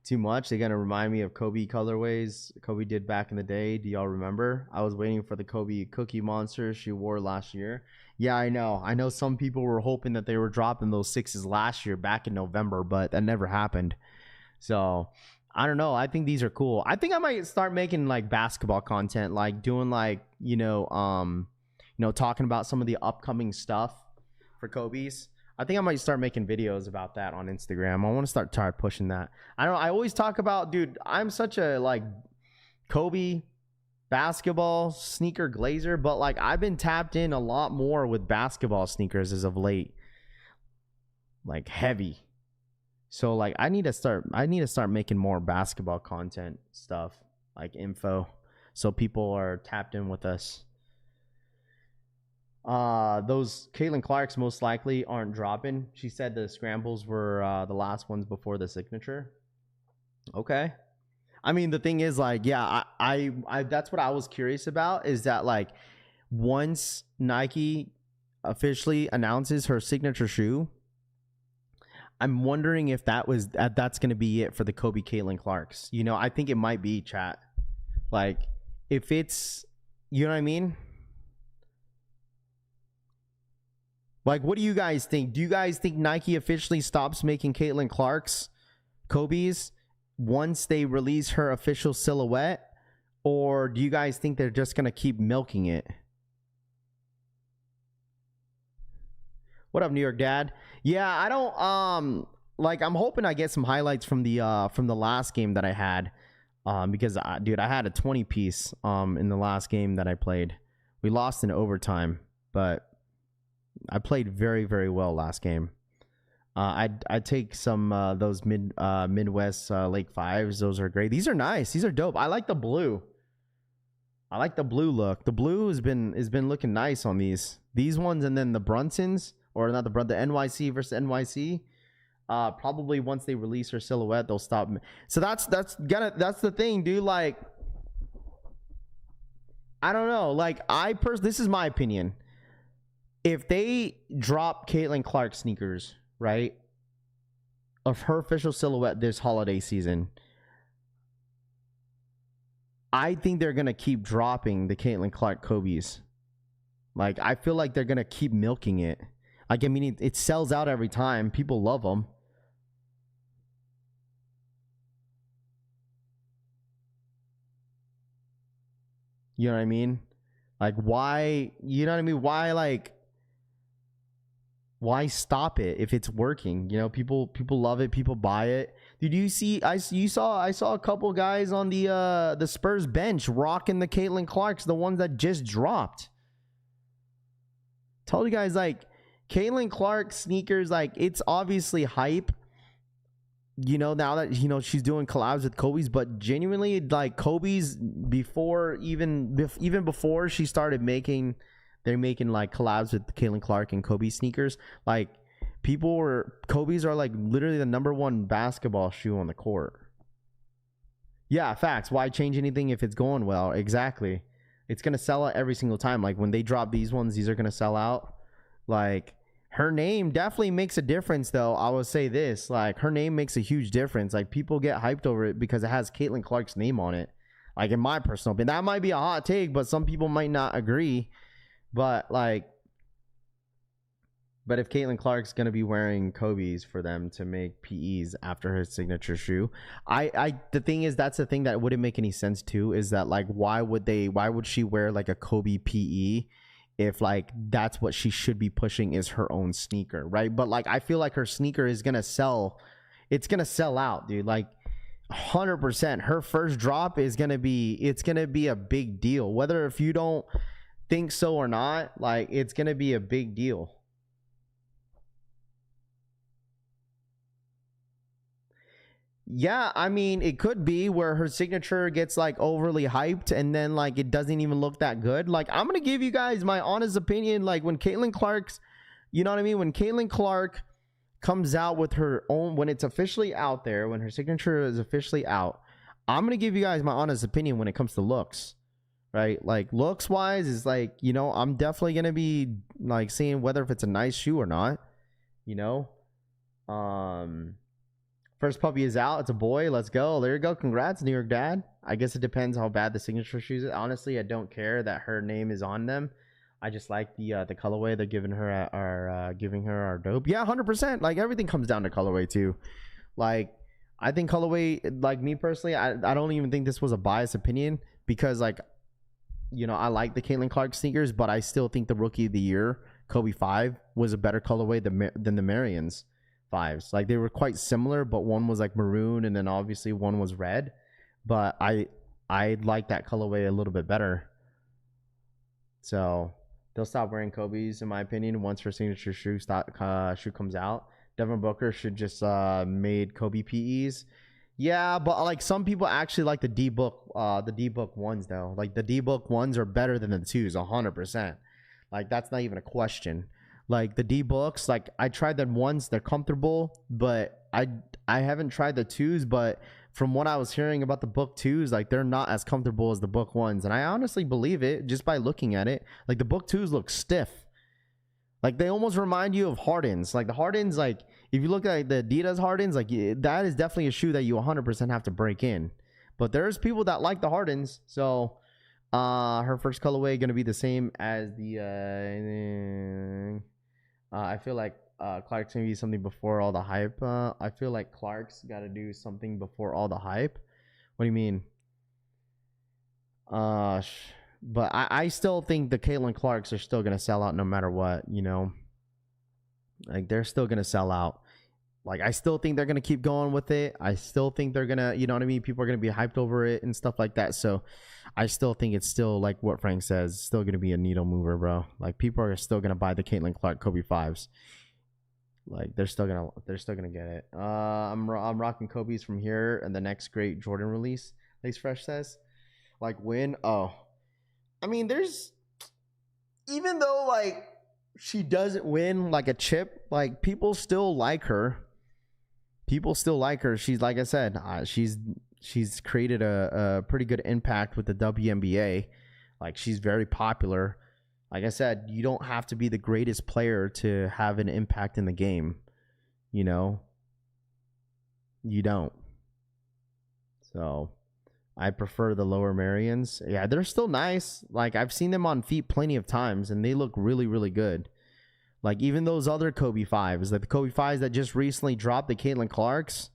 Too much. They're gonna remind me of Kobe colorways Kobe did back in the day. Do y'all remember? I was waiting for the Kobe Cookie Monster she wore last year. Yeah, I know some people were hoping that they were dropping those 6s last year back in November, but that never happened. So I don't know. I think these are cool. I think I might start making like basketball content, like doing like talking about some of the upcoming stuff for Kobe's. I think I might start making videos about that on Instagram. I want to start pushing that. I always talk about, dude, I'm such a like Kobe basketball sneaker glazer, but like I've been tapped in a lot more with basketball sneakers as of late. Like heavy. So like I need to start making more basketball content stuff, like info, so people are tapped in with us. Those Caitlin Clarks most likely aren't dropping. She said the scrambles were the last ones before the signature. Okay. I mean, the thing is, like, yeah, I that's what I was curious about, is that like once Nike officially announces her signature shoe, I'm wondering if that's going to be it for the Kobe Caitlin Clarks. You know, I think it might be, chat. Like, if it's, you know what I mean? Like, what do you guys think? Do you guys think Nike officially stops making Caitlin Clark's Kobe's once they release her official silhouette? Or do you guys think they're just going to keep milking it? What up, New York Dad? Yeah, I don't like, I'm hoping I get some highlights from the last game that I had, because dude, I had a 20 piece in the last game that I played. We lost in overtime, but I played very, very well last game. I'd take some those Midwest Lake 5s. Those are great. These are nice. These are dope. I like the blue. I like the blue look. The blue has been looking nice on these ones, and then the Brunsons, or not the NYC versus NYC. Probably once they release her silhouette, they'll stop. So that's the thing, dude. Like, I don't know. Like, this is my opinion. If they drop Caitlin Clark sneakers, right, of her official silhouette this holiday season, I think they're going to keep dropping the Caitlin Clark Kobe's. Like, I feel like they're going to keep milking it. Like, I mean, it sells out every time. People love them. You know what I mean? Like, why, you know what I mean? Why stop it if it's working? You know, people love it, people buy it. Did you see? I saw a couple guys on the Spurs bench rocking the Caitlin Clarks, the ones that just dropped. Told you guys, like, Caitlin Clark sneakers, like, it's obviously hype. You know, now that, you know, she's doing collabs with Kobe's, but genuinely, like, Kobe's before, even before she started making. They're making like collabs with Caitlin Clark and Kobe sneakers. Like, Kobe's are like literally the #1 basketball shoe on the court. Yeah, facts. Why change anything if it's going well? Exactly. It's going to sell out every single time. Like, when they drop these ones, these are going to sell out. Like, her name definitely makes a difference, though. I will say this. Like, her name makes a huge difference. Like, people get hyped over it because it has Caitlin Clark's name on it. Like, in my personal opinion. That might be a hot take, but some people might not agree. But if Caitlin Clark's gonna be wearing Kobe's for them to make PEs after her signature shoe, the thing is, that's the thing that wouldn't make any sense too, is that, like, why would she wear like a Kobe PE if, like, that's what she should be pushing is her own sneaker, right? But, like, I feel like her sneaker is gonna sell. it's gonna sell out, dude. Like 100%. Her first drop is gonna be a big deal. Whether if you don't think so or not, like it's gonna be a big deal. Yeah, I mean, it could be where her signature gets like overly hyped and then like it doesn't even look that good. Like, I'm gonna give you guys my honest opinion. Like, when Caitlin Clark's, you know what I mean? When Caitlin Clark comes out with her own, when it's officially out there, when her signature is officially out, I'm gonna give you guys my honest opinion when it comes to looks, right? Like, looks wise is like, you know, I'm definitely gonna be like seeing whether if it's a nice shoe or not, you know. First puppy is out. It's a boy. Let's go. There you go. Congrats, New York Dad. I guess it depends how bad the signature shoes is. Honestly, I don't care that her name is on them. I just like the colorway they're giving her our dope. Yeah, 100%. Like, everything comes down to colorway too. Like, I think colorway, like me personally, I don't even think this was a biased opinion because, like, you know, I like the Caitlin Clark sneakers, but I still think the Rookie of the Year Kobe 5 was a better colorway than the Marian's 5s. Like, they were quite similar, but one was like maroon and then obviously one was red. But I like that colorway a little bit better. So they'll stop wearing Kobe's in my opinion once her signature shoe comes out. Devin Booker should just made Kobe PEs. Yeah, but like some people actually like the D-Book ones though. Like the D-Book ones are better than the 2s 100%. Like, that's not even a question. Like the D-Books, like I tried them once, they're comfortable, but I haven't tried the 2s, but from what I was hearing about the Book 2s, like they're not as comfortable as the Book 1s. And I honestly believe it just by looking at it. Like the Book 2s look stiff. Like they almost remind you of Hardens. Like the Hardens, like if you look at the Adidas Hardens, like that is definitely a shoe that you 100% have to break in. But there's people that like the Hardens. So her first colorway going to be the same as the I feel like Clark's gonna be something before all the hype. I feel like Clark's got to do something before all the hype. What do you mean? But I still think the Caitlin Clarks are still gonna sell out no matter what. You know, like they're still gonna sell out. Like I still think they're gonna keep going with it. I still think they're gonna, you know what I mean? People are gonna be hyped over it and stuff like that. So I still think it's still like what Frank says, still gonna be a needle mover, bro. Like people are still gonna buy the Caitlin Clark Kobe 5s. Like they're still gonna get it. I'm rocking Kobe's from here and the next great Jordan release. Lace Fresh says, like when? Oh, I mean, there's, even though like she doesn't win like a chip, like people still like her. People still like her. She's, like I said, she's created a pretty good impact with the WNBA. Like she's very popular. Like I said, you don't have to be the greatest player to have an impact in the game. You know, you don't. So I prefer the lower Marians. Yeah, they're still nice. Like I've seen them on feet plenty of times and they look really, really good. Like even those other Kobe 5s, like the Kobe 5s that just recently dropped, the Caitlin Clarks,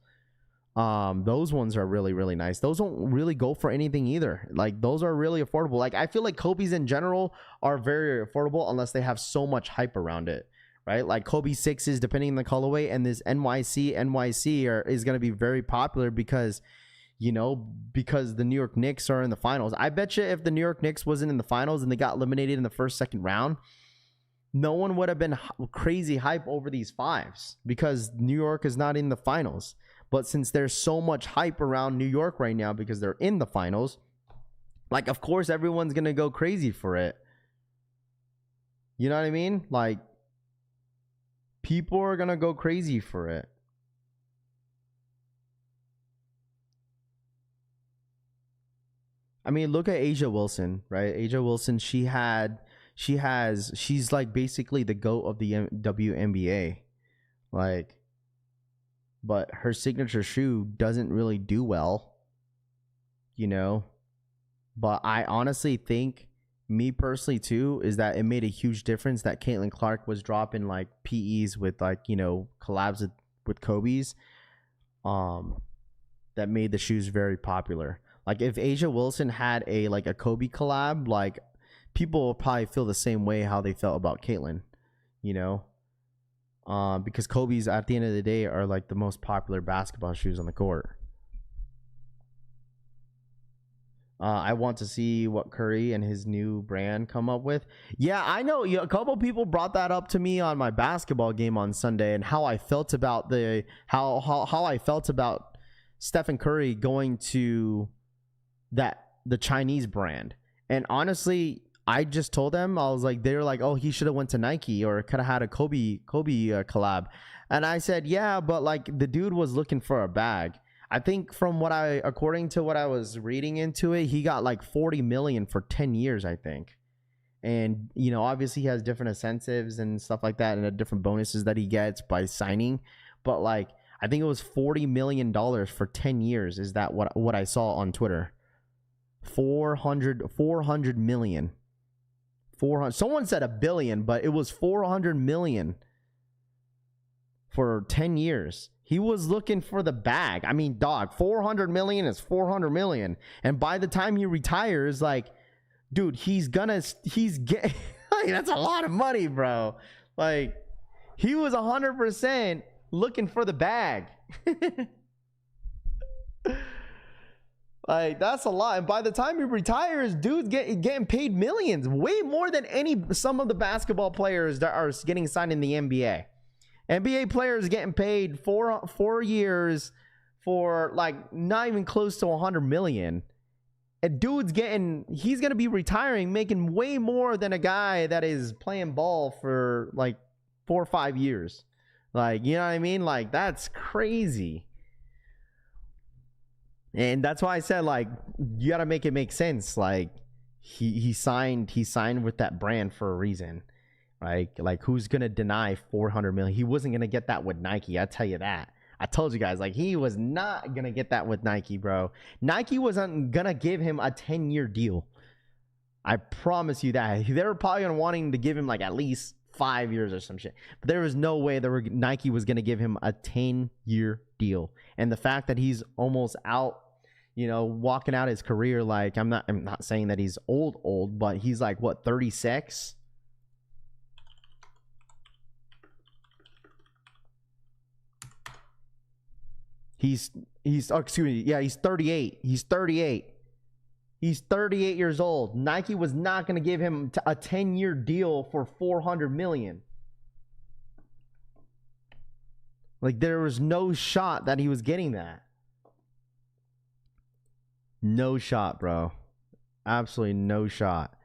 those ones are really, really nice. Those don't really go for anything either. Like those are really affordable. Like I feel like Kobe's in general are very affordable unless they have so much hype around it, right? Like Kobe 6s, depending on the colorway, and this NYC is going to be very popular because, you know, because the New York Knicks are in the finals. I bet you if the New York Knicks wasn't in the finals and they got eliminated in the first, second round, no one would have been crazy hype over these 5s because New York is not in the finals. But since there's so much hype around New York right now because they're in the finals, like, of course, everyone's going to go crazy for it. You know what I mean? Like, people are going to go crazy for it. I mean, look at Asia Wilson, right? Asia Wilson, she's like basically the GOAT of the WNBA. Like, but her signature shoe doesn't really do well, you know? But I honestly think, me personally too, is that it made a huge difference that Caitlin Clark was dropping like PEs with like, you know, collabs with Kobe's, that made the shoes very popular. Like if Asia Wilson had a Kobe collab, like people will probably feel the same way how they felt about Caitlin, you know? because Kobe's at the end of the day are like the most popular basketball shoes on the court. I want to see what Curry and his new brand come up with. Yeah, I know a couple people brought that up to me on my basketball game on Sunday, and how I felt about how I felt about Stephen Curry going to the Chinese brand. And honestly, I just told them, I was like, they were like, oh, he should have went to Nike or could have had a Kobe collab. And I said, yeah, but like the dude was looking for a bag. I think according to what I was reading into it, he got like 40 million for 10 years, I think. And, you know, obviously he has different incentives and stuff like that and different bonuses that he gets by signing. But like, I think it was $40 million for 10 years. Is that what I saw on Twitter? 400 million. 400. Someone said $1 billion, but it was 400 million for 10 years. He was looking for the bag. I mean, dog, 400 million is 400 million. And by the time he retires, like, dude, he's getting, like, that's a lot of money, bro. Like, he was 100% looking for the bag. Like, that's a lot. And by the time he retires, dude's getting paid millions, way more than some of the basketball players that are getting signed in the NBA. NBA players getting paid 4 years for like not even close to 100 million. And he's gonna be retiring, making way more than a guy that is playing ball for like 4 or 5 years. Like, you know what I mean? Like, that's crazy. And that's why I said, like, you got to make it make sense. Like, he signed with that brand for a reason. Like who's going to deny 400 million? He wasn't going to get that with Nike. I tell you that. I told you guys, like, he was not going to get that with Nike, bro. Nike wasn't going to give him a 10-year deal. I promise you that. They were probably wanting to give him like at least 5 years or some shit. But there was no way Nike was going to give him a 10-year deal. And the fact that he's almost out, you know, walking out his career, like, I'm not saying that he's old, but he's like, what, 36? He's 38. He's 38. He's 38 years old. Nike was not going to give him a 10-year deal for 400 million. Like, there was no shot that he was getting that. No shot, bro. Absolutely no shot.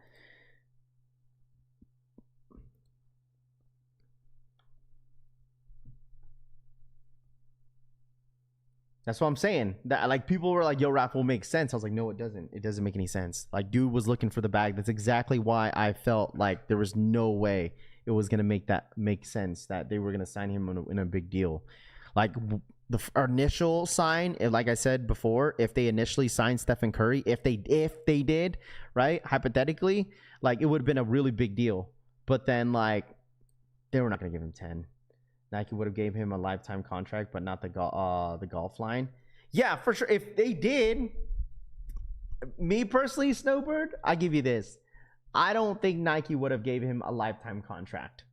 That's what I'm saying. That, like, people were like, yo, Raph, will make sense. I was like, no, it doesn't. It doesn't make any sense. Like, dude was looking for the bag. That's exactly why I felt like there was no way it was going to make sense that they were going to sign him in a big deal. Like, the initial sign, like I said before, if they initially signed Stephen Curry, if they did, right, hypothetically, like, it would have been a really big deal. But then, like, they were not going to give him 10. Nike would have gave him a lifetime contract, but not the golf line. Yeah, for sure. If they did, me personally, Snowbird, I give you this. I don't think Nike would have gave him a lifetime contract.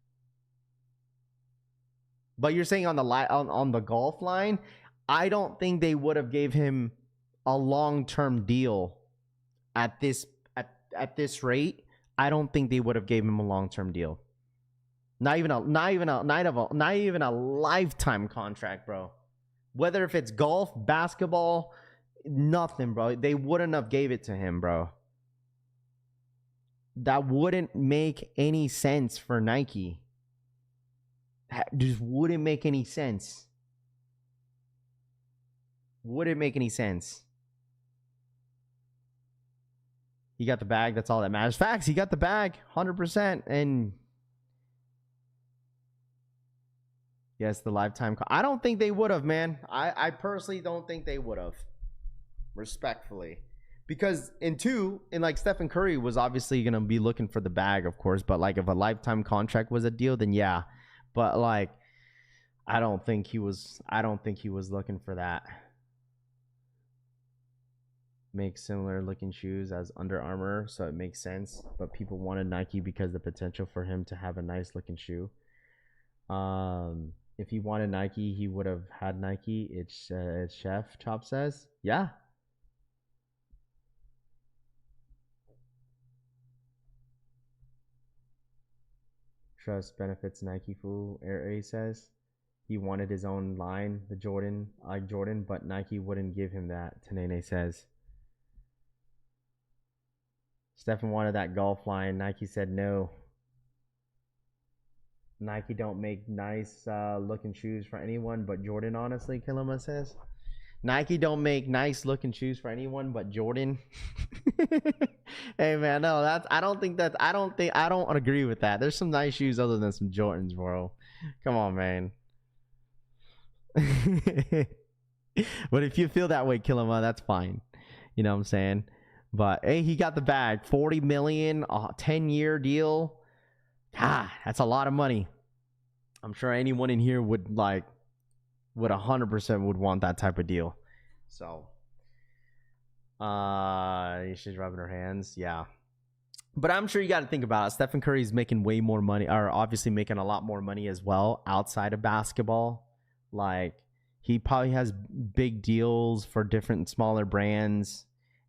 But you're saying on the golf line, I don't think they would have gave him a long-term deal at this rate. I don't think they would have gave him a long-term deal. Not even a lifetime contract, bro. Whether if it's golf, basketball, nothing, bro. They wouldn't have gave it to him, bro. That wouldn't make any sense for Nike. That just wouldn't make any sense. Wouldn't make any sense. He got the bag. That's all that matters. Facts. He got the bag, 100%, and. Yes, the lifetime. I don't think they would have, man. I personally don't think they would have. Respectfully. Because like Stephen Curry was obviously going to be looking for the bag, of course. But like if a lifetime contract was a deal, then yeah. But like, I don't think he was looking for that. Make similar looking shoes as Under Armour, so it makes sense. But people wanted Nike because the potential for him to have a nice looking shoe. If he wanted Nike, he would have had Nike. It's Chef Chop says. Yeah. Trust benefits Nike fool. Air A says he wanted his own line, the Jordan, like Jordan, but Nike wouldn't give him that. Tanene says. Stephen wanted that golf line. Nike said no. Nike don't make nice looking shoes for anyone but Jordan, honestly, Kilima says. Nike don't make nice looking shoes for anyone but Jordan. Hey man, no, I don't agree with that. There's some nice shoes other than some Jordans, bro. Come on, man. But if you feel that way, Kilima, that's fine. You know what I'm saying? But hey, he got the bag. 40 million, a 10-year deal. That's a lot of money. I'm sure anyone in here would 100% would want that type of deal. So, she's rubbing her hands. Yeah. But I'm sure you got to think about it. Stephen Curry's making way more money, or obviously making a lot more money as well outside of basketball. Like, he probably has big deals for different smaller brands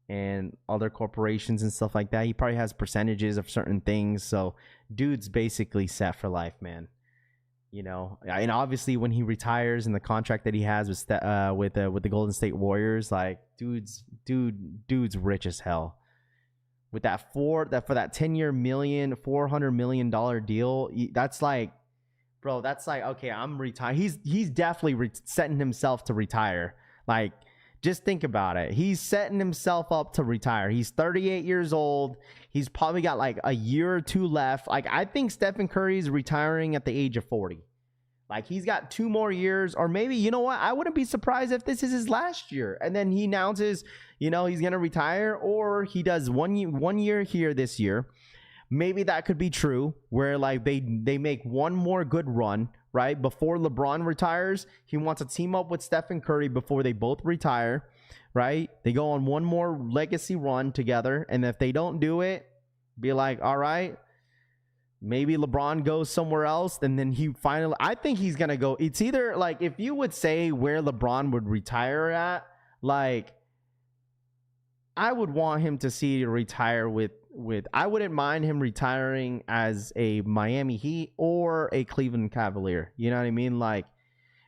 and other corporations and stuff like that. He probably has percentages of certain things. So dude's basically set for life, man. You know, and obviously when he retires and the contract that he has with the Golden State Warriors, like dude's rich as hell. With that for that 10-year $400 million deal, that's like, bro, that's like, okay, I'm retired. He's definitely setting himself to retire. Like, just think about it. He's setting himself up to retire. He's 38 years old. He's probably got like a year or two left. Like, I think Stephen Curry's retiring at the age of 40. Like, he's got 2 more years, or maybe, you know what? I wouldn't be surprised if this is his last year. And then he announces, you know, he's going to retire, or he does one year here this year. Maybe that could be true, where like they make one more good run, right? Before LeBron retires, he wants to team up with Stephen Curry before they both retire, right? They go on one more legacy run together. And if they don't do it, be like, all right, maybe LeBron goes somewhere else. And then he finally, I think he's going to go. It's either like, if you would say where LeBron would retire at, like, I would want him to retire with I wouldn't mind him retiring as a Miami Heat or a Cleveland Cavalier. You know what I mean? Like,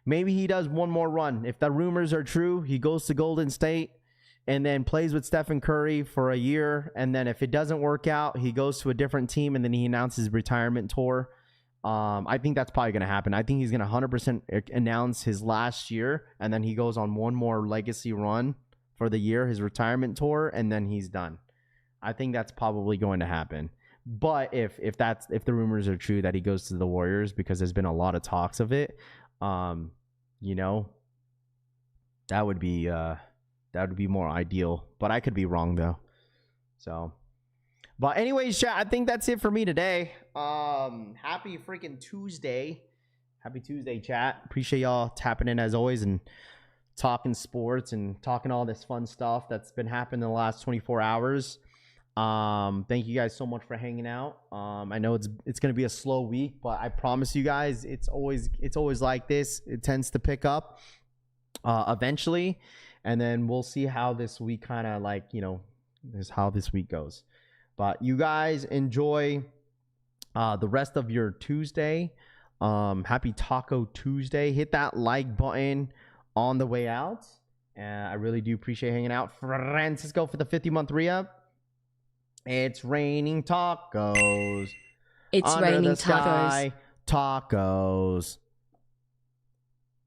maybe he does one more run. If the rumors are true, he goes to Golden State and then plays with Stephen Curry for a year. And then if it doesn't work out, he goes to a different team and then he announces his retirement tour. I think that's probably going to happen. I think he's going to 100% announce his last year, and then he goes on one more legacy run for the year, his retirement tour, and then he's done. I think that's probably going to happen. But if the rumors are true that he goes to the Warriors, because there's been a lot of talks of it, you know, that would be more ideal. But I could be wrong though. So, but anyways, chat, I think that's it for me today. Happy freaking Tuesday. Happy Tuesday, chat. Appreciate y'all tapping in as always and talking sports and talking all this fun stuff that's been happening in the last 24 hours. Thank you guys so much for hanging out. I know it's going to be a slow week, but I promise you guys, it's always like this. It tends to pick up, eventually. And then we'll see how this week kind of like, you know, is how this week goes. But you guys enjoy, the rest of your Tuesday. Happy Taco Tuesday. Hit that like button on the way out. I really do appreciate hanging out. Francisco for the 50-month re-up. It's raining tacos. It's Under raining the sky, tacos.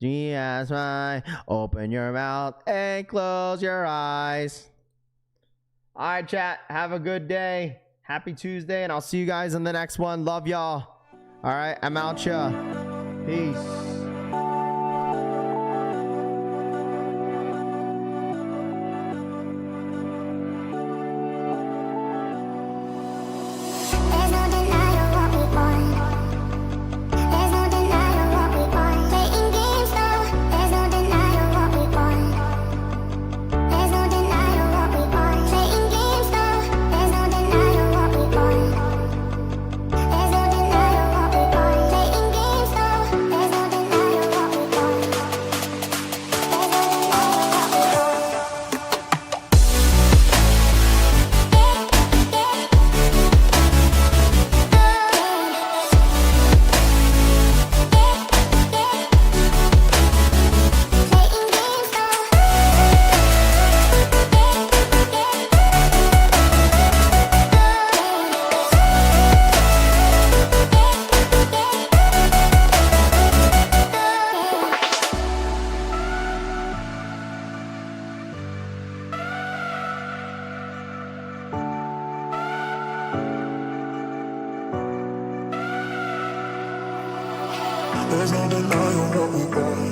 Yes, right. Open your mouth and close your eyes. All right, chat. Have a good day. Happy Tuesday, and I'll see you guys in the next one. Love y'all. All right, I'm out, ya. Peace. there's no denying what we want.